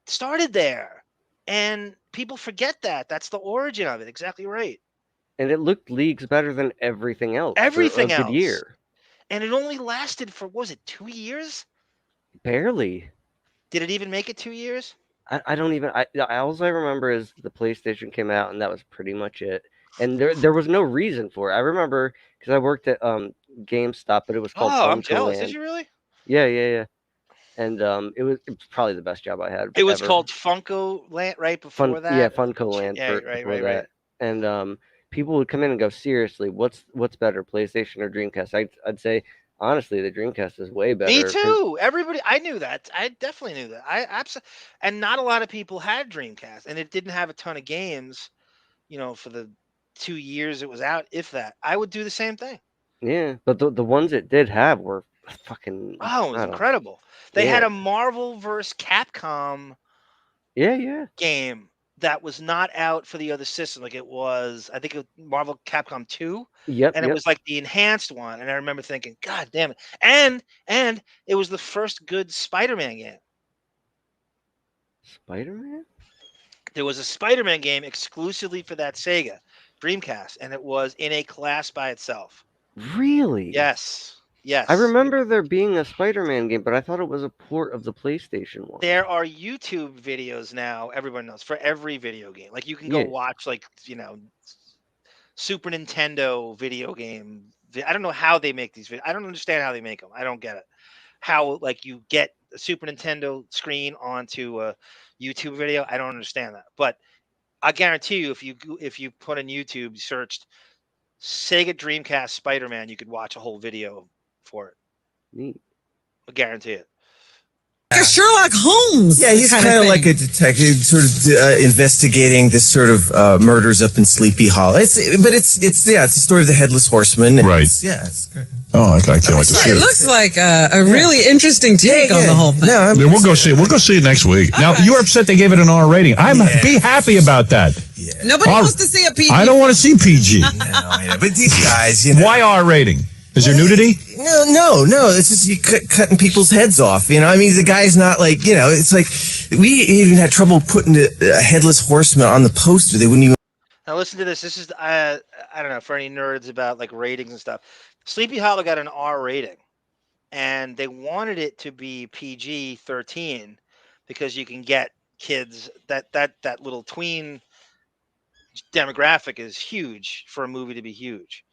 started there. And people forget that. That's the origin of it. Exactly right. And it looked leagues better than everything else. Everything for a else. Good year. And it only lasted for, what was it, 2 years? Barely. Did it even make it 2 years? I don't even. All I remember is the PlayStation came out, and that was pretty much it. And there was no reason for it. I remember because I worked at GameStop, but it was called. Oh, I'm jealous. Did you really? Yeah. And it was probably the best job I had. It was called Funko Land right before that. Yeah, Funko Land. Yeah, right. And people would come in and go, seriously, what's better, PlayStation or Dreamcast? I'd say. Honestly, the Dreamcast is way better. Me too. Everybody, I knew that. I definitely knew that. I absolutely, and not a lot of people had Dreamcast, and it didn't have a ton of games, for the 2 years it was out. If that, I would do the same thing. Yeah, but the ones it did have were fucking. Oh, it was incredible. They had a Marvel vs. Capcom. Yeah. Game that was not out for the other system. Like it was, I think, Marvel Capcom 2. Yep. And it was like the enhanced one. And I remember thinking, God damn it. And it was the first good Spider-Man game. Spider-Man? There was a Spider-Man game exclusively for that Sega Dreamcast, and it was in a class by itself. Really? Yes. I remember there being a Spider-Man game, but I thought it was a port of the PlayStation one. There are YouTube videos now, everyone knows, for every video game. Like you can go watch Super Nintendo video game. I don't know how they make these videos. I don't understand how they make them. I don't get it. How you get a Super Nintendo screen onto a YouTube video. I don't understand that. But I guarantee you, if you put in YouTube, searched Sega Dreamcast Spider-Man, you could watch a whole video for it. Neat. I guarantee it. Like a Sherlock Holmes. Yeah, he's kind of like a detective, sort of investigating this sort of murders up in Sleepy Hollow. It's the story of the Headless Horseman. Right. It's good. Oh, I can't wait to see it. It looks like a really interesting take on the whole thing. Yeah, we'll go see it. We'll go see it next week. Now, you're upset they gave it an R rating. Be happy about that. Yeah. Nobody wants to see a PG. I don't want to see PG. No, but these guys, Why R rating? Is there nudity? No. It's just you cutting people's heads off. I mean, the guy's not like, it's like we even had trouble putting a headless horseman on the poster. They wouldn't even. Now listen to this. This is I don't know, for any nerds about like ratings and stuff. Sleepy Hollow got an R rating, and they wanted it to be PG-13 because you can get kids that little tween demographic is huge for a movie to be huge.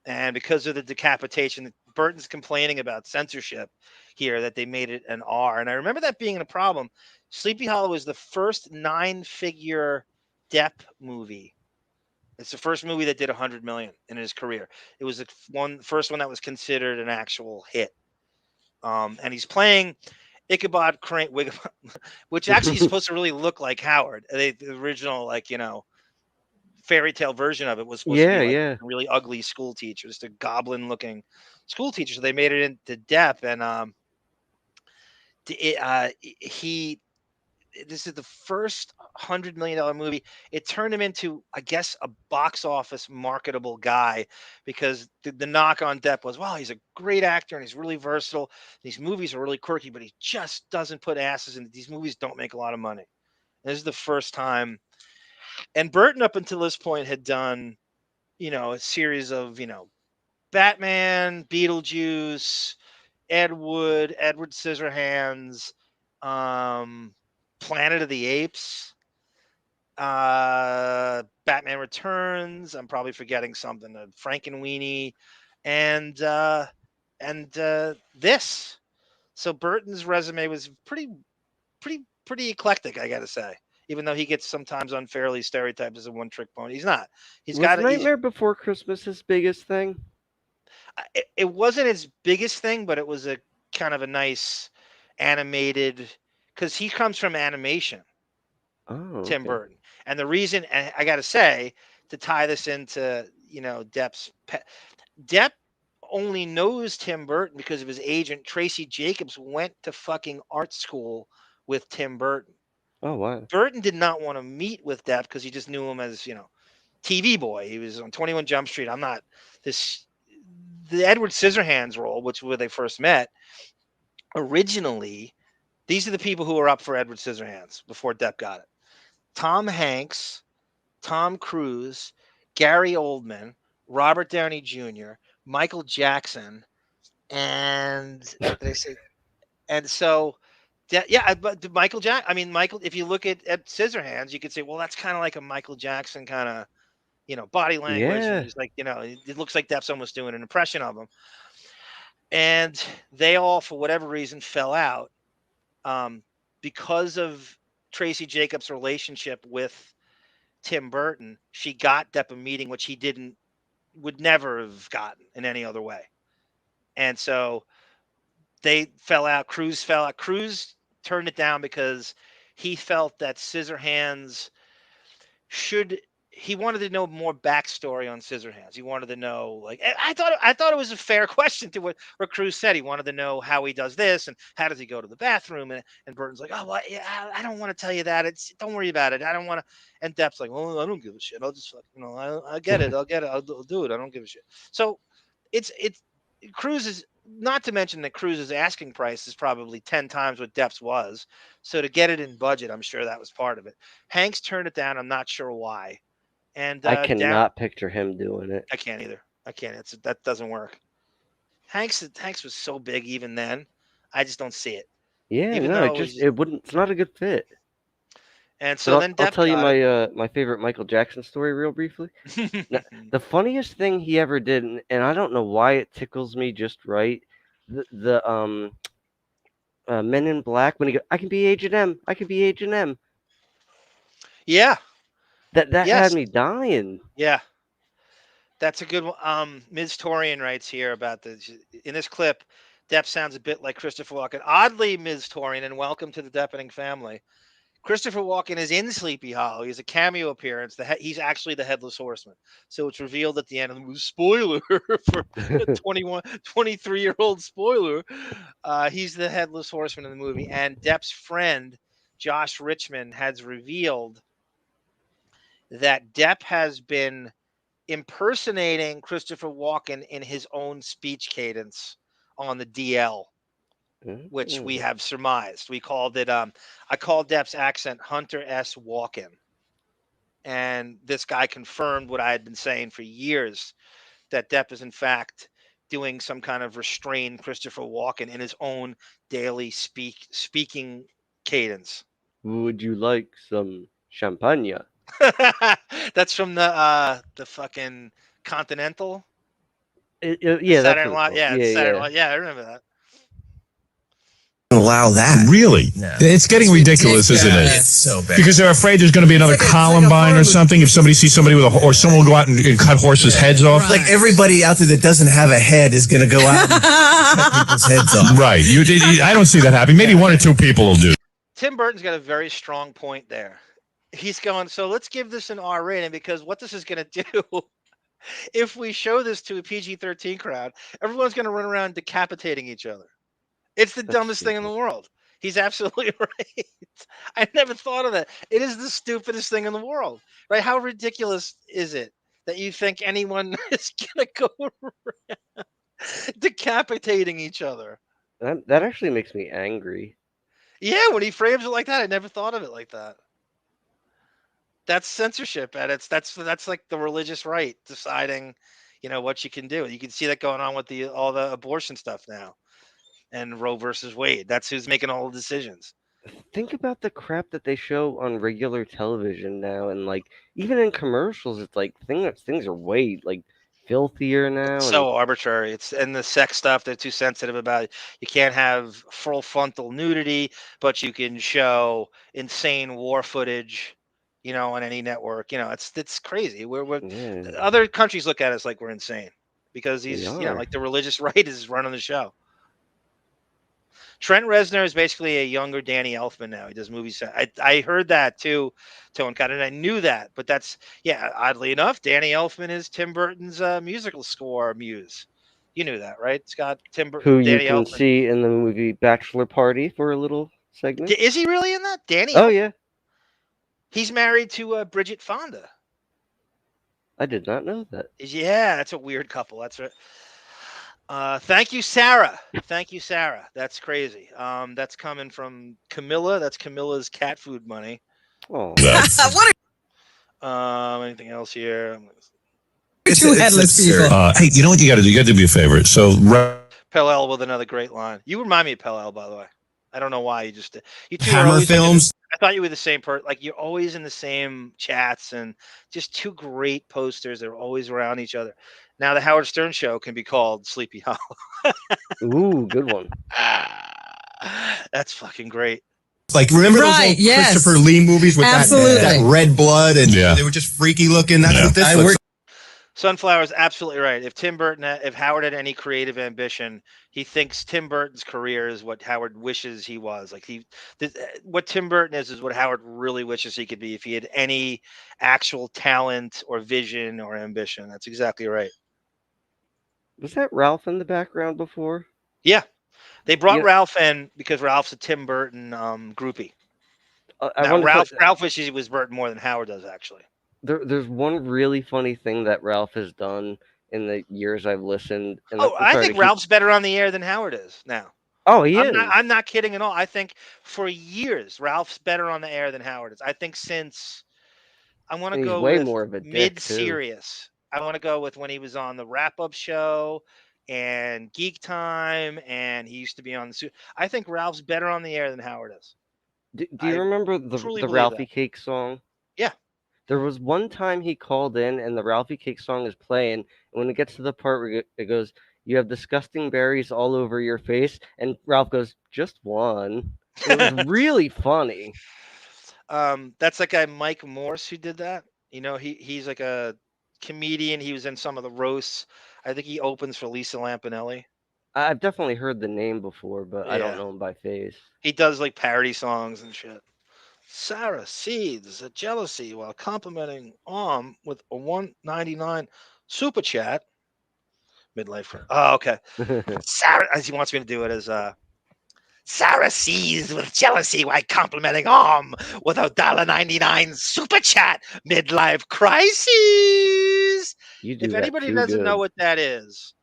And because of the decapitation, Burton's complaining about censorship here, that they made it an R. And I remember that being a problem. Sleepy Hollow is the first 9-figure Depp movie. It's the first movie that did 100 million in his career. It was the first one that was considered an actual hit. And he's playing Ichabod Crane, which actually is supposed to really look like Howard. The original, fairy tale version of it was supposed to be a really ugly school teacher, just a goblin-looking school teacher. So they made it into Depp, and this is the first $100 million movie. It turned him into, I guess, a box office marketable guy, because the knock on Depp was, well, he's a great actor and he's really versatile. These movies are really quirky, but he just doesn't put asses in. These movies don't make a lot of money. And this is the first time. And Burton, up until this point, had done, a series of, Batman, Beetlejuice, Edward Scissorhands, Planet of the Apes, Batman Returns. I'm probably forgetting something. Frankenweenie, and this. So Burton's resume was pretty eclectic, I got to say. Even though he gets sometimes unfairly stereotyped as a one-trick pony, he's not. Was Nightmare Before Christmas his biggest thing? It wasn't his biggest thing, but it was a kind of a nice animated, because he comes from animation. Oh, Tim okay. Burton. And the reason, and I got to say, to tie this into, Depp only knows Tim Burton because of his agent, Tracy Jacobs, went to fucking art school with Tim Burton. Oh, wow. Burton did not want to meet with Depp because he just knew him as, TV boy. He was on 21 Jump Street. I'm not this. The Edward Scissorhands role, which where they first met, originally, these are the people who were up for Edward Scissorhands before Depp got it. Tom Hanks, Tom Cruise, Gary Oldman, Robert Downey Jr., Michael Jackson, and but Michael Jackson. I mean, Michael. If you look at Scissorhands, you could say, well, that's kind of like a Michael Jackson kind of, body language. Yeah. And he's like, it looks like Depp's almost doing an impression of him. And they all, for whatever reason, fell out because of Tracy Jacobs' relationship with Tim Burton. She got Depp a meeting which he would never have gotten in any other way. And so they fell out. Cruise fell out. Cruise turned it down because he felt that Scissorhands he wanted to know more backstory on Scissorhands. He wanted to know, I thought it was a fair question to what Cruise said. He wanted to know how he does this and how does he go to the bathroom. And Burton's like, oh, well, yeah, I don't want to tell you that. Don't worry about it. I don't want to. And Depp's like, well, I don't give a shit. I'll just, I get it. I'll get it. I'll do it. I don't give a shit. So it's Cruise is, not to mention that Cruise's asking price is probably 10 times what Depp's was. So to get it in budget, I'm sure that was part of it. Hanks turned it down. I'm not sure why. And I cannot picture him doing it. I can't either. I can't. That doesn't work. Hanks was so big even then. I just don't see it. Yeah, even no, it wouldn't. It's not a good fit. And so then I'll tell you my favorite Michael Jackson story real briefly. Now, the funniest thing he ever did, and I don't know why it tickles me just right. The Men in Black, when he goes, I can be Agent M. I can be Agent M. Yeah. That had me dying. Yeah. That's a good one. Ms. Torian writes here about in this clip, Depp sounds a bit like Christopher Walken. Oddly, Ms. Torian, and welcome to the Deppening family. Christopher Walken is in Sleepy Hollow. He's a cameo appearance. He's actually the Headless Horseman. So it's revealed at the end of the movie. Spoiler for a 23-year-old spoiler. He's the Headless Horseman in the movie. And Depp's friend, Josh Richmond, has revealed that Depp has been impersonating Christopher Walken in his own speech cadence on the DL, which we have surmised. We called it. I called Depp's accent Hunter S. Walken, and this guy confirmed what I had been saying for years, that Depp is in fact doing some kind of restrained Christopher Walken in his own daily speaking cadence. Would you like some champagne? That's from the fucking Continental. Yeah, that's Saturday Night. Yeah, Saturday Night. Yeah, I remember that. Allow that. Really? No. It's getting ridiculous, isn't it? It's so bad. Because they're afraid there's going to be another Columbine or something. If somebody sees somebody with or someone will go out and cut horses' heads off. Like everybody out there that doesn't have a head is going to go out and cut people's heads off. Right. I don't see that happening. Maybe one or two people will do. Tim Burton's got a very strong point there. He's going, so let's give this an R rating, because what this is going to do, if we show this to a PG-13 crowd, everyone's going to run around decapitating each other. It's the dumbest thing in the world. He's absolutely right. I never thought of that. It is the stupidest thing in the world, right? How ridiculous is it that you think anyone is going to go around decapitating each other? That actually makes me angry. Yeah, when he frames it like that, I never thought of it like that. That's censorship at its. That's like the religious right deciding, what you can do. You can see that going on with all the abortion stuff now. And Roe versus Wade. That's who's making all the decisions. Think about the crap that they show on regular television now, and like even in commercials, it's like things are way like filthier now. It's so arbitrary. And the sex stuff, they're too sensitive about it. You can't have full frontal nudity, but you can show insane war footage, on any network. It's crazy. Other countries look at us like we're insane because he's like the religious right is running the show. Trent Reznor is basically a younger Danny Elfman now. He does movies. I heard that too, Tone Cut, and I knew that. But that's, oddly enough, Danny Elfman is Tim Burton's musical score muse. You knew that, right, Scott? Tim Burton, who Danny you can Elfman. see in the movie Bachelor Party for a little segment. Is he really in that? Danny Oh, Elfman? yeah. He's married to Bridget Fonda. I did not know that. Yeah, that's a weird couple. That's right. Thank you, Sarah. Thank you, Sarah. That's crazy. That's coming from Camilla. That's Camilla's cat food money. Oh, anything else here? Two headless people. Hey, you know what you got to do? You got to do me a favor. So, Pell-El with another great line. You remind me of Pell-El, by the way. I don't know why. You two Hammer Films. I thought you were the same person. Like, you're always in the same chats, and just two great posters. They're always around each other. Now the Howard Stern Show can be called Sleepy Hollow. Ooh, good one. That's fucking great. Like, remember those old Christopher Lee movies with that red blood, and they were just freaky looking? That's what this looks like. Sunflower's absolutely right. If Howard had any creative ambition, he thinks Tim Burton's career is what Howard wishes he was. Like what Tim Burton is what Howard really wishes he could be if he had any actual talent or vision or ambition. That's exactly right. Was that Ralph in the background before? Yeah. They brought Ralph in because Ralph's a Tim Burton groupie. Ralph wishes he was Burton more than Howard does, actually. There's one really funny thing that Ralph has done in the years I've listened. And I think Ralph's better on the air than Howard is now. Oh, he is. I'm not kidding at all. I think for years, Ralph's better on the air than Howard is. I think since I want to go way more of a mid-serious. I want to go with when he was on the wrap-up show and Geek Time, and he used to be on the. I think Ralph's better on the air than Howard is. Do you remember the Ralphie Cake song? Yeah. There was one time he called in and the Ralphie Cake song is playing. And when it gets to the part where it goes, "You have disgusting berries all over your face," and Ralph goes, "Just one." It was really funny. That's that guy Mike Morse who did that. He's like a comedian. He was in some of the roasts. I think he opens for Lisa Lampanelli. I've definitely heard the name before, but I don't know him by face. He does like parody songs and shit. Sarah seeds a jealousy while complimenting with a $1.99 super chat. Midlife. Oh, okay. Sarah, as he wants me to do it, as Sarah sees with jealousy while complimenting with a $1.99 super chat. Midlife crisis. If anybody doesn't know what that is,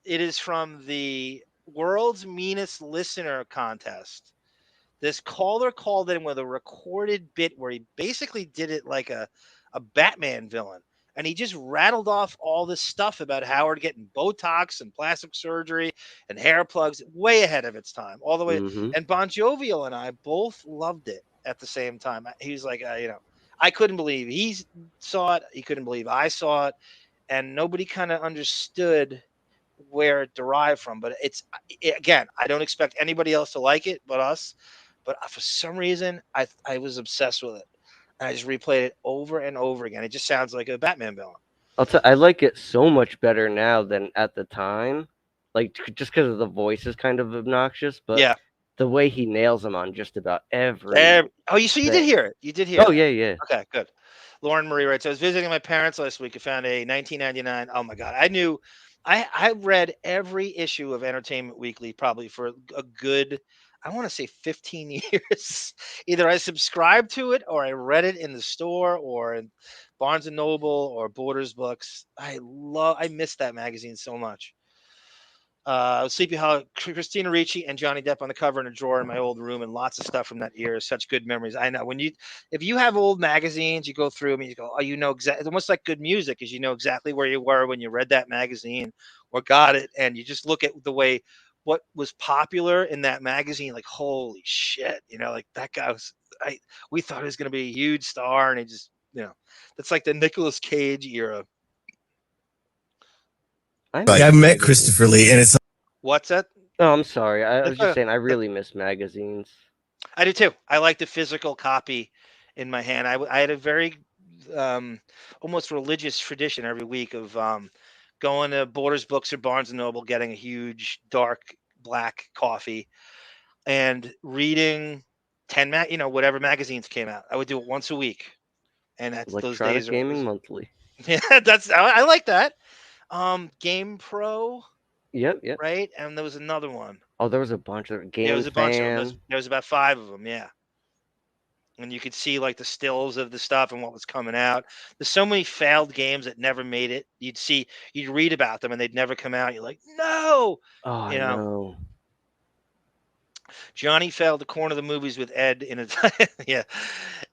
it is from the world's meanest listener contest. This caller called in with a recorded bit where he basically did it like a Batman villain. And he just rattled off all this stuff about Howard getting Botox and plastic surgery and hair plugs way ahead of its time, all the way. Mm-hmm. And Bon Jovial and I both loved it at the same time. He was like, I couldn't believe he saw it. He couldn't believe I saw it. And nobody kind of understood where it derived from. But again, I don't expect anybody else to like it but us. But for some reason, I was obsessed with it. And I just replayed it over and over again. It just sounds like a Batman villain. I like it so much better now than at the time. Like, just because of the voice is kind of obnoxious, but yeah, the way he nails them on just about every. Oh, you did hear it. You did hear. Oh, yeah. Okay, good. Lauren Marie writes, I was visiting my parents last week. I found a 1999. Oh my God. I read every issue of Entertainment Weekly probably for a good, I want to say 15 years. Either I subscribed to it or I read it in the store or in Barnes and Noble or Borders Books. I miss that magazine so much. Sleepy Hollow, Christina Ricci and Johnny Depp on the cover in a drawer in my old room, and lots of stuff from that era. Such good memories. I know if you have old magazines, you go through them and you go, oh, exactly. It's almost like good music, because you know exactly where you were when you read that magazine or got it, and you just look at the way what was popular in that magazine. Like, holy shit, like that guy was. We thought he was going to be a huge star, and he just, that's like the Nicolas Cage era. I met Christopher Lee, and it's. What's that? Oh, I'm sorry. I was just saying I really miss magazines. I do too. I like the physical copy in my hand. I had a very almost religious tradition every week of going to Borders Books or Barnes and Noble, getting a huge dark black coffee, and reading 10 whatever magazines came out. I would do it once a week, and that's those days. Gaming Monthly. Yeah, I like that. Game Pro. Yep. Right, and there was another one. Oh, there was a bunch of games. There was a bunch of them. There was about 5 of them. Yeah, and you could see like the stills of the stuff and what was coming out. There's so many failed games that never made it. You'd read about them and they'd never come out. You're like, no. Oh, I know. Johnny failed to corner the movies with Ed in a yeah,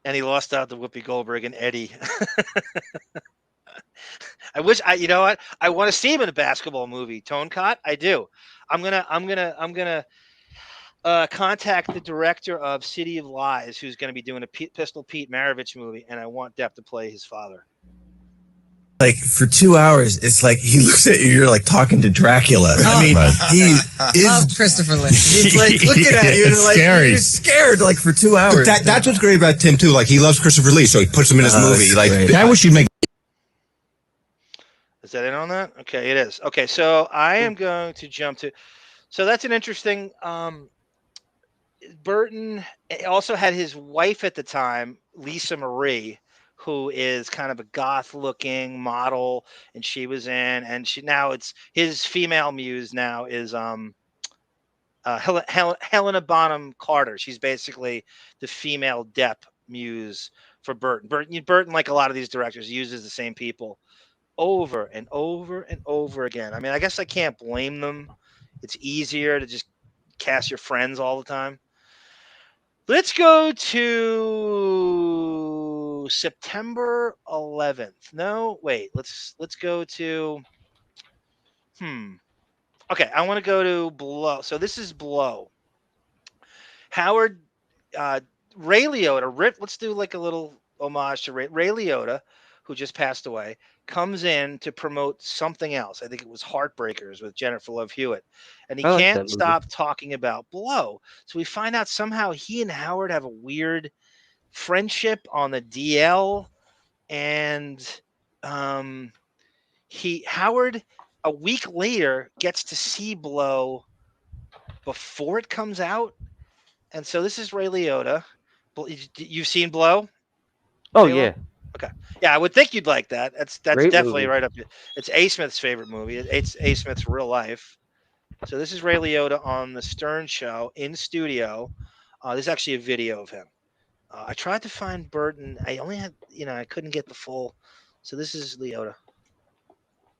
and he lost out to Whoopi Goldberg and Eddie. I wish you know what? I want to see him in a basketball movie. Tone Cot, I do. I'm gonna contact the director of City of Lies, who's going to be doing a Pistol Pete Maravich movie, and I want Depp to play his father. Like for 2 hours, it's like he looks at you. You're like talking to Dracula. I mean, he is Christopher Lee. He's like looking at you, and like scary. You're scared, like for 2 hours. But that's what's great about Tim too. Like he loves Christopher Lee, so he puts him in his movie. Like I wish you'd make. Is that in on that? Okay, it is. Okay, so I am going to jump to. So that's an interesting. Burton also had his wife at the time, Lisa Marie, who is kind of a goth-looking model, and she was in, and it's his female muse now is Helena Bonham Carter. She's basically the female Depp muse for Burton. Burton, like a lot of these directors, uses the same people over and over and over again. I mean, I guess I can't blame them. It's easier to just cast your friends all the time. Let's go to September 11th. No, wait. Let's go to. Okay, I want to go to Blow. So this is Blow. Howard, Ray Liotta. Let's do like a little homage to Ray Liotta, who just passed away, comes in to promote something else. I think it was Heartbreakers with Jennifer Love Hewitt. And he can't stop talking about Blow. So we find out somehow he and Howard have a weird friendship on the DL. And Howard, a week later, gets to see Blow before it comes out. And so this is Ray Liotta. You've seen Blow? Oh, yeah. Okay. Yeah, I would think you'd like that. That's Great definitely movie. right up. It's A. Smith's favorite movie. It's A. Smith's real life. So this is Ray Liotta on the Stern Show in studio. There's actually a video of him. I tried to find Burton. I only had, I couldn't get the full. So this is Liotta.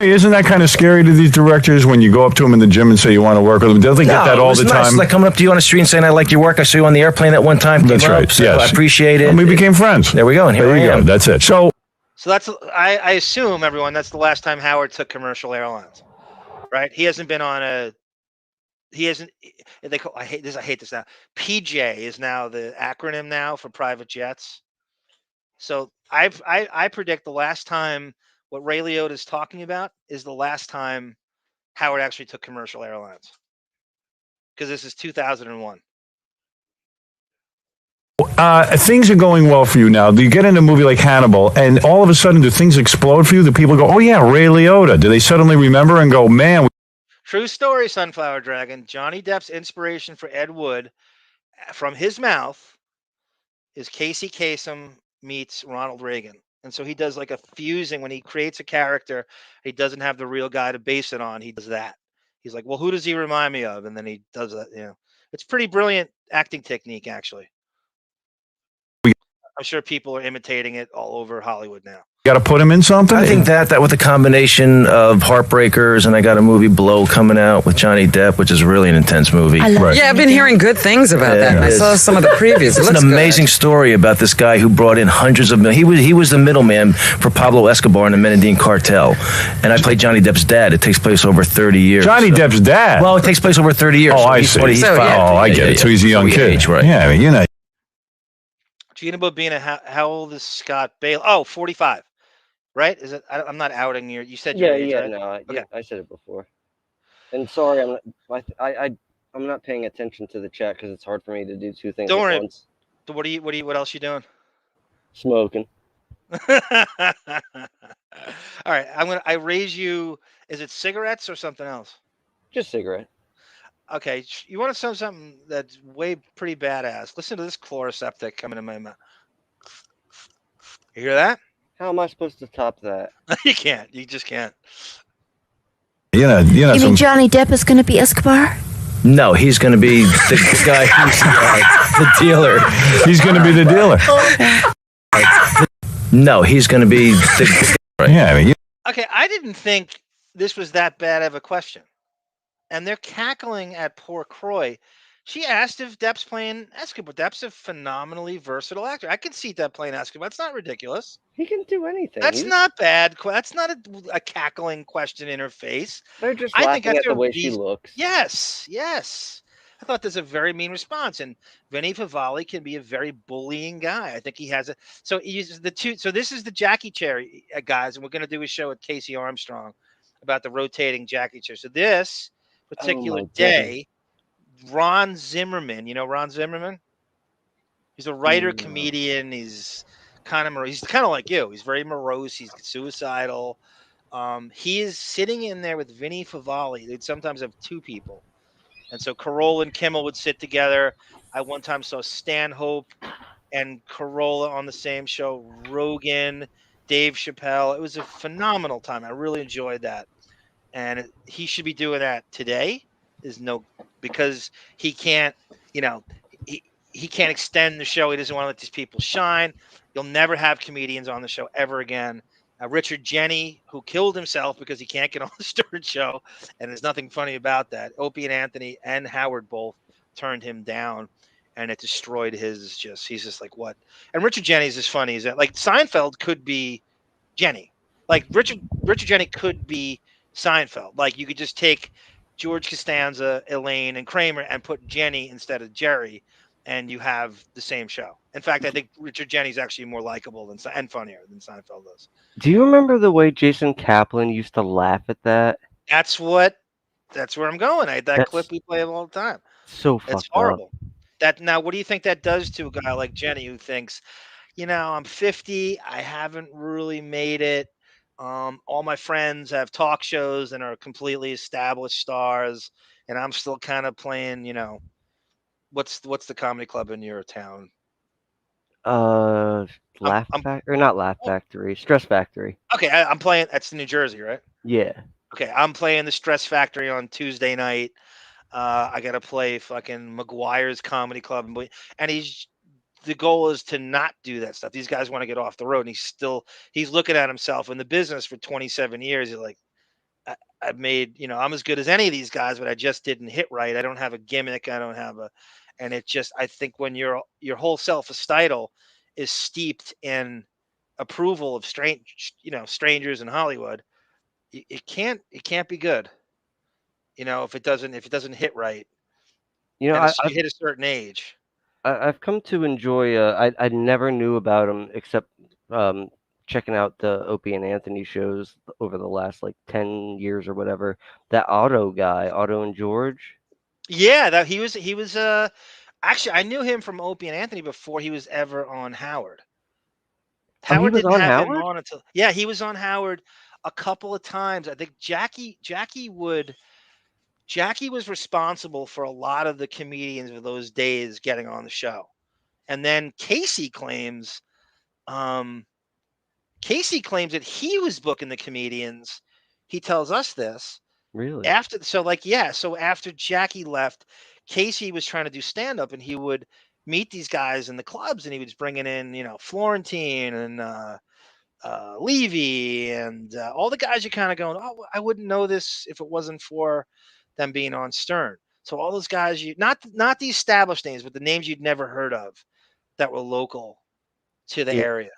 Isn't that kind of scary to these directors when you go up to them in the gym and say you want to work with them? Don't they get that all the nice. time? Like coming up to you on the street and saying, I like your work. I saw you on the airplane that one time. That's right. So yes. I appreciate it. And we became friends. There we go. And here there you I am. go. That's it. So that's, I assume, everyone, that's the last time Howard took commercial airlines, right? He hasn't been on he hasn't, I hate this now. PJ is now the acronym now for private jets. So I predict the last time what Ray Liotta is talking about is the last time Howard actually took commercial airlines, because this is 2001. things are going well for you now. Do you get in a movie like Hannibal, and all of a sudden, do things explode for you? Do people go, "Oh yeah, Ray Liotta"? Do they suddenly remember and go, "Man"? True story, Sunflower Dragon. Johnny Depp's inspiration for Ed Wood, from his mouth, is Casey Kasem meets Ronald Reagan. And so he does like a fusing when he creates a character. He doesn't have the real guy to base it on. He does that. He's like, well, who does he remind me of? And then he does that. You know, it's pretty brilliant acting technique, actually. I'm sure people are imitating it all over Hollywood now. Got to put him in something. I think that with the combination of Heartbreakers, and I got a movie Blow coming out with Johnny Depp, which is really an intense movie. Right. Yeah, I've been hearing good things about that. And I saw some of the previews. It's an amazing story about this guy who brought in hundreds of millions. He was the middleman for Pablo Escobar and the Medellin cartel, and I played Johnny Depp's dad. It takes place over 30 years. Johnny Depp's dad. Well, it takes place over 30 years. Oh, I see. I get it. So he's a young kid, age, right? Yeah, I mean, you know. Gina Bobina, how old is Scott Bale? Oh, 45. Right? Is it? I'm not outing you. You said your age, right? No, okay. I said it before. And sorry, I'm not paying attention to the chat because it's hard for me to do two things Don't at worry. once. What else you doing? Smoking. All right, I raise you. Is it cigarettes or something else? Just cigarette. Okay, you want to know something that's pretty badass? Listen to this chloroseptic coming in my mouth. You hear that? How am I supposed to top that? You can't. You just can't. You mean Johnny Depp is going to be Escobar? No, he's going to be the guy who's the dealer. He's going to be the dealer. No, he's going to be the. Yeah, I mean. Okay, I didn't think this was that bad of a question, and they're cackling at poor Croy. She asked if Depp's playing Escobar. Depp's a phenomenally versatile actor. I can see Depp playing Escobar. It's not ridiculous. He can do anything. That's not bad. That's not a cackling question in her face. They're just laughing at the way she looks. Yes, yes. I thought that's a very mean response. And Vinny Favale can be a very bullying guy. I think he has a. So he uses the two. So this is the Jackie chair, guys, and we're going to do a show with Casey Armstrong about the rotating Jackie chair. So this particular day. Ron Zimmerman, you know Ron Zimmerman? He's a writer, comedian. He's kind of like you. He's very morose. He's suicidal. He is sitting in there with Vinny Favale. They'd sometimes have two people. And so Carolla and Kimmel would sit together. I one time saw Stanhope and Carolla on the same show, Rogan, Dave Chappelle. It was a phenomenal time. I really enjoyed that. And he should be doing that today. Because he can't, he can't extend the show. He doesn't want to let these people shine. You'll never have comedians on the show ever again. Richard Jeni, who killed himself because he can't get on the Stern show, and there's nothing funny about that. Opie and Anthony and Howard both turned him down, and it destroyed he's just like, what? And Richard Jeni's as funny as that. Like Seinfeld could be Jenny. Like Richard Jeni could be Seinfeld. Like you could just take George Costanza, Elaine, and Kramer and put Jenny instead of Jerry, and you have the same show. In fact, I think Richard Jeni's actually more likable and funnier than Seinfeld does. Do you remember the way Jason Kaplan used to laugh at that? That's where I'm going. That clip we play all the time. So fucked It's horrible. Now, what do you think that does to a guy like Jenny who thinks, I'm 50, I haven't really made it. All my friends have talk shows and are completely established stars, and I'm still kind of playing, what's the comedy club in your town? Not Laugh Factory, Stress Factory. Okay, I'm playing. That's in New Jersey, right? Yeah. Okay, I'm playing the Stress Factory on Tuesday night. I got to play fucking McGuire's Comedy Club, and the goal is to not do that stuff. These guys want to get off the road, and he's looking at himself in the business for 27 years. He's like, I've made, I'm as good as any of these guys, but I just didn't hit right. I don't have a gimmick. I don't have and it just, I think when your whole self-estitle is steeped in approval of strangers in Hollywood, it can't be good. If it doesn't hit right, You know, and I, you hit a certain age. I've come to enjoy. I never knew about him except um, checking out the Opie and Anthony shows over the last like 10 years or whatever. That Otto guy, Otto and George. Yeah, that he was actually I knew him from Opie and Anthony before he was ever on Howard. Oh, he Howard was didn't on have him Howard. on until yeah, he was on Howard a couple of times. I think Jackie was responsible for a lot of the comedians of those days getting on the show. And then um Casey claims that he was booking the comedians. He tells us this Really? after Jackie left, Casey was trying to do stand up and he would meet these guys in the clubs and he was bringing in, Florentine and Levy and all the guys you kind of going, oh, I wouldn't know this if it wasn't for them being on Stern. So all those guys, not the established names, but the names you'd never heard of that were local to the Yeah. area.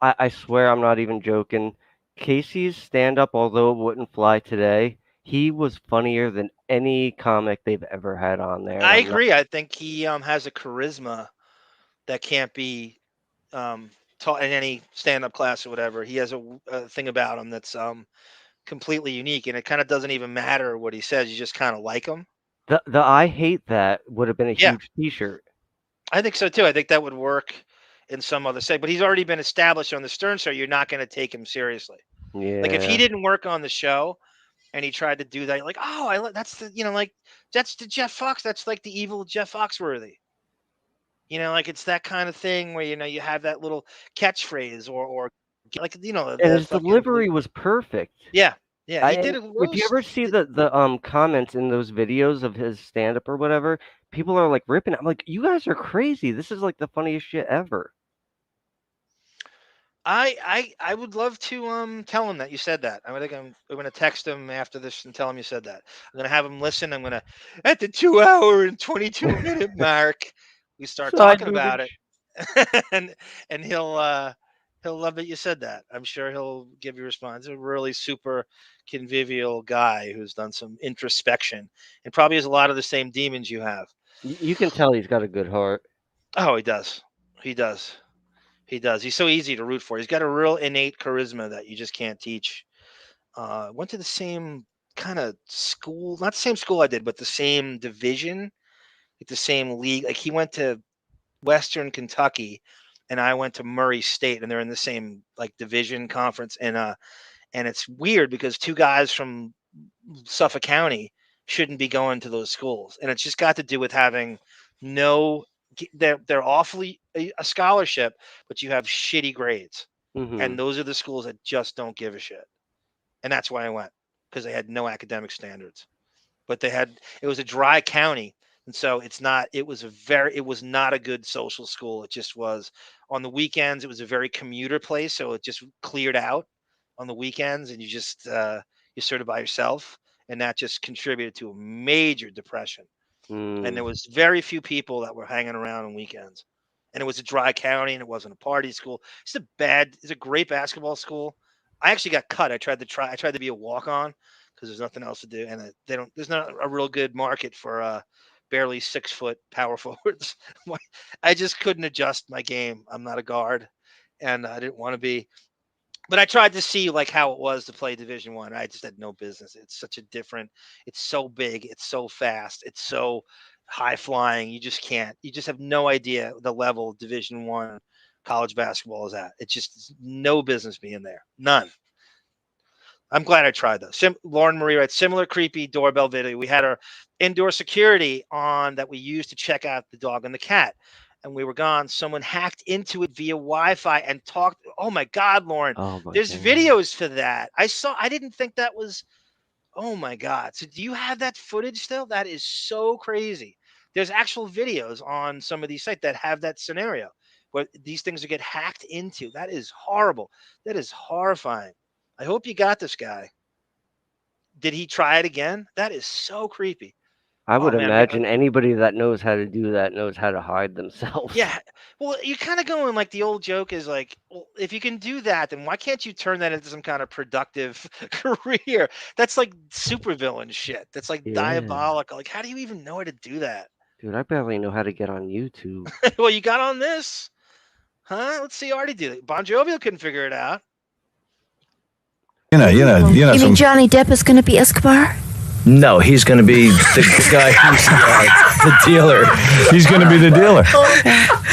I swear I'm not even joking. Casey's stand up, although it wouldn't fly today, he was funnier than any comic they've ever had on there. And I I'm not. agree. I think he has a charisma that can't be taught in any stand-up class or whatever. He has a thing about him that's completely unique, and it kind of doesn't even matter what he says. You just kind of like him. The I hate that would have been a Yeah, huge T-shirt. I think so too. I think that would work in some other set, but he's already been established on the Stern Show. You're not going to take him seriously. Like if he Yeah. didn't work on the show and he tried to do that, you're like, oh, that's the like that's the Jeff Fox. That's like the evil Jeff Foxworthy. Like it's that kind of thing where you have that little catchphrase or like And the his fucking delivery was perfect. yeah, yeah, he did And a if you roast. ever see the comments in those videos of his stand up or whatever, people are like ripping. I'm like, you guys are crazy. This is like the funniest shit ever. I would love to tell him that you said that. I'm gonna text him after this and tell him you said that. I'm gonna have him listen. I'm gonna at the 2 hour and 22 minute mark, we start Side talking about it, boobage. and he'll love that you said that. I'm sure he'll give you a response. He's a really super convivial guy who's done some introspection and probably has a lot of the same demons you have. You can tell he's got a good heart. Oh, he does. He does. He does. He's so easy to root for. He's got a real innate charisma that you just can't teach. Went to the same kind of school, not the same school I did, but the same division, like the same league. Like he went to Western Kentucky, and I went to Murray State, and they're in the same like division conference. And it's weird because two guys from Suffolk County shouldn't be going to those schools, and it's just got to do with having no. They're awfully a scholarship, but you have shitty grades, Hmm. and those are the schools that just don't give a shit, and that's why I went because they had no academic standards, but it was a dry county, and so it was not a good social school. It just was on the weekends. It was a very commuter place, so it just cleared out on the weekends, and you're sort of by yourself, and that just contributed to a major depression. And there Mm. was very few people that were hanging around on weekends. And it was a dry county, and it wasn't a party school. It's a great basketball school. I actually got cut. I tried to be a walk on because there's nothing else to do, and there's not a real good market for barely 6 foot power forwards. I just couldn't adjust my game. I'm not a guard, and I didn't want to be. But I tried to see like how it was to play Division One. I just had no business. It's such a different. It's so big. It's so fast. It's so high flying. You just can't. You just have no idea the level Division One college basketball is at. It's just no business being there. None. I'm glad I tried though. Lauren Marie writes similar creepy doorbell video. We had our indoor security on that we used to check out the dog and the cat, and we were gone. Someone hacked into it via Wi-Fi and talked. Oh my God, Lauren! Oh my There's god. videos for that. I didn't think that was. Oh my God! So do you have that footage still? That is so crazy. There's actual videos on some of these sites that have that scenario where these things get hacked into. That is horrible. That is horrifying. I hope you got this guy. Did he try it again? That is so creepy. I would man, imagine anybody that knows how to do that knows how to hide themselves. Yeah. Well, you're kind of going like the old joke is like, well, if you can do that, then why can't you turn that into some kind of productive career? That's like supervillain shit. That's like Yeah. diabolical. Like, how do you even know how to do that? Dude, I barely know how to get on YouTube. Well, you got on this, huh? Let's see Arty do it. Bon Jovi couldn't figure it out. You know. You mean Johnny Depp is going to be Escobar? No, he's going to be the guy who's the dealer. He's going to be the dealer.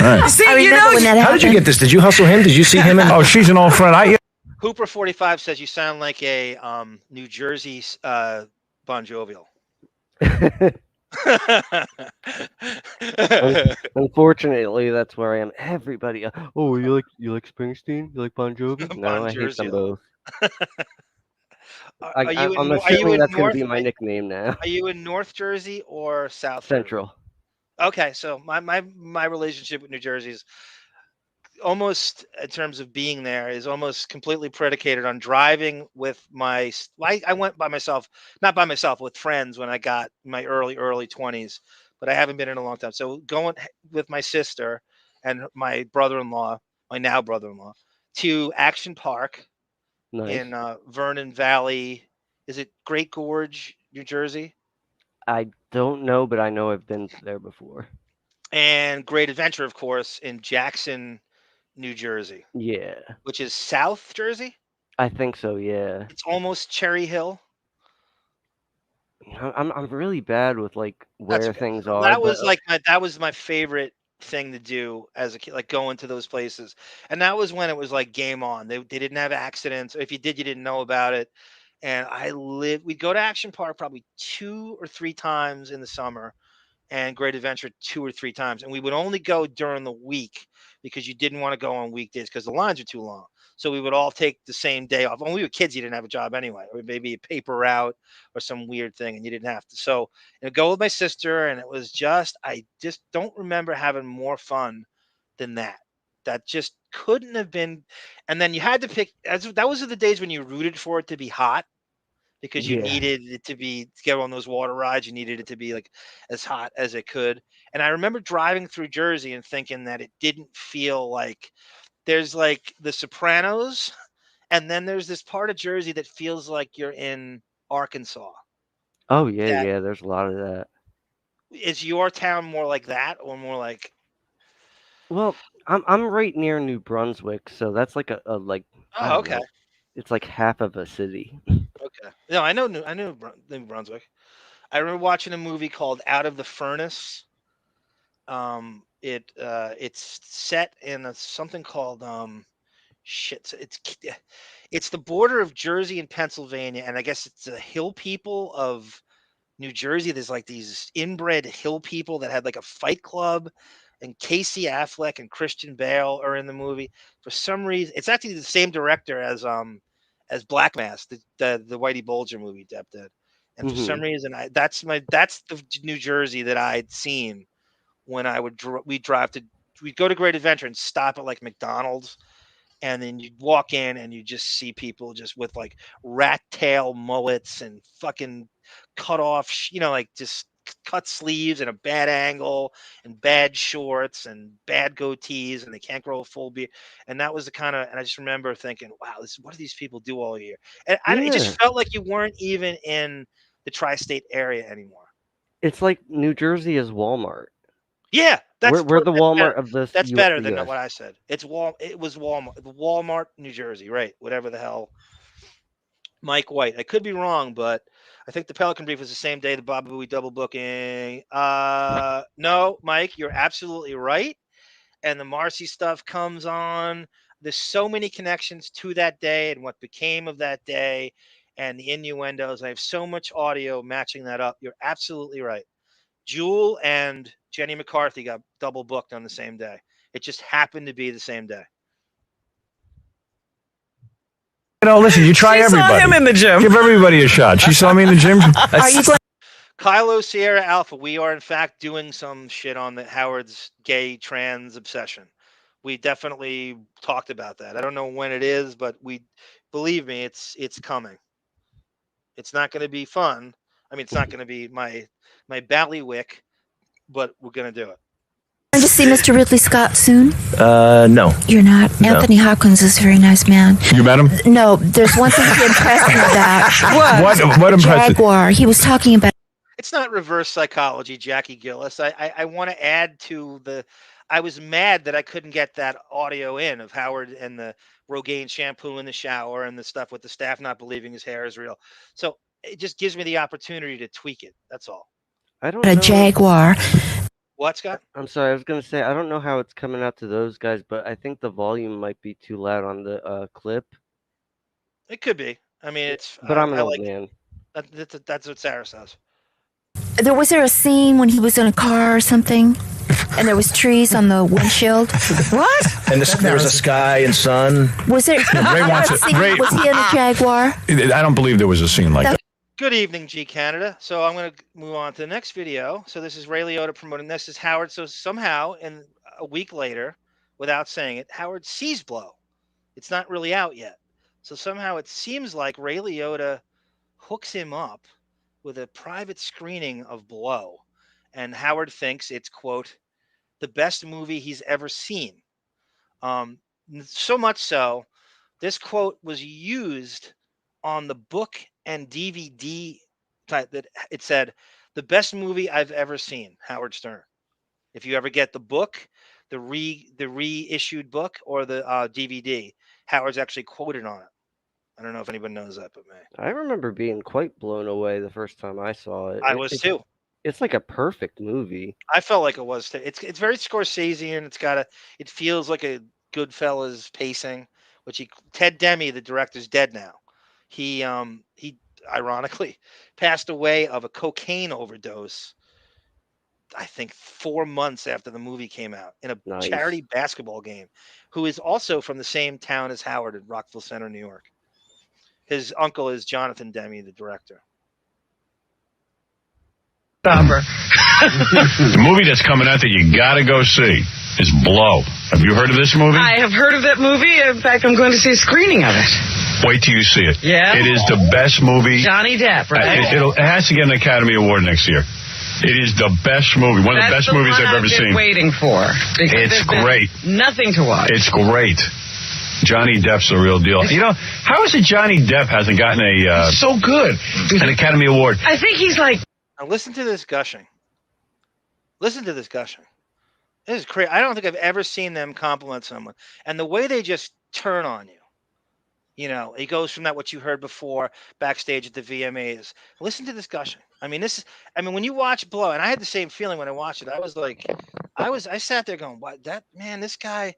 Right. See, you know, when that how did you get this? Did you hustle him? Did you see him? Oh, she's an old friend. Hooper 45 says you sound like a New Jersey Bon Jovial. Unfortunately, that's where I am. Everybody, oh, you like Springsteen? You like Bon Jovi? No, I hate them both. I'm assuming that's going to be my nickname now. Are you in North Jersey or South Central? Jersey? Okay, so my relationship with New Jersey is almost, in terms of being there, is almost completely predicated on driving with my. I went by myself, not by myself, with friends when I got my early 20s, but I haven't been in a long time. So going with my sister and my brother-in-law, my now brother-in-law, to Action Park. Nice. In Vernon Valley. Is it Great Gorge, New Jersey? I don't know, but I know I've been there before. And Great Adventure, of course, in Jackson, New Jersey. Yeah. Which is South Jersey? I think so, yeah. It's almost Cherry Hill. I'm really bad with like where things are. That was that was my favorite thing to do as a kid, like going to those places. And that was when it was like game on. They didn't have accidents. If you did, you didn't know about it. And we'd go to Action Park probably 2 or 3 times in the summer, and Great Adventure 2 or 3 times. And we would only go during the week because you didn't want to go on weekdays because the lines are too long. So we would all take the same day off. When we were kids, you didn't have a job anyway, or maybe a paper route or some weird thing, and you didn't have to. So go with my sister, and it was I just don't remember having more fun than that. That just couldn't have been. And then you had to pick. That was the days when you rooted for it to be hot, because you needed it to get on those water rides. You needed it to be like as hot as it could. And I remember driving through Jersey and thinking that it didn't feel like. There's like The Sopranos, and then there's this part of Jersey that feels like you're in Arkansas. Oh yeah, there's a lot of that. Is your town more like that, or more like? Well, I'm right near New Brunswick, so that's like a like. Oh, okay. It's like half of a city. Okay. No, I know New Brunswick. I remember watching a movie called Out of the Furnace. It's set in something called it's the border of Jersey and Pennsylvania, and I guess it's the hill people of New Jersey. There's like these inbred hill people that had like a fight club, and Casey Affleck and Christian Bale are in the movie. For some reason, it's actually the same director as Black Mass, the Whitey Bulger movie Depp did. And for some reason, that's the New Jersey that I'd seen when we'd go to Great Adventure and stop at like McDonald's, and then you'd walk in and you just see people just with like rat tail mullets and fucking cut off, like just cut sleeves and a bad angle and bad shorts and bad goatees, and they can't grow a full beard. And that was and I just remember thinking, wow, what do these people do all year? And it just felt like you weren't even in the tri-state area anymore. It's like New Jersey is Walmart. Yeah, we're the Walmart of this. That's better than what I said. It was Walmart, New Jersey, right? Whatever the hell. Mike White. I could be wrong, but I think the Pelican Brief was the same day the Baba Booey double booking. No, Mike, you're absolutely right. And the Marcy stuff comes on. There's so many connections to that day and what became of that day, and the innuendos. I have so much audio matching that up. You're absolutely right. Jewel and Jenny McCarthy got double booked on the same day. It just happened to be the same day. Listen, you try everybody. Saw him in the gym. Give everybody a shot. She saw me in the gym. Kylo Sierra Alpha, we are in fact doing some shit on the Howard's gay trans obsession. We definitely talked about that. I don't know when it is, but believe me, it's coming. It's not going to be fun. I mean, it's not going to be my ballywick, but we're going to do it. Going to see Mr. Ridley Scott soon? No. You're not. No. Anthony Hopkins is a very nice man. You met him? No, there's one thing to impress me about. What impressed you? Jaguar. He was talking about. It's not reverse psychology, Jackie Gillis. I want to add to the. I was mad that I couldn't get that audio in of Howard and the Rogaine shampoo in the shower and the stuff with the staff not believing his hair is real. So it just gives me the opportunity to tweak it. That's all. I don't A know. Jaguar. What, Scott? I'm sorry. I was gonna say I don't know how it's coming out to those guys, but I think the volume might be too loud on the clip. It could be. I mean, it's. But I'm an old like, man. That's what Sarah says. Was there a scene when he was in a car or something? And there was trees on the windshield? What? And there was a sky and sun. Was there? Ray wants it. Ray, was he in a Jaguar? I don't believe there was a scene like that. Good evening, G Canada. So I'm going to move on to the next video. So this is Ray Liotta promoting this. Is Howard. So somehow, in a week later, without saying it, Howard sees Blow. It's not really out yet. So somehow it seems like Ray Liotta hooks him up with a private screening of Blow. And Howard thinks it's, quote, the best movie he's ever seen. So much so, this quote was used on the book and DVD type that it said, the best movie I've ever seen, Howard Stern. If you ever get the book, the reissued book, or the DVD, Howard's actually quoted on it. I don't know if anyone knows that but me. I remember being quite blown away the first time I saw it. I was too. It's like a perfect movie. I felt like it was too. It's very Scorsese, and it feels like a Goodfellas pacing, which Ted Demme, the director's dead now. He ironically passed away of a cocaine overdose, I think 4 months after the movie came out, in a charity basketball game, who is also from the same town as Howard in Rockville Center, New York. His uncle is Jonathan Demme, the director. The movie that's coming out that you gotta go see is Blow. Have you heard of this movie? I have heard of that movie. In fact, I'm going to see a screening of it. Wait till you see it. Yeah? It is the best movie. Johnny Depp, right? It has to get an Academy Award next year. It is the best movie. One of the best movies I've ever seen. Waiting for. It's great. Nothing to watch. It's great. Johnny Depp's the real deal. You know, how is it Johnny Depp hasn't gotten so good an Academy Award? I think he's like. Now listen to this gushing. Listen to this gushing. This is crazy. I don't think I've ever seen them compliment someone. And the way they just turn on you. You know, it goes from that what you heard before backstage at the VMAs. Listen to this gushing. I mean, when you watch Blow, and I had the same feeling when I watched it. I was like, I sat there going, what, this guy,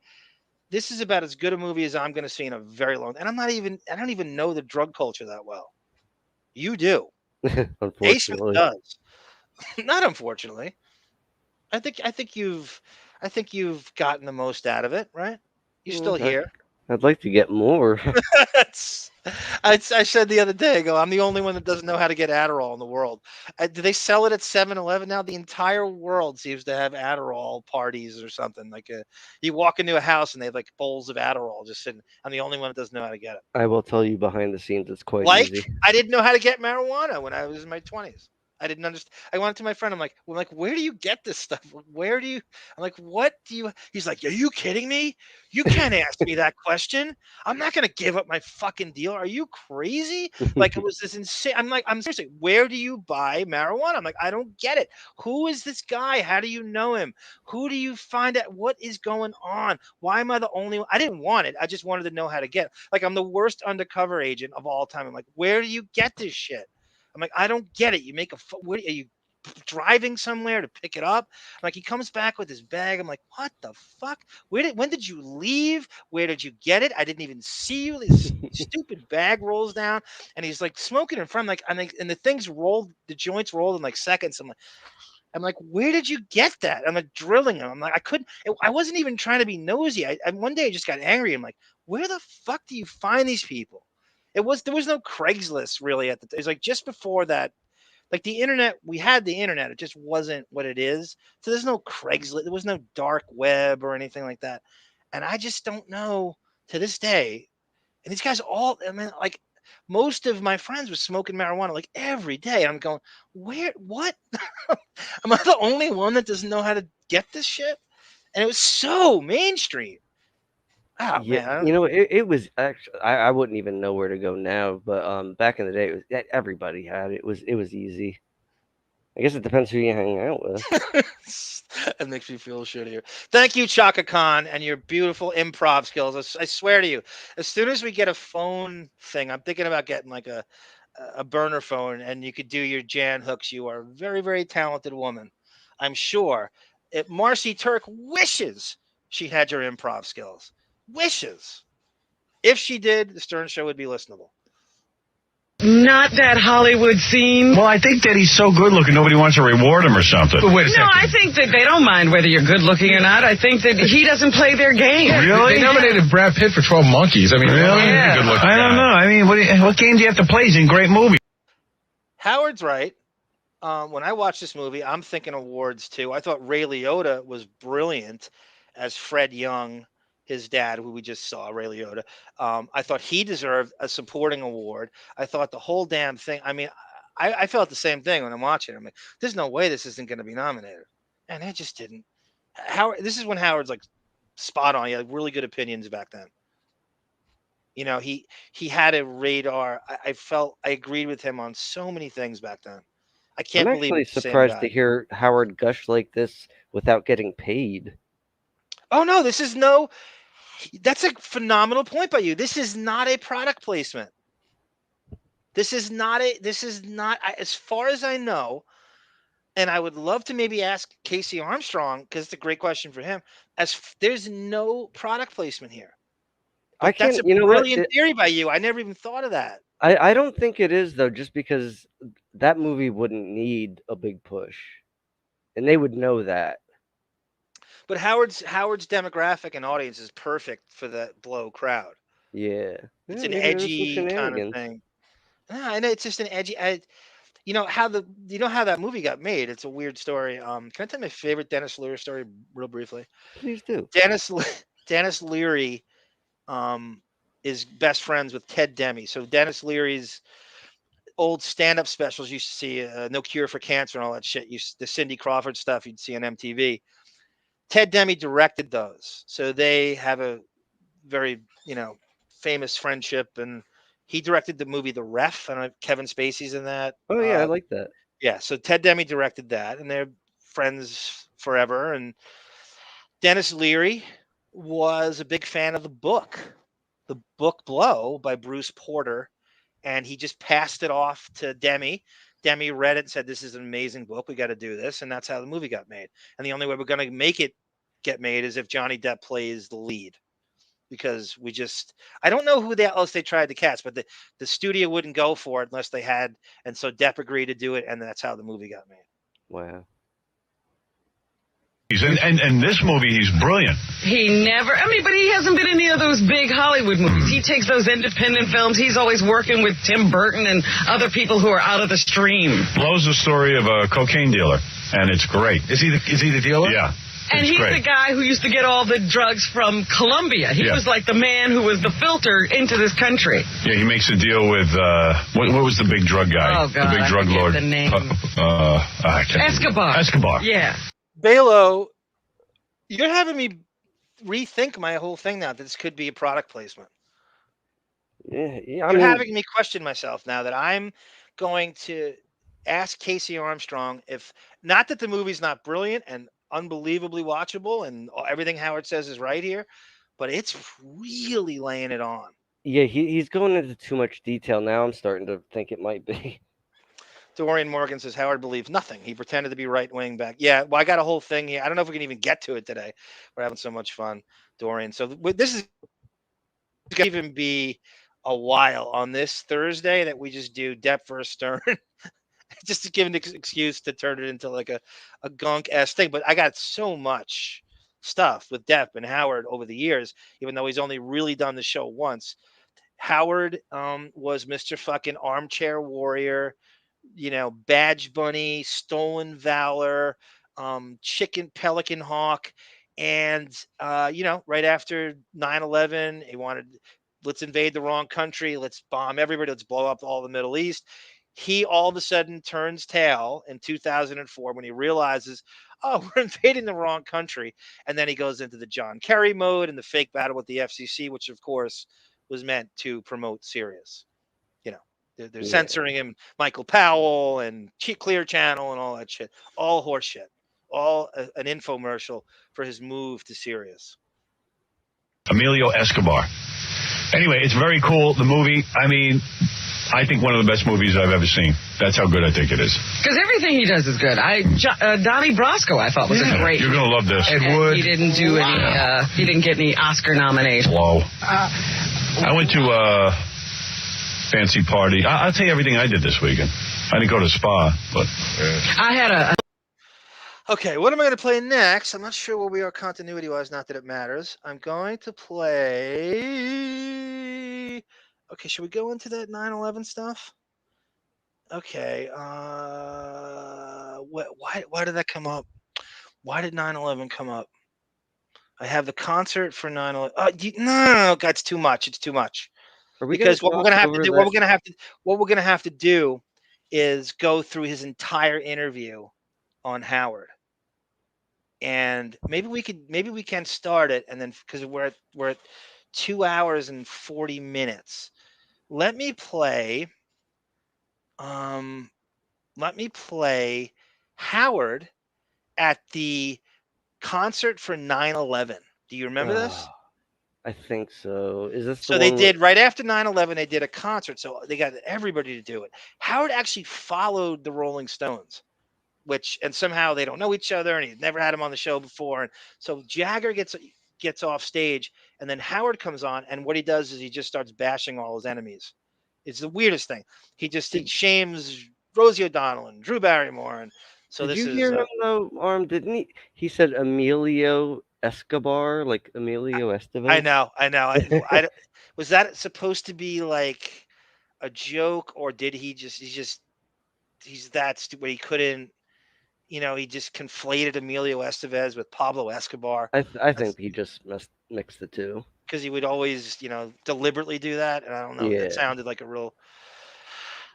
this is about as good a movie as I'm going to see in a very long time. And I don't even know the drug culture that well. You do. Unfortunately. Does. Not unfortunately. I think you've gotten the most out of it, right? You're still here. I'd like to get more. I said the other day, I'm the only one that doesn't know how to get Adderall in the world. Do they sell it at 7-Eleven now? The entire world seems to have Adderall parties or something. Like you walk into a house and they have like bowls of Adderall just sitting. I'm the only one that doesn't know how to get it. I will tell you behind the scenes, it's quite like easy. I didn't know how to get marijuana when I was in my 20s. I didn't understand. I went to my friend. I'm like, where do you get this stuff? Where do you? I'm like, what do you? He's like, are you kidding me? You can't ask me that question. I'm not gonna give up my fucking deal. Are you crazy? Like it was this insane. I'm seriously. Where do you buy marijuana? I'm like, I don't get it. Who is this guy? How do you know him? Who do you find out? What is going on? Why am I the only one? I didn't want it. I just wanted to know how to get it. Like I'm the worst undercover agent of all time. I'm like, where do you get this shit? I'm like, I don't get it. You make are you driving somewhere to pick it up? I'm like, he comes back with his bag. I'm like, what the fuck? When did you leave? Where did you get it? I didn't even see you. This stupid bag rolls down, and he's like smoking in front. And the things rolled, the joints rolled in like seconds. I'm like, where did you get that? I'm like drilling him. I'm like, I wasn't even trying to be nosy. One day I just got angry. I'm like, where the fuck do you find these people? There was no Craigslist really it was like just before that, like the internet, we had the internet. It just wasn't what it is. So there's no Craigslist. There was no dark web or anything like that. And I just don't know to this day. And these guys all, most of my friends were smoking marijuana like every day. I'm going, what? Am I the only one that doesn't know how to get this shit? And it was so mainstream. Oh Yeah, man. it was actually I wouldn't even know where to go now, but back in the day, everybody had it. It was easy. I guess it depends who you hang out with. It makes me feel shittier. Thank you, Chaka Khan, and your beautiful improv skills. I swear to you, as soon as we get a phone thing, I'm thinking about getting like a burner phone, and you could do your Jan hooks. You are a very, very talented woman. I'm sure. Marcy Turk wishes she had your improv skills. Wishes. If she did, the Stern Show would be listenable. Not that Hollywood scene. Well, I think that he's so good looking, nobody wants to reward him or something. But wait a second. No, I think that they don't mind whether you're good looking or not. I think that he doesn't play their game. Really? They nominated Brad Pitt for 12 Monkeys. I mean, really? Yeah. Good looking I don't know. I mean, what game do you have to play? He's in great movies. Howard's right. When I watched this movie, I'm thinking awards too. I thought Ray Liotta was brilliant as Fred Young, his dad, who we just saw, Ray Liotta. I thought he deserved a supporting award. I thought the whole damn thing. I mean, I felt the same thing when I'm watching. I'm like, there's no way this isn't going to be nominated, and it just didn't. Howard. This is when Howard's like spot on. He had really good opinions back then. He had a radar. I felt I agreed with him on so many things back then. I can't I'm believe actually it's the same surprised guy. to hear Howard gush like this without getting paid. Oh no, that's a phenomenal point by you. This is not a product placement. This is not, as far as I know, and I would love to maybe ask Casey Armstrong, because it's a great question for him, there's no product placement here. But that's a brilliant theory by you. I never even thought of that. I don't think it is, though, just because that movie wouldn't need a big push. And they would know that. But Howard's demographic and audience is perfect for the Blow crowd. Yeah. It's an edgy kind of thing. I know it's just an edgy. You know how that movie got made? It's a weird story. Can I tell my favorite Dennis Leary story real briefly? Please do. Dennis Leary is best friends with Ted Demme. So Dennis Leary's old stand-up specials you used to see, No Cure for Cancer and all that shit. The Cindy Crawford stuff you'd see on MTV. Ted Demme directed those. So they have a very, famous friendship, and he directed the movie The Ref. I don't know if Kevin Spacey's in that. Oh yeah, I like that. Yeah, so Ted Demme directed that, and they're friends forever. And Dennis Leary was a big fan of the book Blow by Bruce Porter, and he just passed it off to Demme. Demme read it and said, "This is an amazing book. We got to do this," and that's how the movie got made. And the only way we're going to make it get made is if Johnny Depp plays the lead, because I don't know who else they tried to cast, but the studio wouldn't go for it unless they had, and so Depp agreed to do it, and that's how the movie got made. Wow. And this movie, he's brilliant. But he hasn't been in any of those big Hollywood movies. He takes those independent films. He's always working with Tim Burton and other people who are out of the stream. Blow's the story of a cocaine dealer, and it's great. Is he the dealer? Yeah. And he's the guy who used to get all the drugs from Colombia. He was like the man who was the filter into this country. Yeah, he makes a deal with, what was the big drug guy? Oh, God, the big drug lord. The name. Escobar. Escobar. Yeah. Belo, you're having me rethink my whole thing now that this could be a product placement. Yeah, you're having me question myself now that I'm going to ask Casey Armstrong if, not that the movie's not brilliant and unbelievably watchable and everything Howard says is right here, but it's really laying it on. Yeah, he's going into too much detail now. I'm starting to think it might be. Dorian Morgan says Howard believes nothing. He pretended to be right-wing back. Yeah, well, I got a whole thing here. I don't know if we can even get to it today. We're having so much fun, Dorian. So this is going to even be a while on this Thursday that we just do Depp versus Stern. Just to give an excuse to turn it into like a Gunk-esque thing. But I got so much stuff with Depp and Howard over the years, even though he's only really done the show once. Howard was Mr. fucking Armchair Warrior, Badge Bunny, Stolen Valor, Chicken Pelican Hawk. And, right after 9/11, he wanted let's invade the wrong country. Let's bomb everybody. Let's blow up all the Middle East. He all of a sudden turns tail in 2004 when he realizes, oh, we're invading the wrong country. And then he goes into the John Kerry mode and the fake battle with the FCC, which of course was meant to promote Sirius. You know, they're censoring him, Michael Powell and Clear Channel and all that shit. All horse shit. All an infomercial for his move to Sirius. Emilio Escobar. Anyway, it's very cool. The movie, I mean, I think one of the best movies I've ever seen. That's how good I think it is. Because everything he does is good. Donnie Brasco, I thought, was a great. You're going to love this. And he didn't do any. He didn't get any Oscar nominations. Whoa. I went to a fancy party. I'll tell you everything I did this weekend. I didn't go to spa, but I had a. Okay, what am I going to play next? I'm not sure where we are continuity-wise, not that it matters. I'm going to play... Okay, should we go into that 9/11 stuff? Okay, why did that come up? Why did 9/11 come up? I have the concert for 9/11. No, God, it's too much. It's too much. Because what we're going to have to do, what we're going to have to do is go through his entire interview on Howard. And maybe we can start it, and then because we're at 2 hours and 40 minutes. Let me play Howard at the concert for 9/11. Do you remember this? I think so. Is this so? They did right after 9/11. They did a concert, so they got everybody to do it. Howard actually followed the Rolling Stones. And somehow they don't know each other, and he's never had him on the show before. And so Jagger gets off stage, and then Howard comes on, and what he does is he just starts bashing all his enemies. It's the weirdest thing. He shames Rosie O'Donnell and Drew Barrymore, and so did you hear him though, Arm? Didn't he? He said Emilio Escobar, like Emilio Estevez. I know. I was that supposed to be like a joke, or did he's that stupid? He couldn't. He just conflated Emilio Estevez with Pablo Escobar. I think he just mixed the two. Because he would always, deliberately do that. And I don't know. Yeah. It sounded like a real...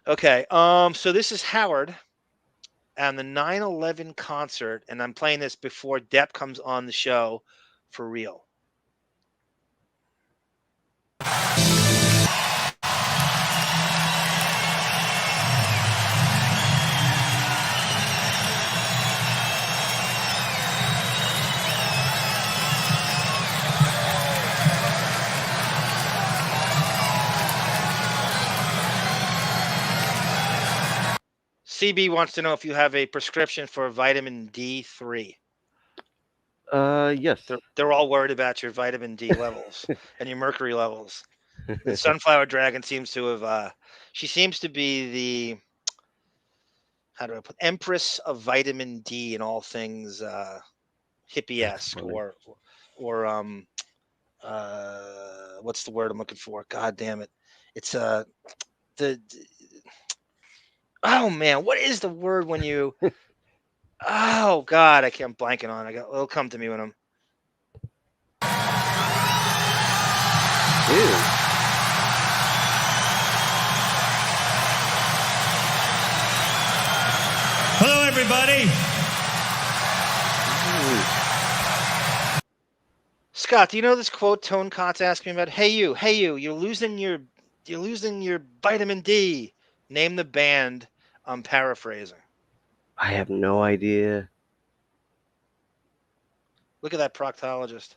Okay. So this is Howard and the 9/11 concert. And I'm playing this before Depp comes on the show for real. CB wants to know if you have a prescription for vitamin D3. Yes. They're all worried about your vitamin D levels and your mercury levels. The Sunflower Dragon seems to have. She seems to be the. How do I put Empress of vitamin D in all things hippie-esque or what's the word I'm looking for? God damn it! It's oh man, what is the word when you? Oh God, I'm blanking on. It'll come to me when I'm. Ew. Hello, everybody. Scott, do you know this quote Tone Cott's asking me about? Hey you, you're losing your vitamin D. Name the band I'm paraphrasing. I have no idea. Look at that proctologist.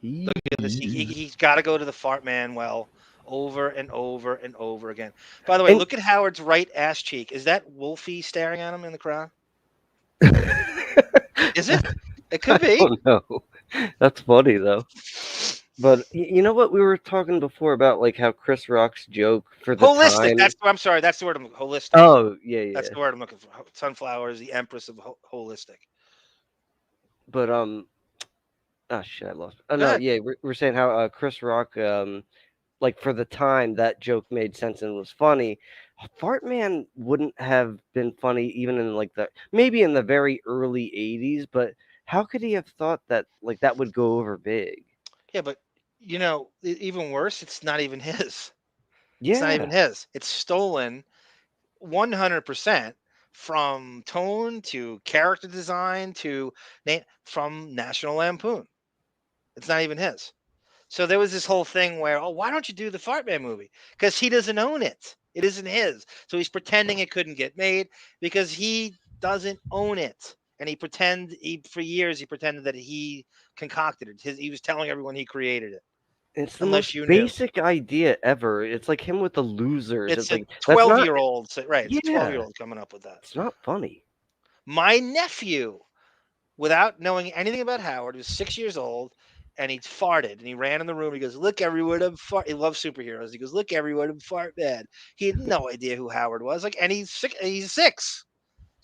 Look at this. He's got to go to the fart man well over and over and over again. By the way, look at Howard's right ass cheek. Is that Wolfie staring at him in the crowd? Is it? It could be. Oh no, that's funny though. But you know what? We were talking before about like how Chris Rock's joke for the holistic. time... I'm sorry. That's the word. Holistic. Oh yeah. That's the word I'm looking for. Sunflower is the empress of holistic. But oh shit, I lost. Oh no, yeah, we're saying how Chris Rock, like for the time that joke made sense and was funny. Fart Man wouldn't have been funny even in like maybe in the very early '80s. But how could he have thought that like that would go over big? Yeah, but Even worse, it's not even his. Yeah. It's not even his. It's stolen 100% from tone to character design to from National Lampoon. It's not even his. So there was this whole thing where, why don't you do the Fart Man movie? Because he doesn't own it. It isn't his. So he's pretending it couldn't get made because he doesn't own it. And for years, he pretended that he concocted it. He was telling everyone he created it. It's the Unless most you knew. basic idea ever. It's like him with the losers. It's a like, that's not- 12-year-old. Right. It's a Yeah. 12-year-old coming up with that. It's not funny. My nephew, without knowing anything about Howard, was 6 years old, and he farted, and he ran in the room. He goes, "Look, everyone, I'm fart." He loves superheroes. He goes, "Look, everyone, I'm fart man." He had no idea who Howard was. And he's six.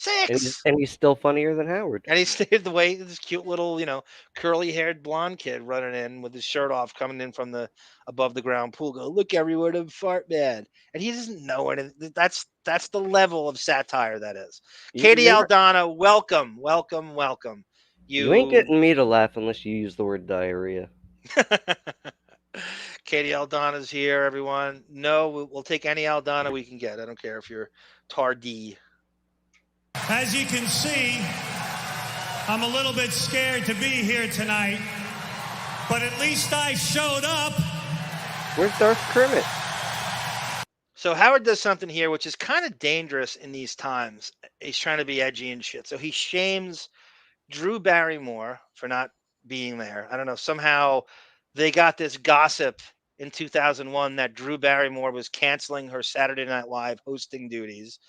And he's still funnier than Howard. And he stayed the way this cute little, curly-haired blonde kid running in with his shirt off, coming in from the above the ground pool. Go, "Look, everyone, I'm fart man," and he doesn't know anything. That's the level of satire that is. Katie Aldana, welcome. You ain't getting me to laugh unless you use the word diarrhea. Katie Aldana's here, everyone. No, we'll take any Aldana we can get. I don't care if you're Tardy. As you can see, I'm a little bit scared to be here tonight, but at least I showed up. Where's Darth Kermit? So Howard does something here which is kind of dangerous in these times. He's trying to be edgy and shit. So he shames Drew Barrymore for not being there. I don't know. Somehow they got this gossip in 2001 that Drew Barrymore was canceling her Saturday Night Live hosting duties.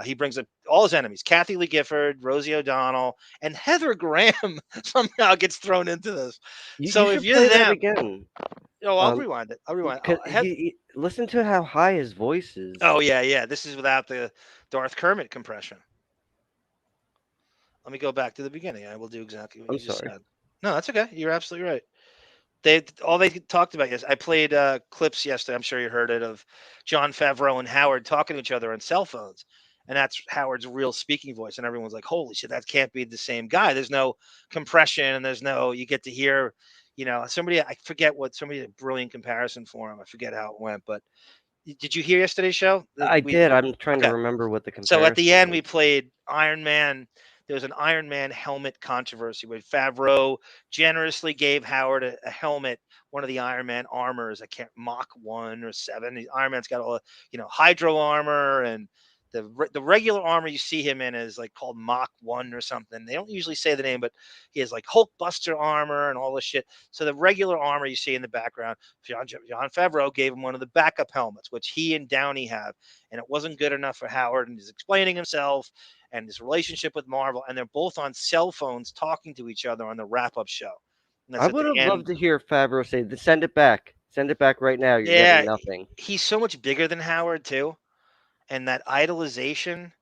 He brings up all his enemies: Kathy Lee Gifford, Rosie O'Donnell, and Heather Graham somehow gets thrown into this. If you're them, again. I'll rewind it. Listen to how high his voice is. Oh yeah. This is without the Darth Kermit compression. Let me go back to the beginning. I will do exactly what you just said. No, that's okay. You're absolutely right. They talked about I played clips yesterday. I'm sure you heard it, of Jon Favreau and Howard talking to each other on cell phones, and that's Howard's real speaking voice. And everyone's like, "Holy shit, that can't be the same guy." There's no compression, and you get to hear, somebody. I forget somebody did a brilliant comparison for him. I forget how it went, but did you hear yesterday's show? I did. I'm trying to remember what the comparison. So at the end, we played Iron Man. There was an Iron Man helmet controversy where Favreau generously gave Howard a helmet, one of the Iron Man armors. I can't Mach 1 or 7. The Iron Man's got all hydro armor, and the regular armor you see him in is called Mach 1 or something. They don't usually say the name, but he has Hulkbuster armor and all this shit. So the regular armor you see in the background, Jon Favreau gave him one of the backup helmets, which he and Downey have, and it wasn't good enough for Howard, and he's explaining himself and his relationship with Marvel, and they're both on cell phones talking to each other on the wrap-up show. I would have loved to hear Favreau say, "Send it back. Send it back right now. You're getting nothing." He's so much bigger than Howard, too. And that idolization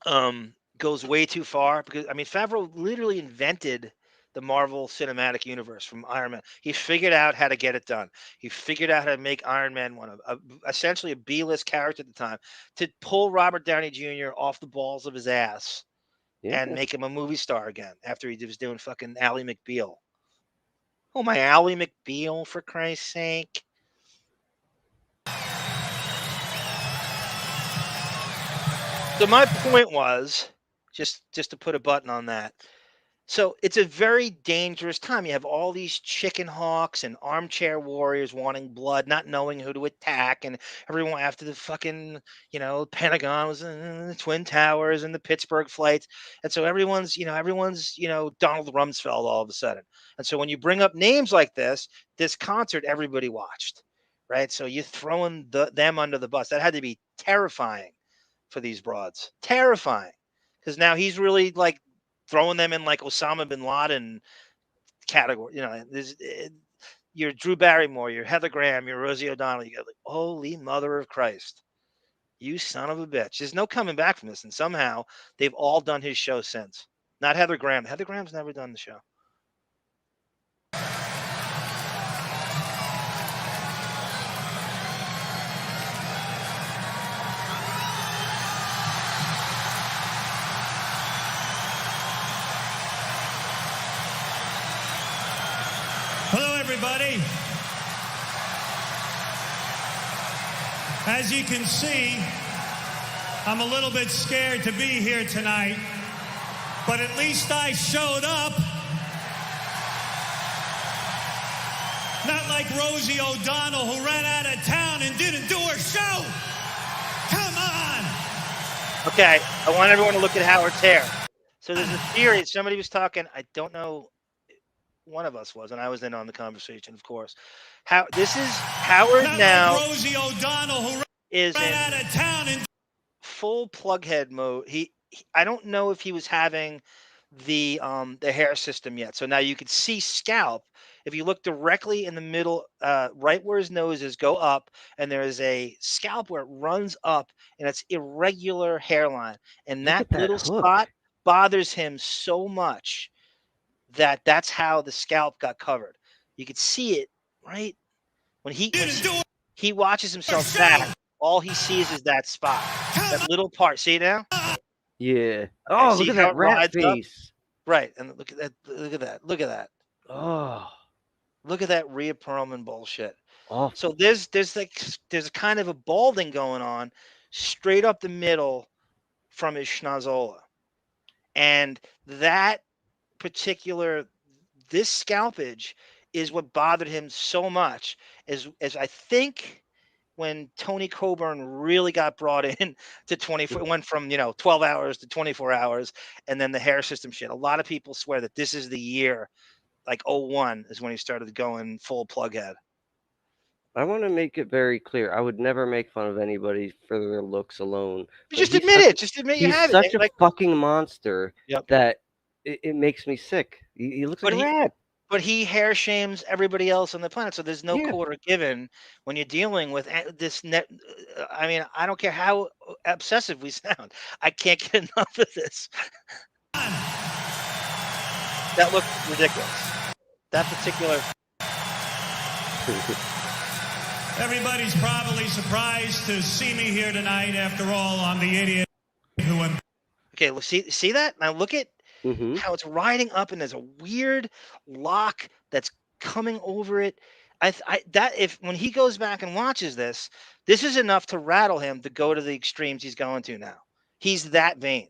goes way too far. Because, Favreau literally invented the Marvel Cinematic Universe from Iron Man. He figured out how to get it done. He figured out how to make Iron Man essentially a B-list character at the time, to pull Robert Downey Jr. off the balls of his ass and make him a movie star again after he was doing fucking Ally McBeal. Oh, my Ally McBeal, for Christ's sake. So my point was, just to put a button on that, so it's a very dangerous time. You have all these chicken hawks and armchair warriors wanting blood, not knowing who to attack, and everyone after the fucking, Pentagon was in the Twin Towers and the Pittsburgh flights. And so everyone's Donald Rumsfeld all of a sudden. And so when you bring up names like this concert, everybody watched, right? So you're throwing them under the bus. That had to be terrifying for these broads. Terrifying. Because now he's really throwing them in Osama bin Laden category. You're Drew Barrymore, you're Heather Graham, you're Rosie O'Donnell. You go holy mother of Christ, you son of a bitch. There's no coming back from this. And somehow they've all done his show since. Not Heather Graham. Heather Graham's never done the show. As you can see, I'm a little bit scared to be here tonight, but at least I showed up. Not like Rosie O'Donnell, who ran out of town and didn't do her show. Come on. Okay, I want everyone to look at Howard's hair. So there's a theory. Somebody was talking. I don't know. One of us was, and I was in on the conversation, of course. This is Howard Not now. Like Rosie O'Donnell, who is ran in out of town and full plughead mode. I don't know if he was having the hair system yet. So now you could see scalp. If you look directly in the middle, right where his nose is, go up, and there is a scalp where it runs up, and it's irregular hairline. And that little spot bothers him so much that that's how the scalp got covered. You could see it, right? When he watches himself back, all he sees is that spot, that little part. See it now? Yeah. Oh, look at that rat face. Right, and look at that. Look at that. Look at that. Oh. Look at that Rhea Perlman bullshit. Awful. So there's kind of a balding going on straight up the middle from his schnozola. And that particular, this scalpage is what bothered him so much, as I think when Tony Coburn really got brought in to 24, went from 12 hours to 24 hours, and then the hair system shit. A lot of people swear that this is the year, like 01 is when he started going full plug head. I want to make it very clear. I would never make fun of anybody for their looks alone. Just admit it. Just admit you have it. He's such a fucking monster that it makes me sick. He looks like a rat. But he hair shames everybody else on the planet, so there's no quarter given when you're dealing with this net. I mean, I don't care how obsessive we sound. I can't get enough of this. That looked ridiculous. That particular. everybody's probably surprised to see me here tonight. After all, I'm the idiot who am. Okay, see that? Now look at how it's riding up, and there's a weird lock that's coming over it. When he goes back and watches this is enough to rattle him to go to the extremes he's going to now. He's that vain.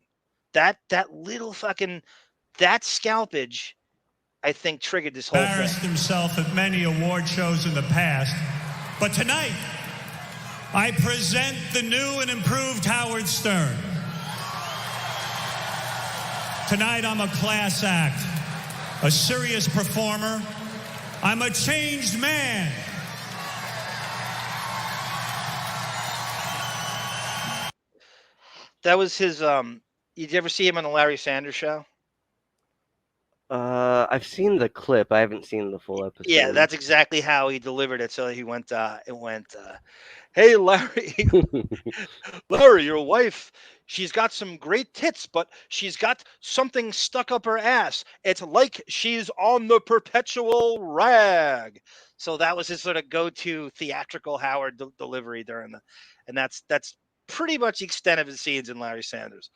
That little fucking scalpage, I think, triggered this whole thing. Embarrassed himself at many award shows in the past, but tonight I present the new and improved Howard Stern. Tonight I'm a class act, a serious performer. I'm a changed man. That was his. Did you ever see him on the Larry Sanders Show? I've seen the clip. I haven't seen the full episode. Yeah, that's exactly how he delivered it. So he went. Hey, Larry, Larry, your wife, she's got some great tits, but she's got something stuck up her ass. It's like she's on the perpetual rag. So that was his sort of go-to theatrical Howard delivery during and that's pretty much the extent of his scenes in Larry Sanders.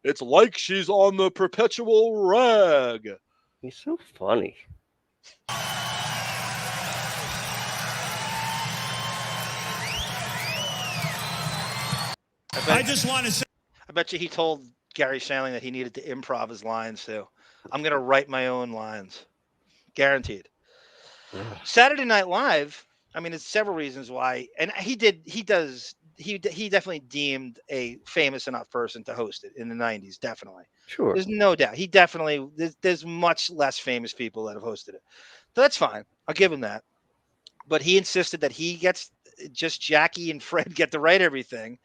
It's like she's on the perpetual rag. He's so funny. I just want to say. I bet you he told Gary Shandling that he needed to improv his lines too. I'm going to write my own lines. Guaranteed. Saturday Night Live, I mean, there's several reasons why. And he definitely deemed a famous enough person to host it in the 90s. Definitely. Sure. There's no doubt. He definitely, there's much less famous people that have hosted it. So that's fine. I'll give him that. But he insisted that he gets just Jackie and Fred get to write everything.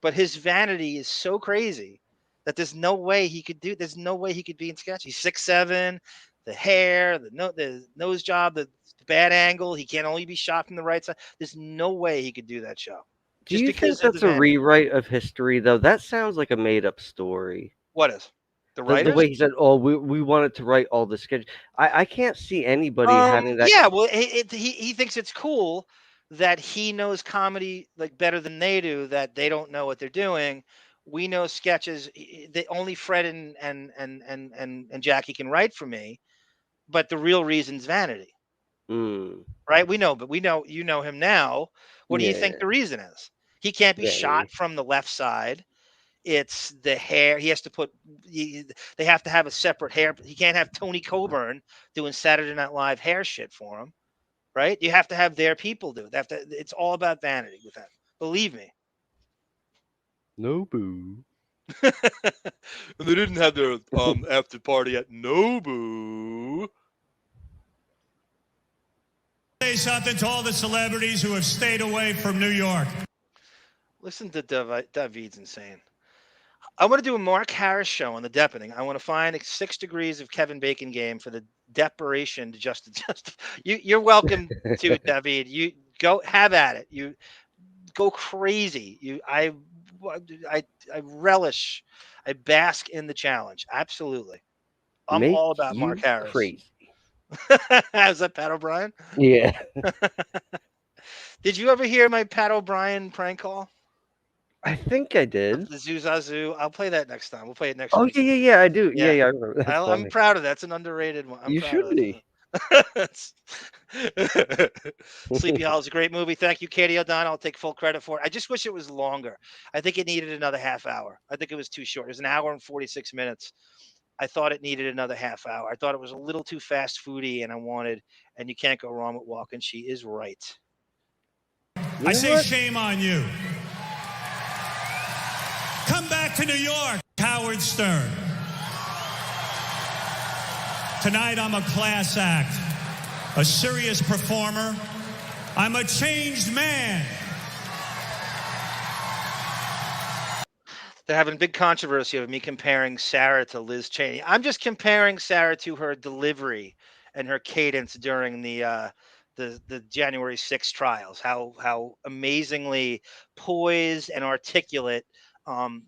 But his vanity is so crazy that there's no way he could there's no way he could be in sketch. He's 6'7", the hair, the nose job, the bad angle. He can't only be shot from the right side. There's no way he could do that show. Do you think that's a rewrite of history, though? That sounds like a made-up story. What is? The writers? The way he said, "Oh, we wanted to write all the sketches." I can't see anybody having that. Yeah, well, he thinks it's cool that he knows comedy like better than they do. That they don't know what they're doing. We know sketches. Only Fred and Jackie can write for me, but the real reason's vanity. Right? We know, but you know him now. What do you think the reason is? He can't be Yeah. shot from the left side. It's the hair. He has to put. They have to have a separate hair. He can't have Tony Coburn doing Saturday Night Live hair shit for him, right? You have to have their people do it. They have to. It's all about vanity with that. Believe me. Nobu. And they didn't have their after party at Nobu. Say something to all the celebrities who have stayed away from New York. Listen to David's insane. I want to do a Mark Harris show on the Deppening. I want to find 6 degrees of Kevin Bacon game for the deperation to just. You're welcome to David. You go have at it. You go crazy. I relish. I bask in the challenge. Absolutely. I'm Make all about Mark you Harris. Crazy. Is that Pat O'Brien? Yeah. Did you ever hear my Pat O'Brien prank call? I think I did. The Zoozazoo. I'll play that next time. We'll play it next Oh week. yeah, I do. Yeah, I remember. That's I'm funny. proud of that. It's an underrated one. I'm You proud should of be. Sleepy Hollow is a great movie. Thank you, Katie O'Donnell. I'll take full credit for it. I just wish it was longer. I think it needed another half hour. I think it was too short. It was an hour and 46 minutes. I thought it needed another half hour. I thought it was a little too fast foodie, and you can't go wrong with Walken. She is right. I say shame on you. Come back to New York, Howard Stern. Tonight I'm a class act, a serious performer. I'm a changed man. They're having big controversy of me comparing Sarah to Liz Cheney. I'm just comparing Sarah to her delivery and her cadence during the January 6th trials. How amazingly poised and articulate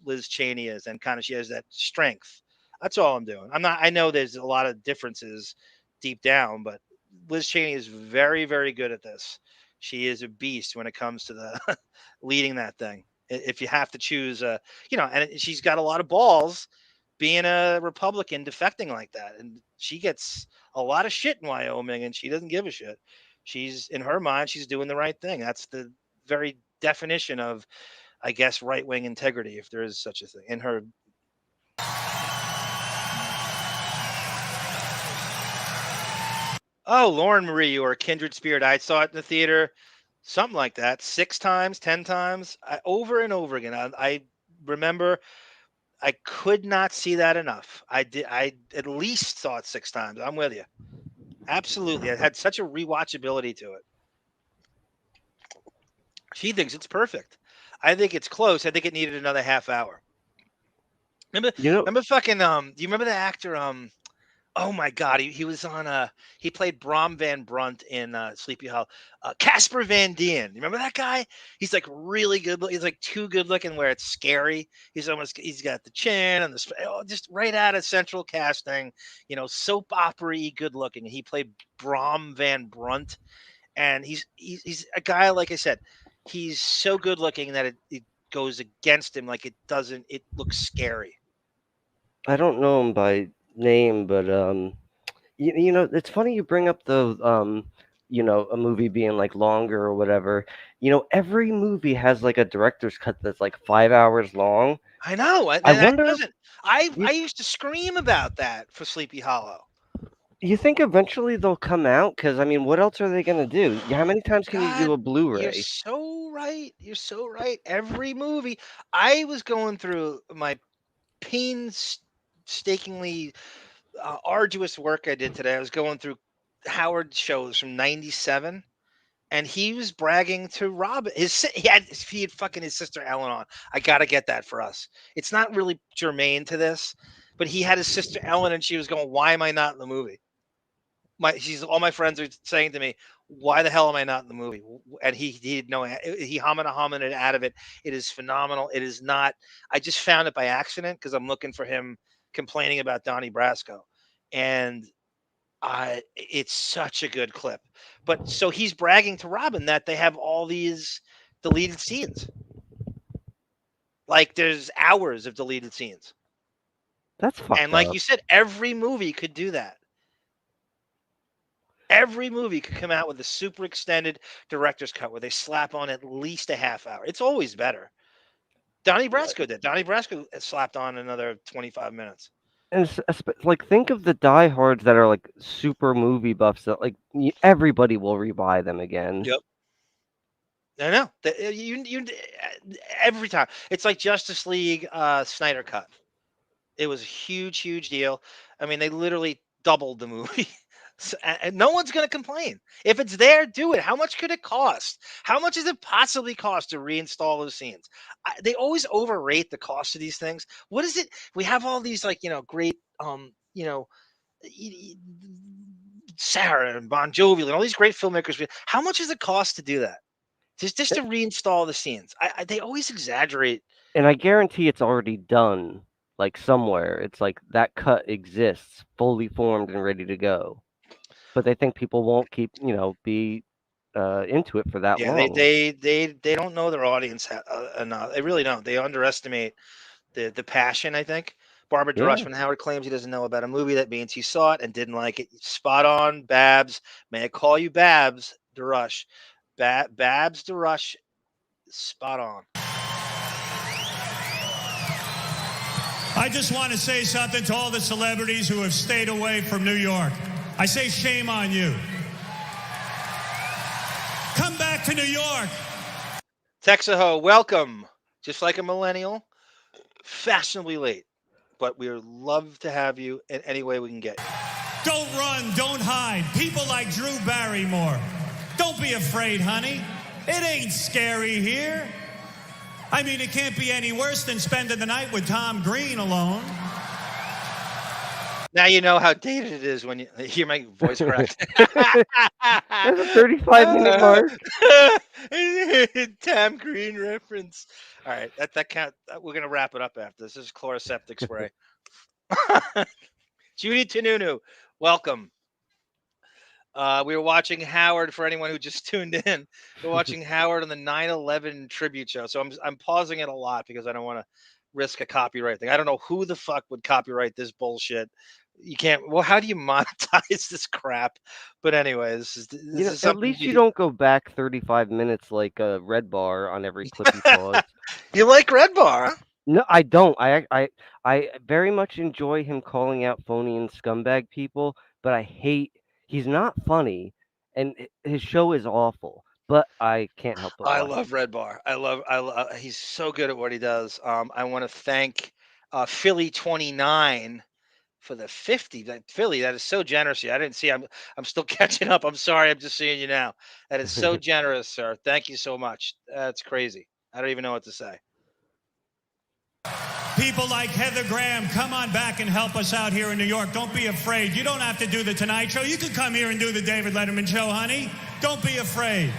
Liz Cheney is, and kind of she has that strength. That's all I'm doing. I know there's a lot of differences deep down, but Liz Cheney is very, very good at this. She is a beast when it comes to the leading that thing. If you have to choose, and she's got a lot of balls being a Republican defecting like that. And she gets a lot of shit in Wyoming and she doesn't give a shit. She's, in her mind, she's doing the right thing. That's the very definition of, I guess, right-wing integrity, if there is such a thing, in her. Oh, Lauren Marie, you are a kindred spirit. I saw it in the theater, something like that, 6 times, 10 times, over and over again. I remember I could not see that enough. I at least saw it 6 times. I'm with you. Absolutely. It had such a rewatchability to it. She thinks it's perfect. I think it's close. I think it needed another half hour. Remember fucking do you remember the actor oh my God, he was on he played Brom Van Brunt in Sleepy Hollow. Casper Van Dien. You remember that guy? He's like really good. He's like too good looking where it's scary. He's got the chin and just right out of Central Casting, soap opera-y good looking. He played Brom Van Brunt, and he's a guy, like I said, he's so good looking that it goes against him. Like it looks scary. I don't know him by name, but it's funny you bring up the a movie being like longer or whatever. Every movie has like a director's cut that's like 5 hours long. I know. I wonder. I used to scream about that for Sleepy Hollow. You think eventually they'll come out? Because what else are they gonna do? How many times can you do a Blu-ray? You're so right. You're so right. Every movie. I was going through my painstakingly arduous work I did today. I was going through Howard shows from '97, and he was bragging to Rob. He had fucking his sister Ellen on. I gotta get that for us. It's not really germane to this, but he had his sister Ellen, and she was going, "Why am I not in the movie?" All my friends are saying to me, "Why the hell am I not in the movie?" And he didn't know. He hummed it out of it. It is phenomenal. It is not. I just found it by accident because I'm looking for him complaining about Donnie Brasco, and it's such a good clip. But so he's bragging to Robin that they have all these deleted scenes. Like there's hours of deleted scenes. That's fucked And like up. you said, every movie could do that. Every movie could come out with a super extended director's cut where they slap on at least a half hour. It's always better. Donnie Brasco did. Donnie Brasco slapped on another 25 minutes. And like, think of the diehards that are like super movie buffs that like everybody will rebuy them again. Yep. I know. Every time. It's like Justice League Snyder Cut. It was a huge, huge deal. I mean, they literally doubled the movie. And no one's going to complain. If it's there, do it. How much could it cost? How much does it possibly cost to reinstall those scenes? They always overrate the cost of these things. What is it? We have all these like, great, Sarah and Bon Jovi and all these great filmmakers. How much does it cost to do that? Just to reinstall the scenes. They always exaggerate. And I guarantee it's already done, like somewhere. It's like that cut exists, fully formed and ready to go. But they think people won't be into it for that long. They don't know their audience enough. They really don't. They underestimate the passion, I think. Barbara DeRush, when Howard claims he doesn't know about a movie, that means he saw it and didn't like it. Spot on, Babs. May I call you Babs DeRush? Babs DeRush, spot on. I just want to say something to all the celebrities who have stayed away from New York. I say shame on you. Come back to New York. Texaho, welcome. Just like a millennial, fashionably late. But we would love to have you in any way we can get you. Don't run, don't hide. People like Drew Barrymore. Don't be afraid, honey. It ain't scary here. I mean, it can't be any worse than spending the night with Tom Green alone. Now you know how dated it is when you hear my voice crack. That's a 35-minute mark. Tom Green reference. All right, that count. We're gonna wrap it up after this. This is chloroseptic spray. Judy Tanunu, welcome. We were watching Howard. For anyone who just tuned in, we're watching Howard on the 9/11 tribute show. So I'm pausing it a lot because I don't want to risk a copyright thing. I don't know who the fuck would copyright this bullshit. You can't. Well, how do you monetize this crap? But anyway, this is at least you don't go back 35 minutes like a Red Bar on every clip you pause. You like Red Bar? Huh? No, I don't. I very much enjoy him calling out phony and scumbag people, but I hate. He's not funny, and his show is awful. But I can't help but. I love Red Bar. I love. He's so good at what he does. I want to thank Philly29 for the 50. Philly, that is so generous. I didn't see. I'm still catching up. I'm sorry. I'm just seeing you now. That is so generous, sir. Thank you so much. That's crazy. I don't even know what to say. People like Heather Graham, come on back and help us out here in New York. Don't be afraid. You don't have to do the Tonight Show. You can come here and do the David Letterman Show, honey. Don't be afraid.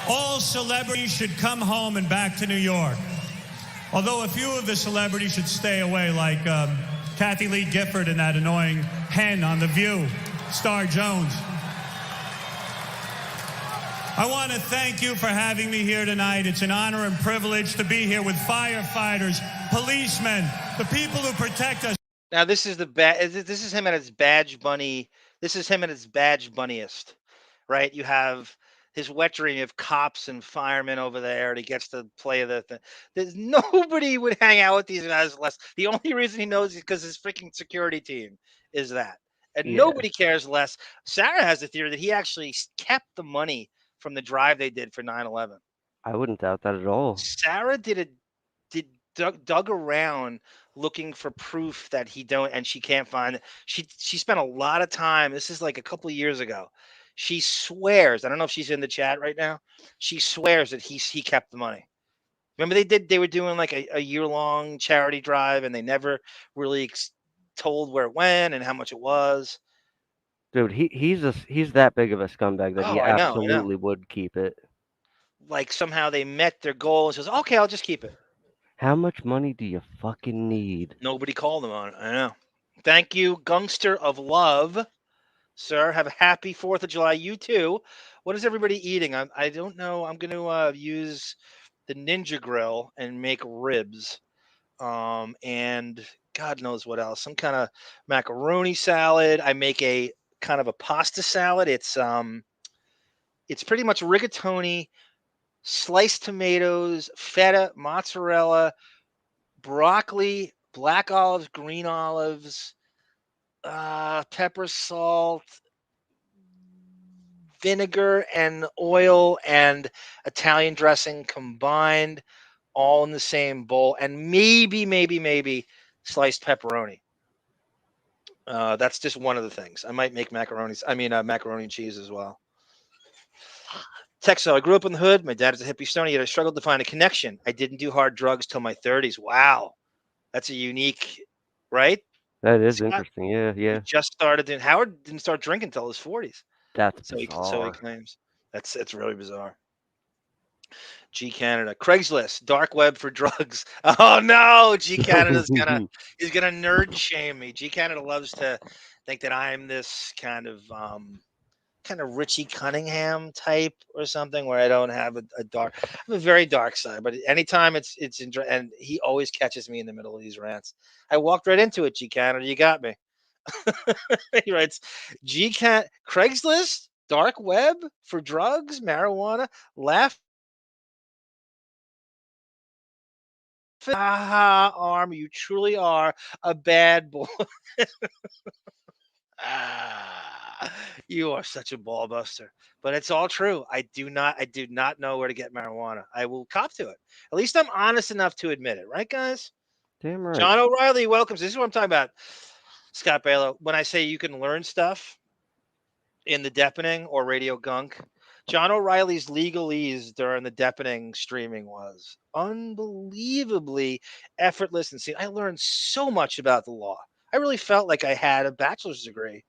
All celebrities should come home and back to New York. Although a few of the celebrities should stay away, like Kathy Lee Gifford and that annoying hen on The View, Star Jones. I want to thank you for having me here tonight. It's an honor and privilege to be here with firefighters, policemen, the people who protect us. Now this is this is him at his badge bunny. This is him at his badge bunniest, right? You have his wet dream. You have cops and firemen over there, and he gets to play the thing. There's nobody would hang out with these guys less. The only reason he knows is because his freaking security team is that, and nobody cares less. Sarah has the theory that he actually kept the money from the drive they did for 9/11. I wouldn't doubt that at all. Sarah dug around looking for proof that he don't, and she can't find it. She spent a lot of time. This is like a couple of years ago. She swears. I don't know if she's in the chat right now. She swears that he kept the money. Remember they were doing like a year-long charity drive, and they never really told where it went and how much it was. Dude, he's that big of a scumbag that he absolutely would keep it. Like somehow they met their goal and says, "Okay, I'll just keep it." How much money do you fucking need? Nobody called him on it. I know. Thank you, Gunkster of Love, sir. Have a happy 4th of July. You too. What is everybody eating? I don't know. I'm going to use the Ninja Grill and make ribs. And God knows what else. Some kind of macaroni salad. I make a kind of a pasta salad. It's pretty much rigatoni, sliced tomatoes, feta, mozzarella, broccoli, black olives, green olives, pepper, salt, vinegar, and oil, and Italian dressing combined, all in the same bowl, and maybe sliced pepperoni. That's just one of the things. I might make macaroni and cheese as well. Texo, I grew up in the hood. My dad is a hippie stoner, yet I struggled to find a connection. I didn't do hard drugs till my 30s. Wow. That's a unique, right? That is Scott? interesting. Yeah, yeah. He just started. Howard didn't start drinking until his 40s. That's so bizarre. he claims. It's really bizarre. G Canada, Craigslist, dark web for drugs. Oh no, G Canada's he's gonna nerd shame me. G Canada loves to think that I'm this kind of Richie Cunningham type or something, where I don't have a dark. I have a very dark side, but anytime it's and he always catches me in the middle of these rants. I walked right into it. G Canada, you got me. He writes, Craigslist, dark web for drugs, marijuana, laugh. Haha, Arm, you truly are a bad boy. You are such a ball buster. But it's all true. I do not know where to get marijuana. I will cop to it. At least I'm honest enough to admit it, right, guys? Damn right. John O'Reilly welcomes. This is what I'm talking about, Scott Balo. When I say you can learn stuff in the Deppening or Radio Gunk, John O'Reilly's legalese during the Deppening streaming was unbelievably effortless and I learned so much about the law. I really felt like I had a bachelor's degree.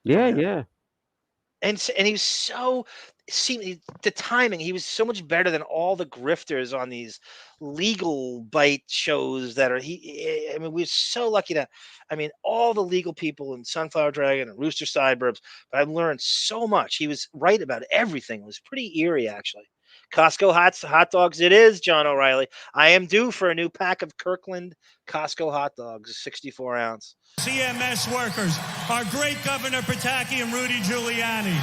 Yeah, yeah. And he was so the timing. He was so much better than all the grifters on these legal bite shows that are. I mean, we're so lucky to. I mean, all the legal people in Sunflower Dragon and Rooster Sideburbs. But I've learned so much. He was right about everything. It was pretty eerie, actually. Costco hot dogs. It is, John O'Reilly. I am due for a new pack of Kirkland Costco hot dogs, 64 ounce. CMS workers, our great Governor Pataki and Rudy Giuliani.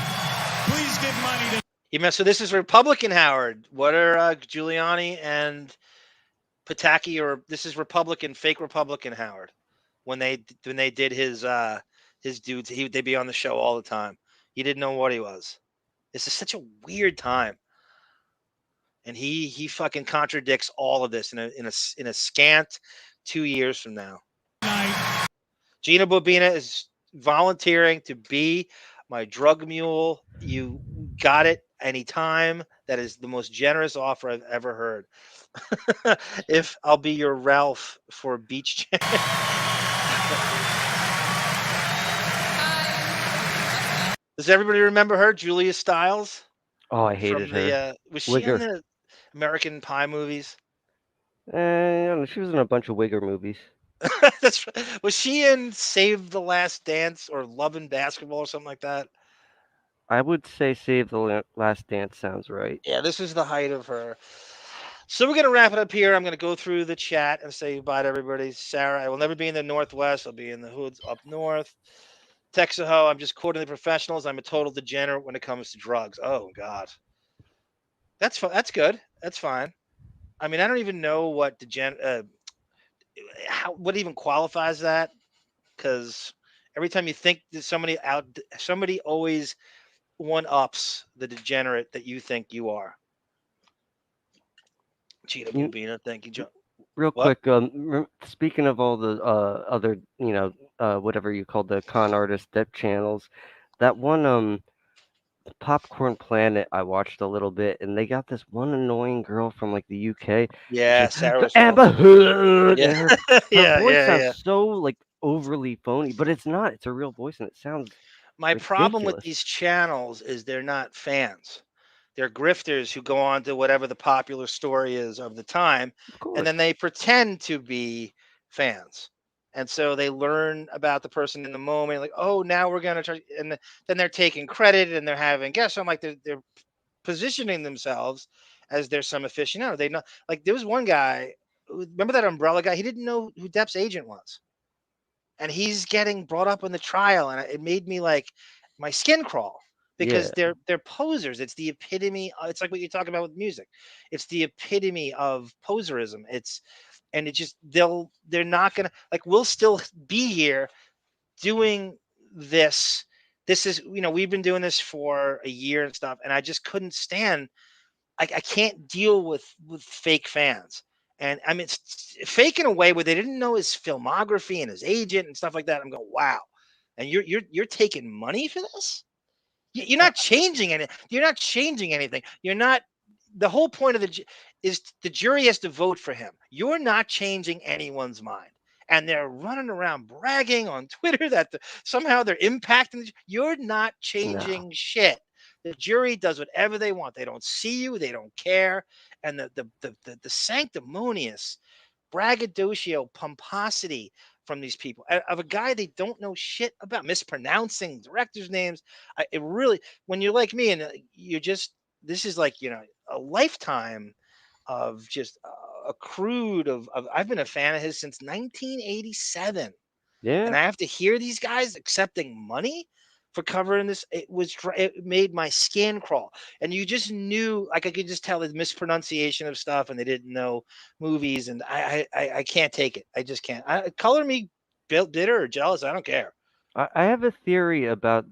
Please give money to. So this is Republican Howard. What are Giuliani and Pataki, or this is Republican, fake Republican Howard? When they did his dudes, they'd be on the show all the time. He didn't know what he was. This is such a weird time. And he fucking contradicts all of this in a scant 2 years from now. Gina Bobina is volunteering to be my drug mule. You got it anytime. That is the most generous offer I've ever heard. If I'll be your Ralph for Beach Jam. Does everybody remember her, Julia Stiles? Oh, I hated her. Was she in the American Pie movies? She was in a bunch of Wigger movies. Was she in Save the Last Dance or Love and Basketball or something like that? I would say Save the Last Dance sounds right. Yeah, this is the height of her. So we're going to wrap it up here. I'm going to go through the chat and say goodbye to everybody. Sarah, I will never be in the Northwest. I'll be in the hoods up north. Texaho, I'm just quoting the professionals. I'm a total degenerate when it comes to drugs. Oh, God. That's fine. That's good. That's fine. I mean, I don't even know what what even qualifies that, because every time you think that somebody always one-ups the degenerate that you think you are. Cheetah Bubina, thank you, John. Real quick, speaking of all the other, whatever you call the con artist Depp channels, that one Popcorn Planet I watched a little bit, and they got this one annoying girl from like the UK. Yeah, Sarah. Amber Hood. Yeah, her voice sounds so like overly phony, but it's not. It's a real voice, and it sounds. My ridiculous. problem with these channels is they're not fans. They're grifters who go on to whatever the popular story is of the time, and then they pretend to be fans. And so they learn about the person in the moment, like, oh, now we're going to try. And then they're taking credit and they're having guests. So I'm like, they're positioning themselves as they're some aficionado. They know, like, there was one guy, remember that umbrella guy? He didn't know who Depp's agent was. And he's getting brought up in the trial. And it made me like, my skin crawl because Yeah. they're posers. It's the epitome. It's like what you talk about with music. It's the epitome of poserism. And it just they're not gonna like. We'll still be here doing this. This is we've been doing this for a year and stuff, and I just couldn't stand. I can't deal with fake fans. And I mean, it's fake in a way where they didn't know his filmography and his agent and stuff like that. I'm going, wow, and you're taking money for this? You're not changing any. You're not changing anything. You're not. The whole point of is the jury has to vote for him. You're not changing anyone's mind, and they're running around bragging on Twitter that somehow they're impacting. You're not changing shit. The jury does whatever they want. They don't see you. They don't care. And the sanctimonious braggadocio pomposity from these people of a guy they don't know shit about, mispronouncing directors' names. It really, when you're like me and you're just, this is like, a lifetime of just a crude of I've been a fan of his since 1987. Yeah. And I have to hear these guys accepting money for covering this. It made my skin crawl. And you just knew, like I could just tell the mispronunciation of stuff, and they didn't know movies. And I can't take it. I just can't. Color me bitter or jealous. I don't care. I have a theory about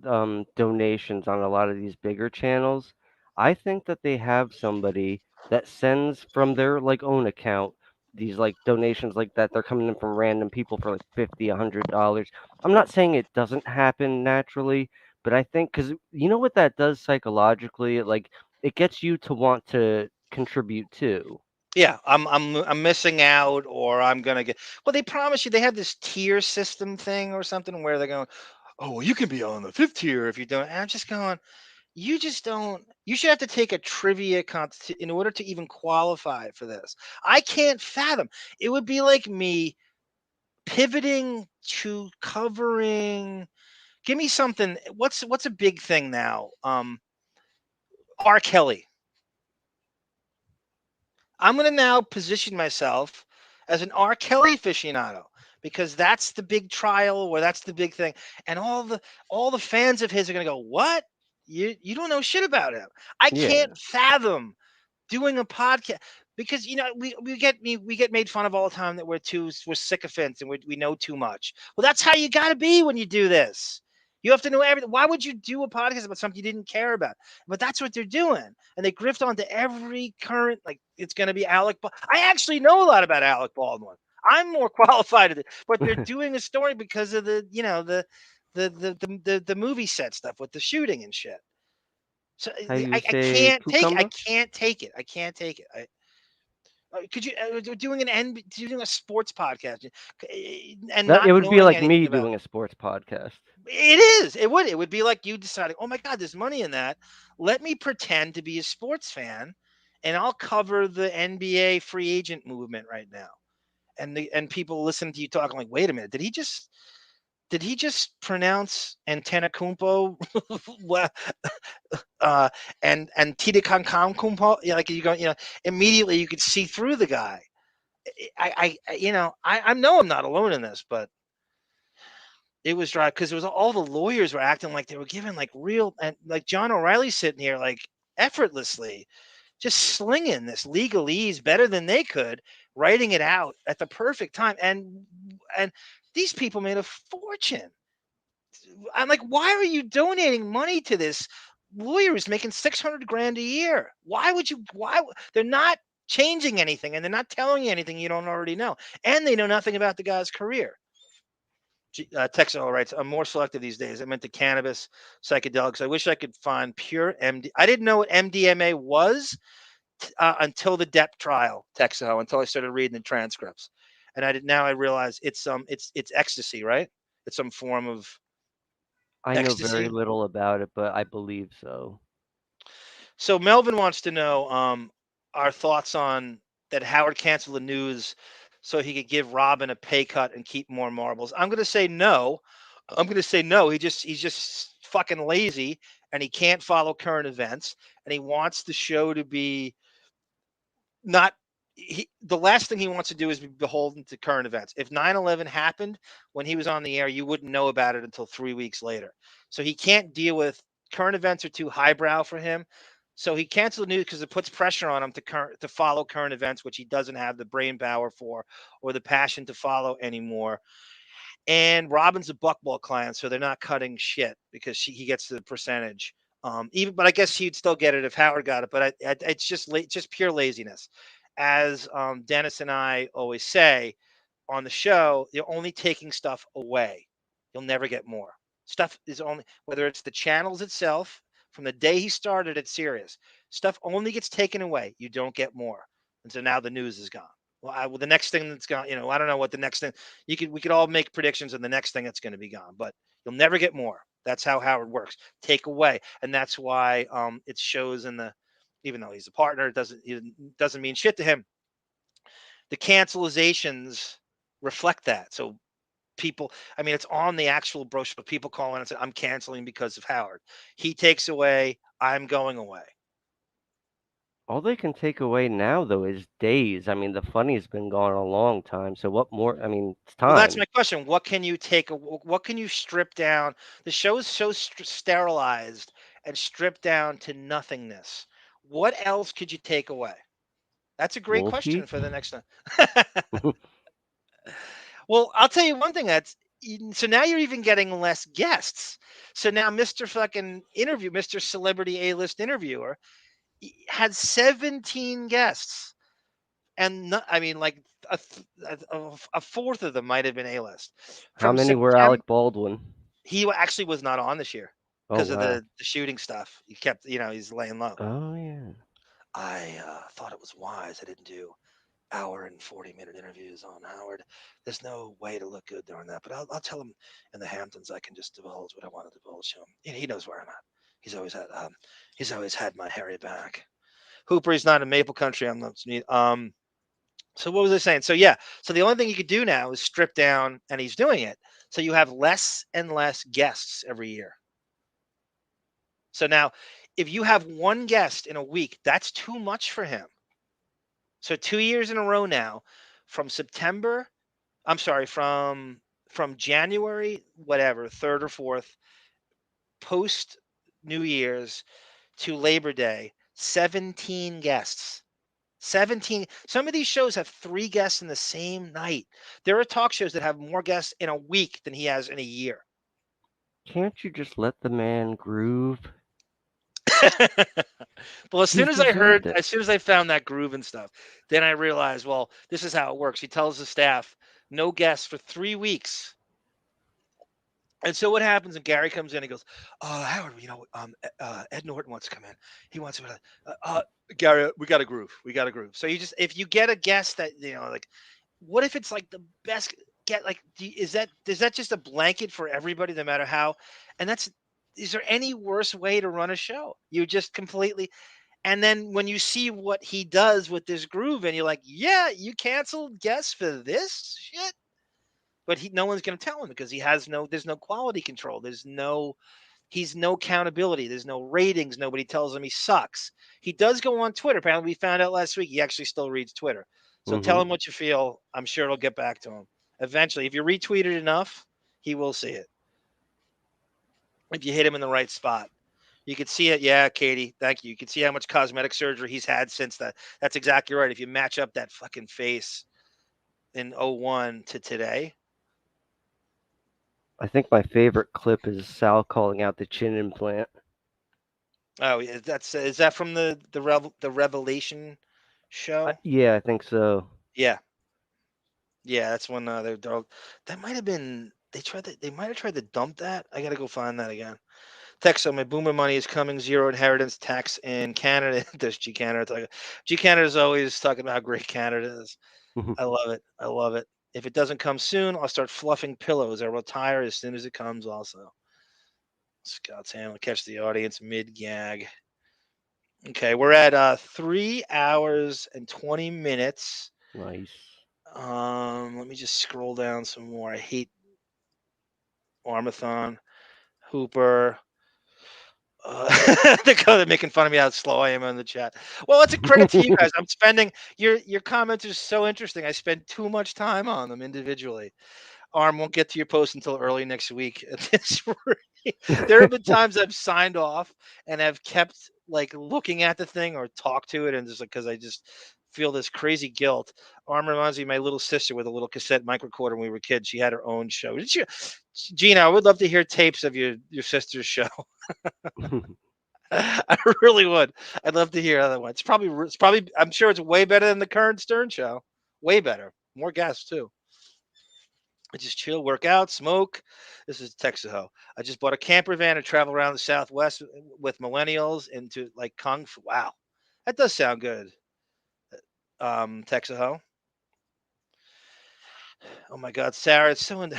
donations on a lot of these bigger channels. I think that they have somebody that sends from their like own account these like donations like that. They're coming in from random people for like $50, $100. I'm not saying it doesn't happen naturally, but I think because you know what that does psychologically, it gets you to want to contribute too. Yeah, I'm missing out, or I'm gonna get. Well, they promise you they have this tier system thing or something where they're going, oh, well, you can be on the 5th tier if you don't. And I'm just going, you just don't. You should have to take a trivia in order to even qualify for this. I can't fathom. It would be like me pivoting to covering. Give me something. What's a big thing now? R. Kelly. I'm going to now position myself as an R. Kelly aficionado because that's the big trial, or that's the big thing, and all the fans of his are going to go, "What? You don't know shit about him." I can't fathom doing a podcast because we get made fun of all the time that we're sycophants and we know too much. Well, that's how you got to be when you do this. You have to know everything. Why would you do a podcast about something you didn't care about? But that's what they're doing. And they grift onto every current, like it's going to be Alec. I actually know a lot about Alec Baldwin. I'm more qualified at it, but they're doing a story because of the movie set stuff with the shooting and shit. So I can't take it. I can't take it. I can't take it. Could you doing a sports podcast and it would be like me doing a sports podcast. It is. It would be like you deciding, oh my God, there's money in that. Let me pretend to be a sports fan, and I'll cover the NBA free agent movement right now. And people listen to you talking like, wait a minute, did he just pronounce Antetokounmpo and Titicancampo? Yeah, like you go, immediately you could see through the guy. I know I'm not alone in this, but it was dry because it was all the lawyers were acting like they were giving like real, and like John O'Reilly sitting here like effortlessly just slinging this legalese better than they could, writing it out at the perfect time. And these people made a fortune. I'm like, why are you donating money to this lawyer who's making $600,000 a year? Why they're not changing anything, and they're not telling you anything you don't already know, and they know nothing about the guy's career. Texel writes, I'm more selective these days. I'm into cannabis, psychedelics. I wish I could find pure MD. I didn't know what MDMA was until the Depp trial, Texel, until I started reading the transcripts. And now I realize it's ecstasy, right? It's some form of ecstasy. I know very little about it, but I believe so. So Melvin wants to know our thoughts on that Howard canceled the news so he could give Robin a pay cut and keep more marbles. I'm going to say no. He's just fucking lazy, and he can't follow current events, and he wants the show to be not the last thing he wants to do is be beholden to current events. If 9/11 happened when he was on the air, you wouldn't know about it until 3 weeks later. So he can't deal with current events are too highbrow for him. So he canceled the news because it puts pressure on him to follow current events, which he doesn't have the brain power for or the passion to follow anymore. And Robin's a buckball client, so they're not cutting shit because he gets the percentage. But I guess he'd still get it if Howard got it. But it's just pure laziness. As Dennis and I always say on the show, you're only taking stuff away. You'll never get more. Stuff is only, whether it's the channels itself, from the day he started at Sirius, stuff only gets taken away. You don't get more. And so now the news is gone. Well, the next thing that's gone, I don't know what the next thing. We could all make predictions on the next thing that's going to be gone, but you'll never get more. That's how Howard works. Take away, and that's why it shows in the. Even though he's a partner, it doesn't mean shit to him. The cancelizations reflect that. So people, it's on the actual brochure, but people call in and say, I'm canceling because of Howard. He takes away, I'm going away. All they can take away now, though, is days. The funny's been gone a long time. So what more? It's time. Well, that's my question. What can you what can you strip down? The show is so sterilized and stripped down to nothingness. What else could you take away? That's a great question for the next one. Well, I'll tell you one thing. So now you're even getting less guests. So now Mr. Fucking Interview, Mr. Celebrity A-list Interviewer, had 17 guests, and like a fourth of them might have been A-list. How many were Alec Baldwin? He actually was not on this year because of the shooting stuff. He kept, he's laying low. Oh yeah. I thought it was wise. I didn't do hour and 40-minute interviews on Howard. There's no way to look good during that, but I'll tell him in the Hamptons I can just divulge what I want to divulge to him. He knows where I'm at. He's always had my hairy back. Hooper, he's not in Maple Country. I'm not. So what was I saying? So so the only thing you could do now is strip down, and he's doing it. So you have less and less guests every year. So now, if you have one guest in a week, that's too much for him. So 2 years in a row now, from January, whatever, 3rd or 4th, post New Year's to Labor Day, 17 guests. 17. Some of these shows have 3 guests in the same night. There are talk shows that have more guests in a week than he has in a year. Can't you just let the man groove? Well, as soon as I found that groove and stuff, then I realized, well, this is how it works. He tells the staff, no guests for 3 weeks. And so what happens when Gary comes in, he goes, Howard, Ed Norton wants to come in. He wants to, Gary, we got to groove. So if you get a guest that, what if it's like the best get, is that just a blanket for everybody, no matter how? And is there any worse way to run a show? You just completely, and then when you see what he does with this groove, and you're like, yeah, you canceled guests for this shit. But no one's going to tell him because there's no quality control. He's no accountability. There's no ratings. Nobody tells him he sucks. He does go on Twitter. Apparently we found out last week he actually still reads Twitter. So tell him what you feel. I'm sure it'll get back to him eventually. If you retweet it enough, he will see it. If you hit him in the right spot. You could see it. Yeah, Katie, thank you. You can see how much cosmetic surgery he's had since that. That's exactly right. If you match up that fucking face in 01 to today. I think my favorite clip is Sal calling out the chin implant. Oh, is that from the Revelation show? Yeah, I think so. Yeah, that's when that might have been they might have tried to dump that. I gotta go find that again. Text on my boomer money is coming, 0 inheritance tax in Canada. There's G Canada. G Canada is always talking about how great Canada is. I love it. If it doesn't come soon, I'll start fluffing pillows. I'll retire as soon as it comes also. Scott's hand will catch the audience mid-gag. Okay, we're at 3 hours and 20 minutes. Nice. Let me just scroll down some more. I hate Armathon, Hooper. They're making fun of me how slow I am on the chat. Well, it's a credit to you guys. I'm spending your comments are so interesting. I spend too much time on them individually. Arm won't get to your post until early next week. At this rate. There have been times I've signed off and have kept like looking at the thing or talk to it, and just like because I just feel this crazy guilt. Arm reminds me of my little sister with a little cassette microrecorder when we were kids. She had her own show. Did you, Gina? I would love to hear tapes of your sister's show. I really would. I'd love to hear other ones. It's probably. I'm sure it's way better than the current Stern show. Way better. More guests too. I just chill, work out, smoke. This is Texaho. I just bought a camper van to travel around the Southwest with millennials into like Kung Fu. Wow, that does sound good. Texaho. Oh my God, Sarah, it's so in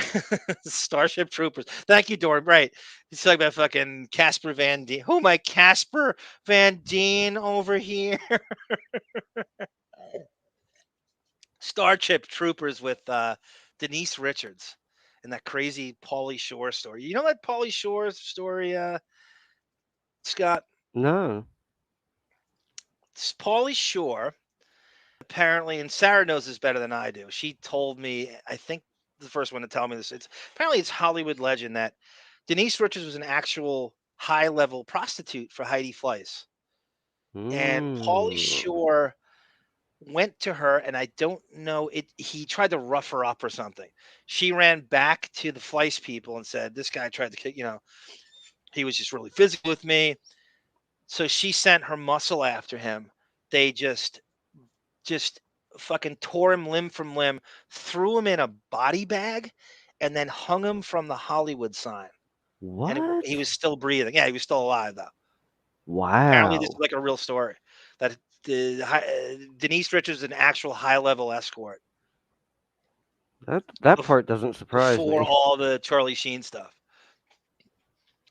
Starship Troopers. Thank you, Dorian. Right. It's like about fucking Casper Van Dien. Who am I? Casper Van Dien over here. Starship Troopers with Denise Richards and that crazy Pauly Shore story. You know that Pauly Shore story, Scott? No. It's Pauly Shore. Apparently, and Sarah knows this better than I do. She told me, I think the first one to tell me this. It's Hollywood legend that Denise Richards was an actual high-level prostitute for Heidi Fleiss. And Pauly Shore went to her, and I don't know it. He tried to rough her up or something. She ran back to the Fleiss people and said, "This guy tried to kick. He was just really physical with me." So she sent her muscle after him. They just fucking tore him limb from limb, threw him in a body bag, and then hung him from the Hollywood sign. What? And he was still breathing. Yeah, he was still alive though. Wow. Apparently, this is like a real story. That Denise Richards is an actual high-level escort. That part doesn't surprise before me. all the Charlie Sheen stuff.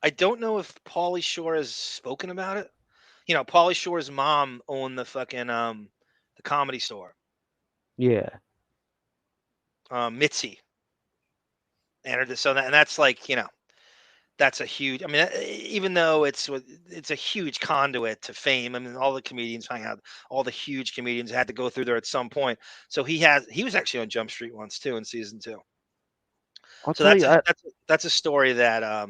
I don't know if Pauly Shore has spoken about it. Pauly Shore's mom owned the fucking the Comedy Store. Yeah. Mitzi. And that's like, that's a huge. I mean, even though it's a huge conduit to fame. I mean, all the comedians hang out. All the huge comedians had to go through there at some point. So he was actually on Jump Street once too in season 2. That's a story that.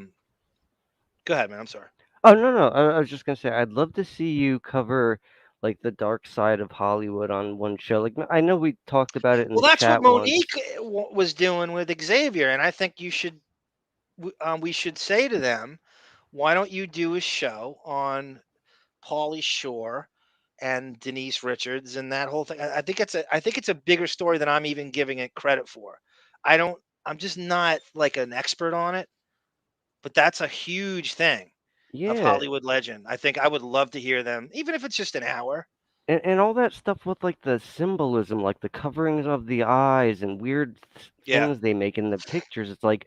Go ahead, man. I'm sorry. Oh no, I was just gonna say I'd love to see you cover like the dark side of Hollywood on one show. Like I know we talked about it in Well, the that's what chat once. Monique was doing with Xavier, and I think you should. We should say to them, why don't you do a show on Pauly Shore and Denise Richards and that whole thing? I think it's a bigger story than I'm even giving it credit for. I'm just not like an expert on it, but that's a huge thing of Hollywood legend. I think I would love to hear them, even if it's just an hour. And all that stuff with like the symbolism, like the coverings of the eyes and weird things they make in the pictures. It's like,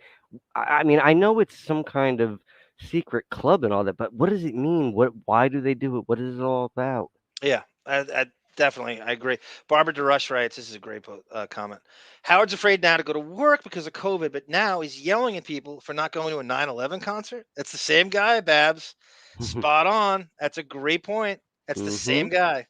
I mean, I know it's some kind of secret club and all that, but what does it mean? Why do they do it? What is it all about? Yeah, I definitely, I agree. Barbara DeRush writes, this is a great comment. Howard's afraid now to go to work because of COVID, but now he's yelling at people for not going to a 9/11 concert. That's the same guy, Babs. Spot on. That's a great point. That's the same guy.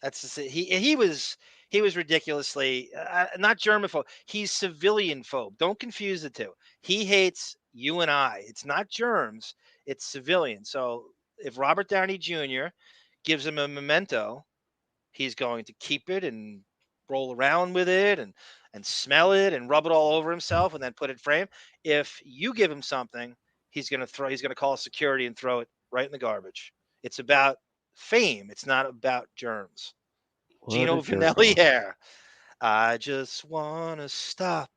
That's he was ridiculously not germaphobe. He's civilian phobe. Don't confuse the two. He hates you and I. It's not germs. It's civilian. So if Robert Downey Jr. gives him a memento, he's going to keep it and roll around with it and smell it and rub it all over himself and then put it frame. If you give him something, he's going to call security and throw it right in the garbage. It's about fame. It's not about germs. Gino Vanelli hair. I just want to stop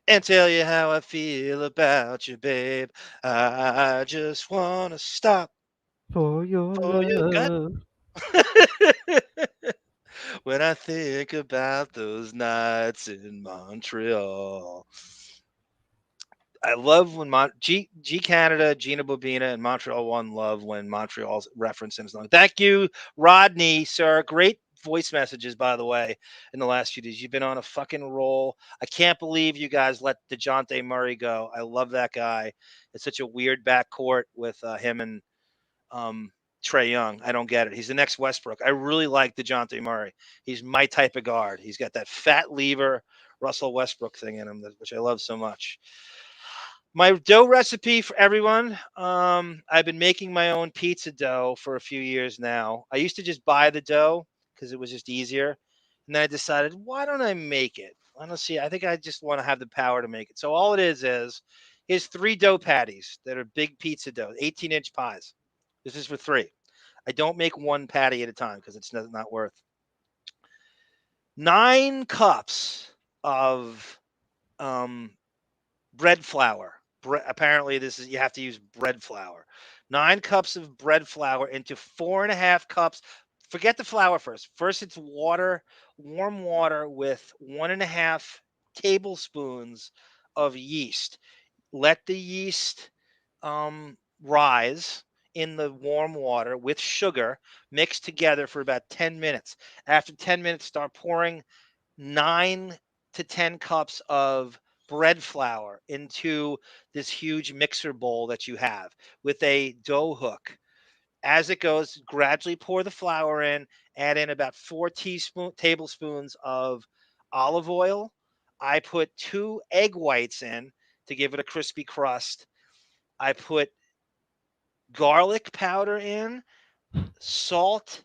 and tell you how I feel about you, babe. I just want to stop for your love. When I think about those nights in Montreal. I love when G Canada, Gina Bobina, and Montreal One love when Montreal's referenced and something. Thank you, Rodney, sir. Great voice messages, by the way, in the last few days. You've been on a fucking roll. I can't believe you guys let DeJounte Murray go. I love that guy. It's such a weird backcourt with him and Trae Young. I don't get it. He's the next Westbrook. I really like DeJounte Murray. He's my type of guard. He's got that fat lever Russell Westbrook thing in him, which I love so much. My dough recipe for everyone. I've been making my own pizza dough for a few years now. I used to just buy the dough because it was just easier. And then I decided, why don't I make it? I don't see. I think I just want to have the power to make it. So all it is here's 3 dough patties that are big pizza dough, 18-inch pies. This is for 3. I don't make 1 patty at a time because it's not worth. 9 cups of bread flour. Apparently, you have to use bread flour. 9 cups of bread flour into 4.5 cups. Forget the flour first. First, it's water, warm water with 1.5 tablespoons of yeast. Let the yeast rise in the warm water with sugar, mixed together for about 10 minutes. After 10 minutes, start pouring 9 to 10 cups of bread flour into this huge mixer bowl that you have with a dough hook. As it goes, gradually pour the flour in, add in about 4 tablespoons of olive oil. I put 2 egg whites in to give it a crispy crust. I put garlic powder in, salt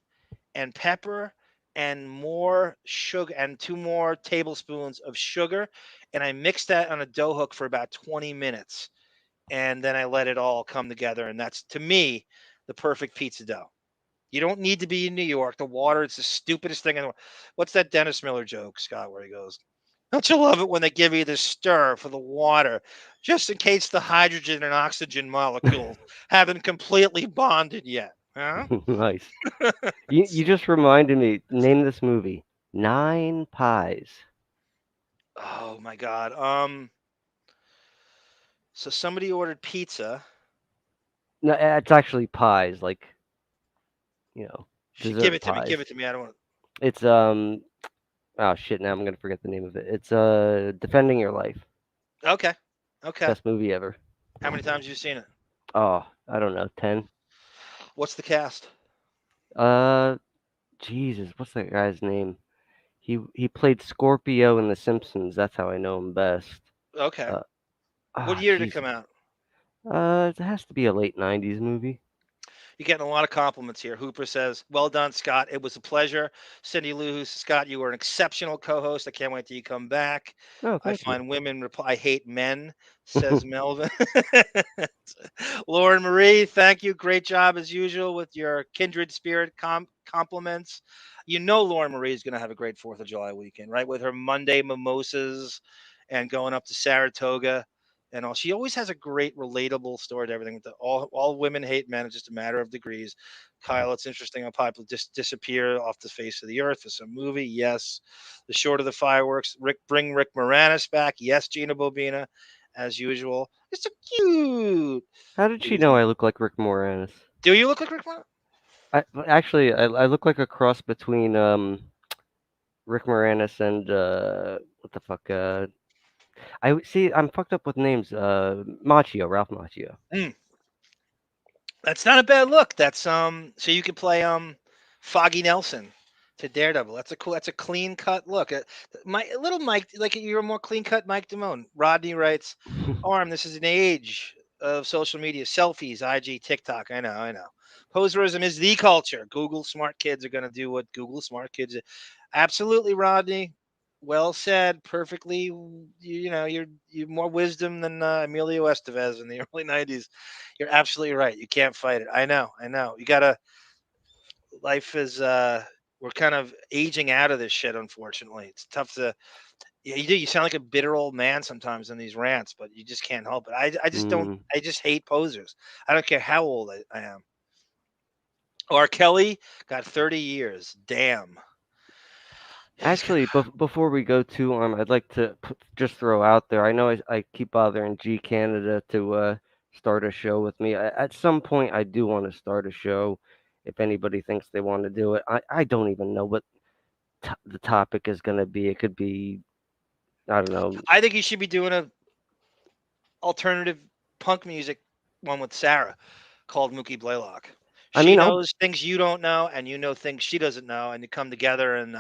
and pepper, and more sugar, and 2 more tablespoons of sugar. And I mixed that on a dough hook for about 20 minutes. And then I let it all come together. And that's, to me, the perfect pizza dough. You don't need to be in New York. The water, it's the stupidest thing in the world. What's that Dennis Miller joke, Scott, where he goes, don't you love it when they give you the stir for the water, just in case the hydrogen and oxygen molecules haven't completely bonded yet? Huh? Nice. You just reminded me. Name this movie. 9 Pies. Oh my God. So somebody ordered pizza. No, it's actually pies, like, Give dessert it to me. pies. Give it to me. I don't want. It's oh shit! Now I'm gonna forget the name of it. It's Defending Your Life. Okay. Okay. Best movie ever. How many times have you seen it? Oh, I don't know, 10. What's the cast? Jesus, what's that guy's name? He played Scorpio in The Simpsons. That's how I know him best. Okay. What Ah, year did it Jesus. come out? It has to be a late 90s movie. You're getting a lot of compliments here. Hooper says, well done, Scott. It was a pleasure. Cindy Lou says, Scott, you were an exceptional co-host. I can't wait till you come back. Oh, I thank you. find women reply, I hate men, says Melvin. Lauren Marie, thank you. Great job as usual with your kindred spirit compliments. You know Lauren Marie is going to have a great 4th of July weekend, right? With her Monday mimosas and going up to Saratoga. And all, she always has a great relatable story to everything. All women hate men. It's just a matter of degrees. Kyle, it's interesting how people just disappear off the face of the earth for some movie. Yes. The Short of the Fireworks. Bring Rick Moranis back. Yes, Gina Bobina, as usual. It's so cute. How did she know I look like Rick Moranis? Do you look like Rick Moranis? I look like a cross between Rick Moranis and what the fuck? I see. I'm fucked up with names. Macchio, Ralph Macchio. That's not a bad look. That's so you could play Foggy Nelson to Daredevil. That's a cool. That's a clean cut look. My little Mike, like you're a more clean cut Mike Damone. Rodney writes, "Arm, this is an age of social media, selfies, IG, TikTok. I know. Poserism is the culture. Google smart kids are going to do what Google smart kids. Absolutely, Rodney. Well said. Perfectly. You're more wisdom than Emilio Estevez in the early '90s. You're absolutely right. You can't fight it. I know. You gotta. Life is. We're kind of aging out of this shit. Unfortunately, it's tough to. Yeah, you do. You sound like a bitter old man sometimes in these rants, but you just can't help it. I just don't. I just hate posers. I don't care how old I am. R. Kelly got 30 years. Damn. Actually, before we go to I'd like to just throw out there. I know I keep bothering G Canada to start a show with me. At some point, I do want to start a show. If anybody thinks they want to do it, I don't even know, but the topic is going to be. It could be, I don't know. I think you should be doing a alternative punk music one with Sarah called Mookie Blaylock. I She mean, knows things you don't know, and you know things she doesn't know, and you come together, and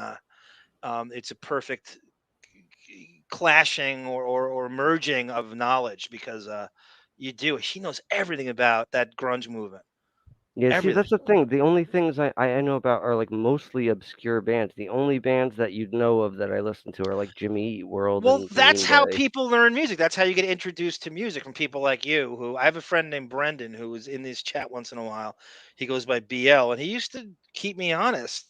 it's a perfect clashing or merging of knowledge because you do. She knows everything about that grunge movement. Yeah, see, Everything. that's the thing. The only things I know about are like mostly obscure bands. The only bands that you'd know of that I listen to are like Jimmy Eat World Well, and that's Green how Day. people learn music. That's how you get introduced to music from people like you. Who I have a friend named Brendan who is in this chat once in a while. He goes by BL, and he used to keep me honest.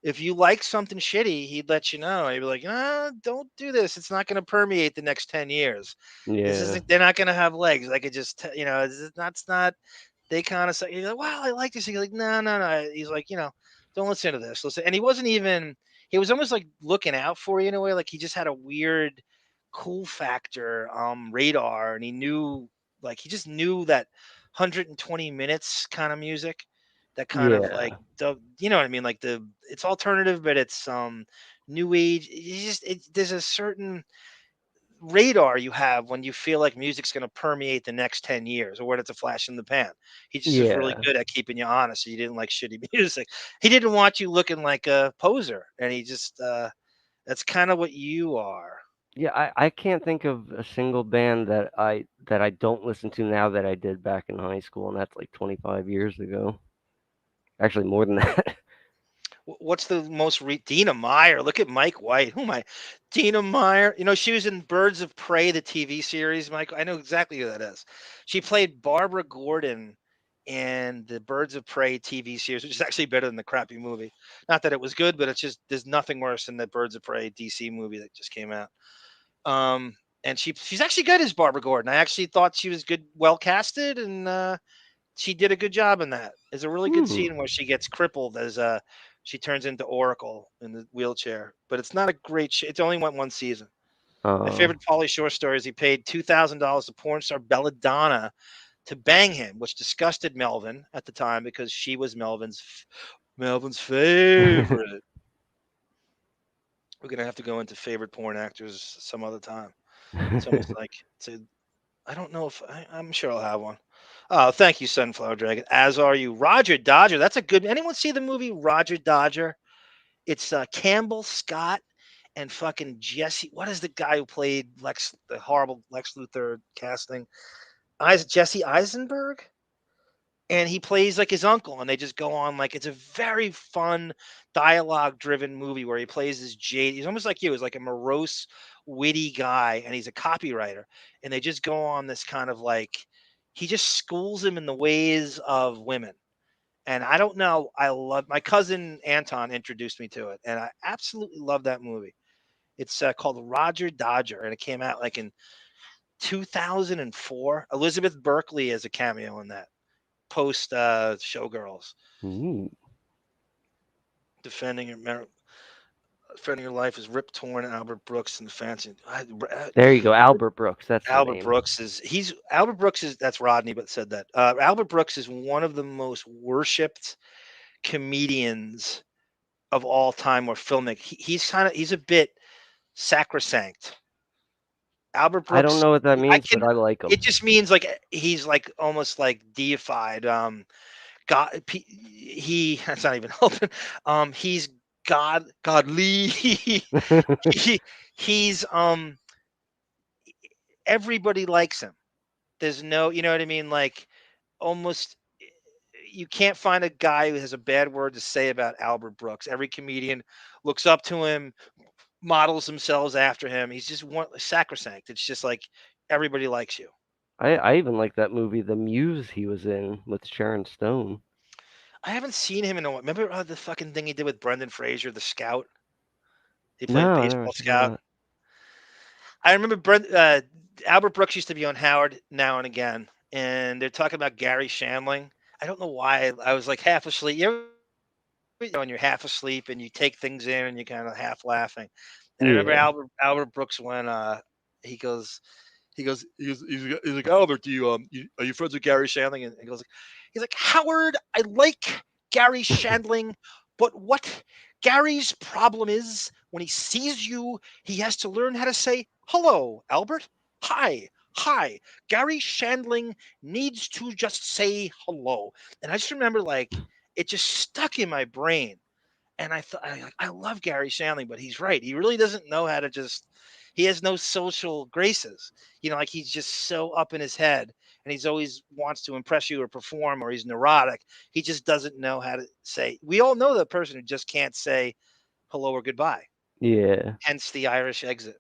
If you like something shitty, he'd let you know. He'd be like, "No, don't do this. It's not going to permeate the next 10 years. This Yeah. isn't. They're not going to have legs. I could just, that's not." They kind of say, "You're like, wow, I like this." He's like, "No, no, no." He's like, "Don't listen to this. Listen." And he wasn't even. He was almost like looking out for you in a way. Like he just had a weird, cool factor, radar, and he knew, like, he just knew that 120 minutes kind of music, that kind of like Yeah. you know what I mean, like it's alternative, but it's new age. There's a certain radar you have when you feel like music's going to permeate the next 10 years or when it's a flash in the pan. He just is really Yeah. good at keeping you honest. So you didn't like shitty music. He didn't want you looking like a poser. And he just, that's kind of what you are. Yeah, I can't think of a single band that I don't listen to now that I did back in high school, and that's like 25 years ago. Actually, more than that. What's the most Dina Meyer? Look at Mike White. Who am I? Dina Meyer. She was in Birds of Prey, the TV series. Mike, I know exactly who that is. She played Barbara Gordon in the Birds of Prey TV series, which is actually better than the crappy movie. Not that it was good, but it's just there's nothing worse than the Birds of Prey DC movie that just came out. And she's actually good as Barbara Gordon. I actually thought she was good, well casted, and she did a good job in that. There's a really good scene where she gets crippled as she turns into Oracle in the wheelchair. But it's not a great it only went one season. My favorite Pauly Shore story is he paid $2,000 to porn star Belladonna to bang him, which disgusted Melvin at the time because she was Melvin's favorite. We're gonna have to go into favorite porn actors some other time. It's almost like I don't know if I'm sure I'll have one. Oh, thank you, Sunflower Dragon. As are you, Roger Dodger. That's a good. Anyone see the movie Roger Dodger? It's Campbell Scott and fucking Jesse. What is the guy who played the horrible Lex Luthor casting? Jesse Eisenberg, and he plays like his uncle, and they just go on like it's a very fun dialogue-driven movie where he plays this jade. He's almost like you. He's like a morose, witty guy, and he's a copywriter, and they just go on this kind of like he just schools him in the ways of women. And I don't know. I love my cousin Anton introduced me to it, and I absolutely love that movie. It's called Roger Dodger, and it came out like in 2004. Elizabeth Berkley is a cameo in that. Post Showgirls. Ooh. Defending your life is Rip Torn, Albert Brooks, and Fancy. There you go, Albert Brooks. That's Albert the name. Brooks is that's Rodney, but said that Albert Brooks is one of the most worshipped comedians of all time or filmic. He's a bit sacrosanct. Albert Brooks. I don't know what that means, but I like him. It just means like he's like almost like deified. God, that's not even helping. He's godly. He's everybody likes him. There's no, you know what I mean? Like almost you can't find a guy who has a bad word to say about Albert Brooks. Every comedian looks up to him, models themselves after him. He's just one sacrosanct. It's just like everybody likes you. I even like that movie, The Muse, he was in with Sharon Stone. I haven't seen him in a while. Remember the fucking thing he did with Brendan Fraser, the scout? He played baseball scout. I remember Albert Brooks used to be on Howard now and again, and they're talking about Gary Shandling. I don't know why. I was like half asleep. When you're half asleep and you take things in and you're kind of half laughing. And I remember Albert Brooks when he's like, Albert, are you friends with Gary Shandling? And he's like, Howard, I like Gary Shandling, but what Gary's problem is when he sees you, he has to learn how to say, hello, Albert. Hi. Hi. Gary Shandling needs to just say hello. And I just remember, like, it just stuck in my brain. And I thought, I love Gary Shandling, but he's right. He really doesn't know how to just, he has no social graces. You know, like he's just so up in his head and he's always wants to impress you or perform, or he's neurotic. He just doesn't know how to say. We all know the person who just can't say hello or goodbye. Yeah. Hence the Irish exit.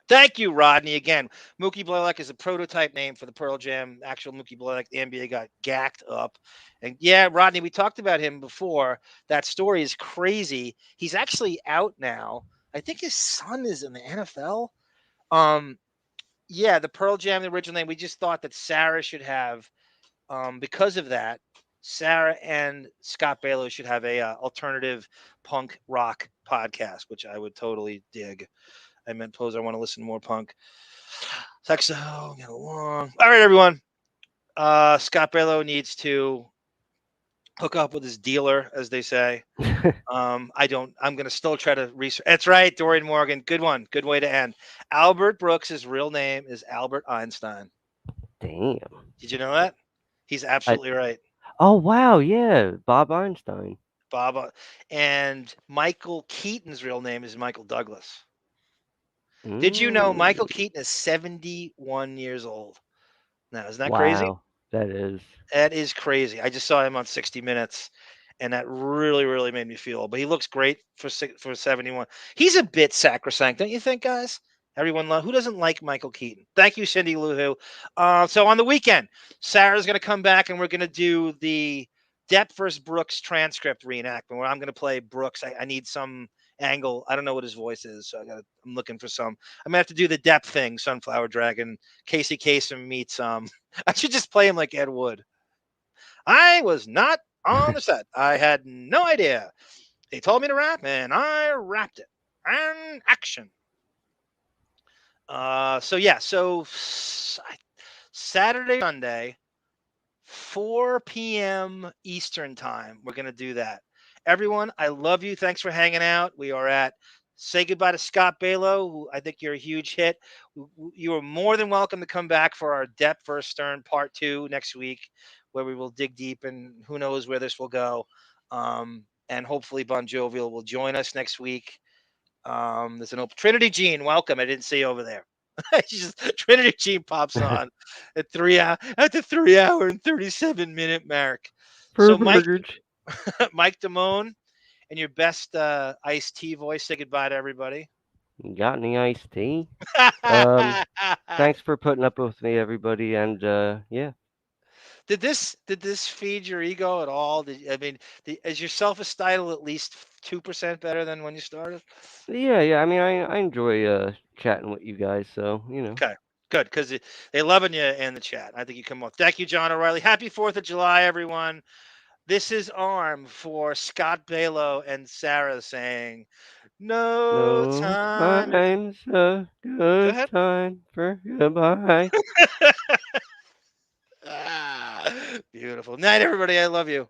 Thank you, Rodney. Again, Mookie Blaylock is a prototype name for the Pearl Jam. Actual Mookie Blaylock, the NBA got gacked up. And yeah, Rodney, we talked about him before. That story is crazy. He's actually out now. I think his son is in the NFL. Yeah, the Pearl Jam, the original name. We just thought that Sarah should have, because of that, Sarah and Scott Balow should have a alternative punk rock podcast, which I would totally dig. I meant pose. I want to listen to more punk. Sexo, get along. All right, everyone. Scott Balow needs to hook up with his dealer, as they say. I'm going to still try to research. That's right, Dorian Morgan. Good one. Good way to end. Albert Brooks' real name is Albert Einstein. Damn. Did you know that? He's absolutely right. Oh, wow. Yeah. Bob Einstein. Bob. And Michael Keaton's real name is Michael Douglas. Did you know Michael Keaton is 71 years old? Now, isn't that crazy? Wow, that is. That is crazy. I just saw him on 60 Minutes, and that really, really made me feel. But he looks great for 71. He's a bit sacrosanct, don't you think, guys? Everyone who doesn't like Michael Keaton? Thank you, Cindy Lou Who. So on the weekend, Sarah's going to come back, and we're going to do the Depp versus Brooks transcript reenactment, where I'm going to play Brooks. I need some angle. I don't know what his voice is, so I'm looking for some. I'm gonna have to do the Depp thing, Sunflower Dragon. Casey Kasem meets I should just play him like Ed Wood. I was not on the set. I had no idea. They told me to rap, and I rapped it. And action. So Saturday, Sunday, 4 p.m. Eastern time. We're gonna do that. Everyone, I love you. Thanks for hanging out. We are at Say Goodbye to Scott Balow, who I think you're a huge hit. You are more than welcome to come back for our Depp vs. Stern Part 2 next week, where we will dig deep, and who knows where this will go. And hopefully Bon Jovial will join us next week. There's an open Trinity Jean. Welcome. I didn't see you over there. Trinity Jean pops on at the 3 hour and 37-minute mark. So Mike Damone, and your best iced tea voice. Say goodbye to everybody. You got any iced tea? Thanks for putting up with me, everybody, and yeah. Did this feed your ego at all? Is your self-esteem at least 2% better than when you started? Yeah. I mean, I enjoy chatting with you guys, so you know. Okay, good, because they loving you in the chat. I think you come up. Thank you, John O'Reilly. Happy 4th of July, everyone. This is ARM for Scott Balow and Sarah saying, no time. Time's a good time for goodbye. Beautiful. Night, everybody. I love you.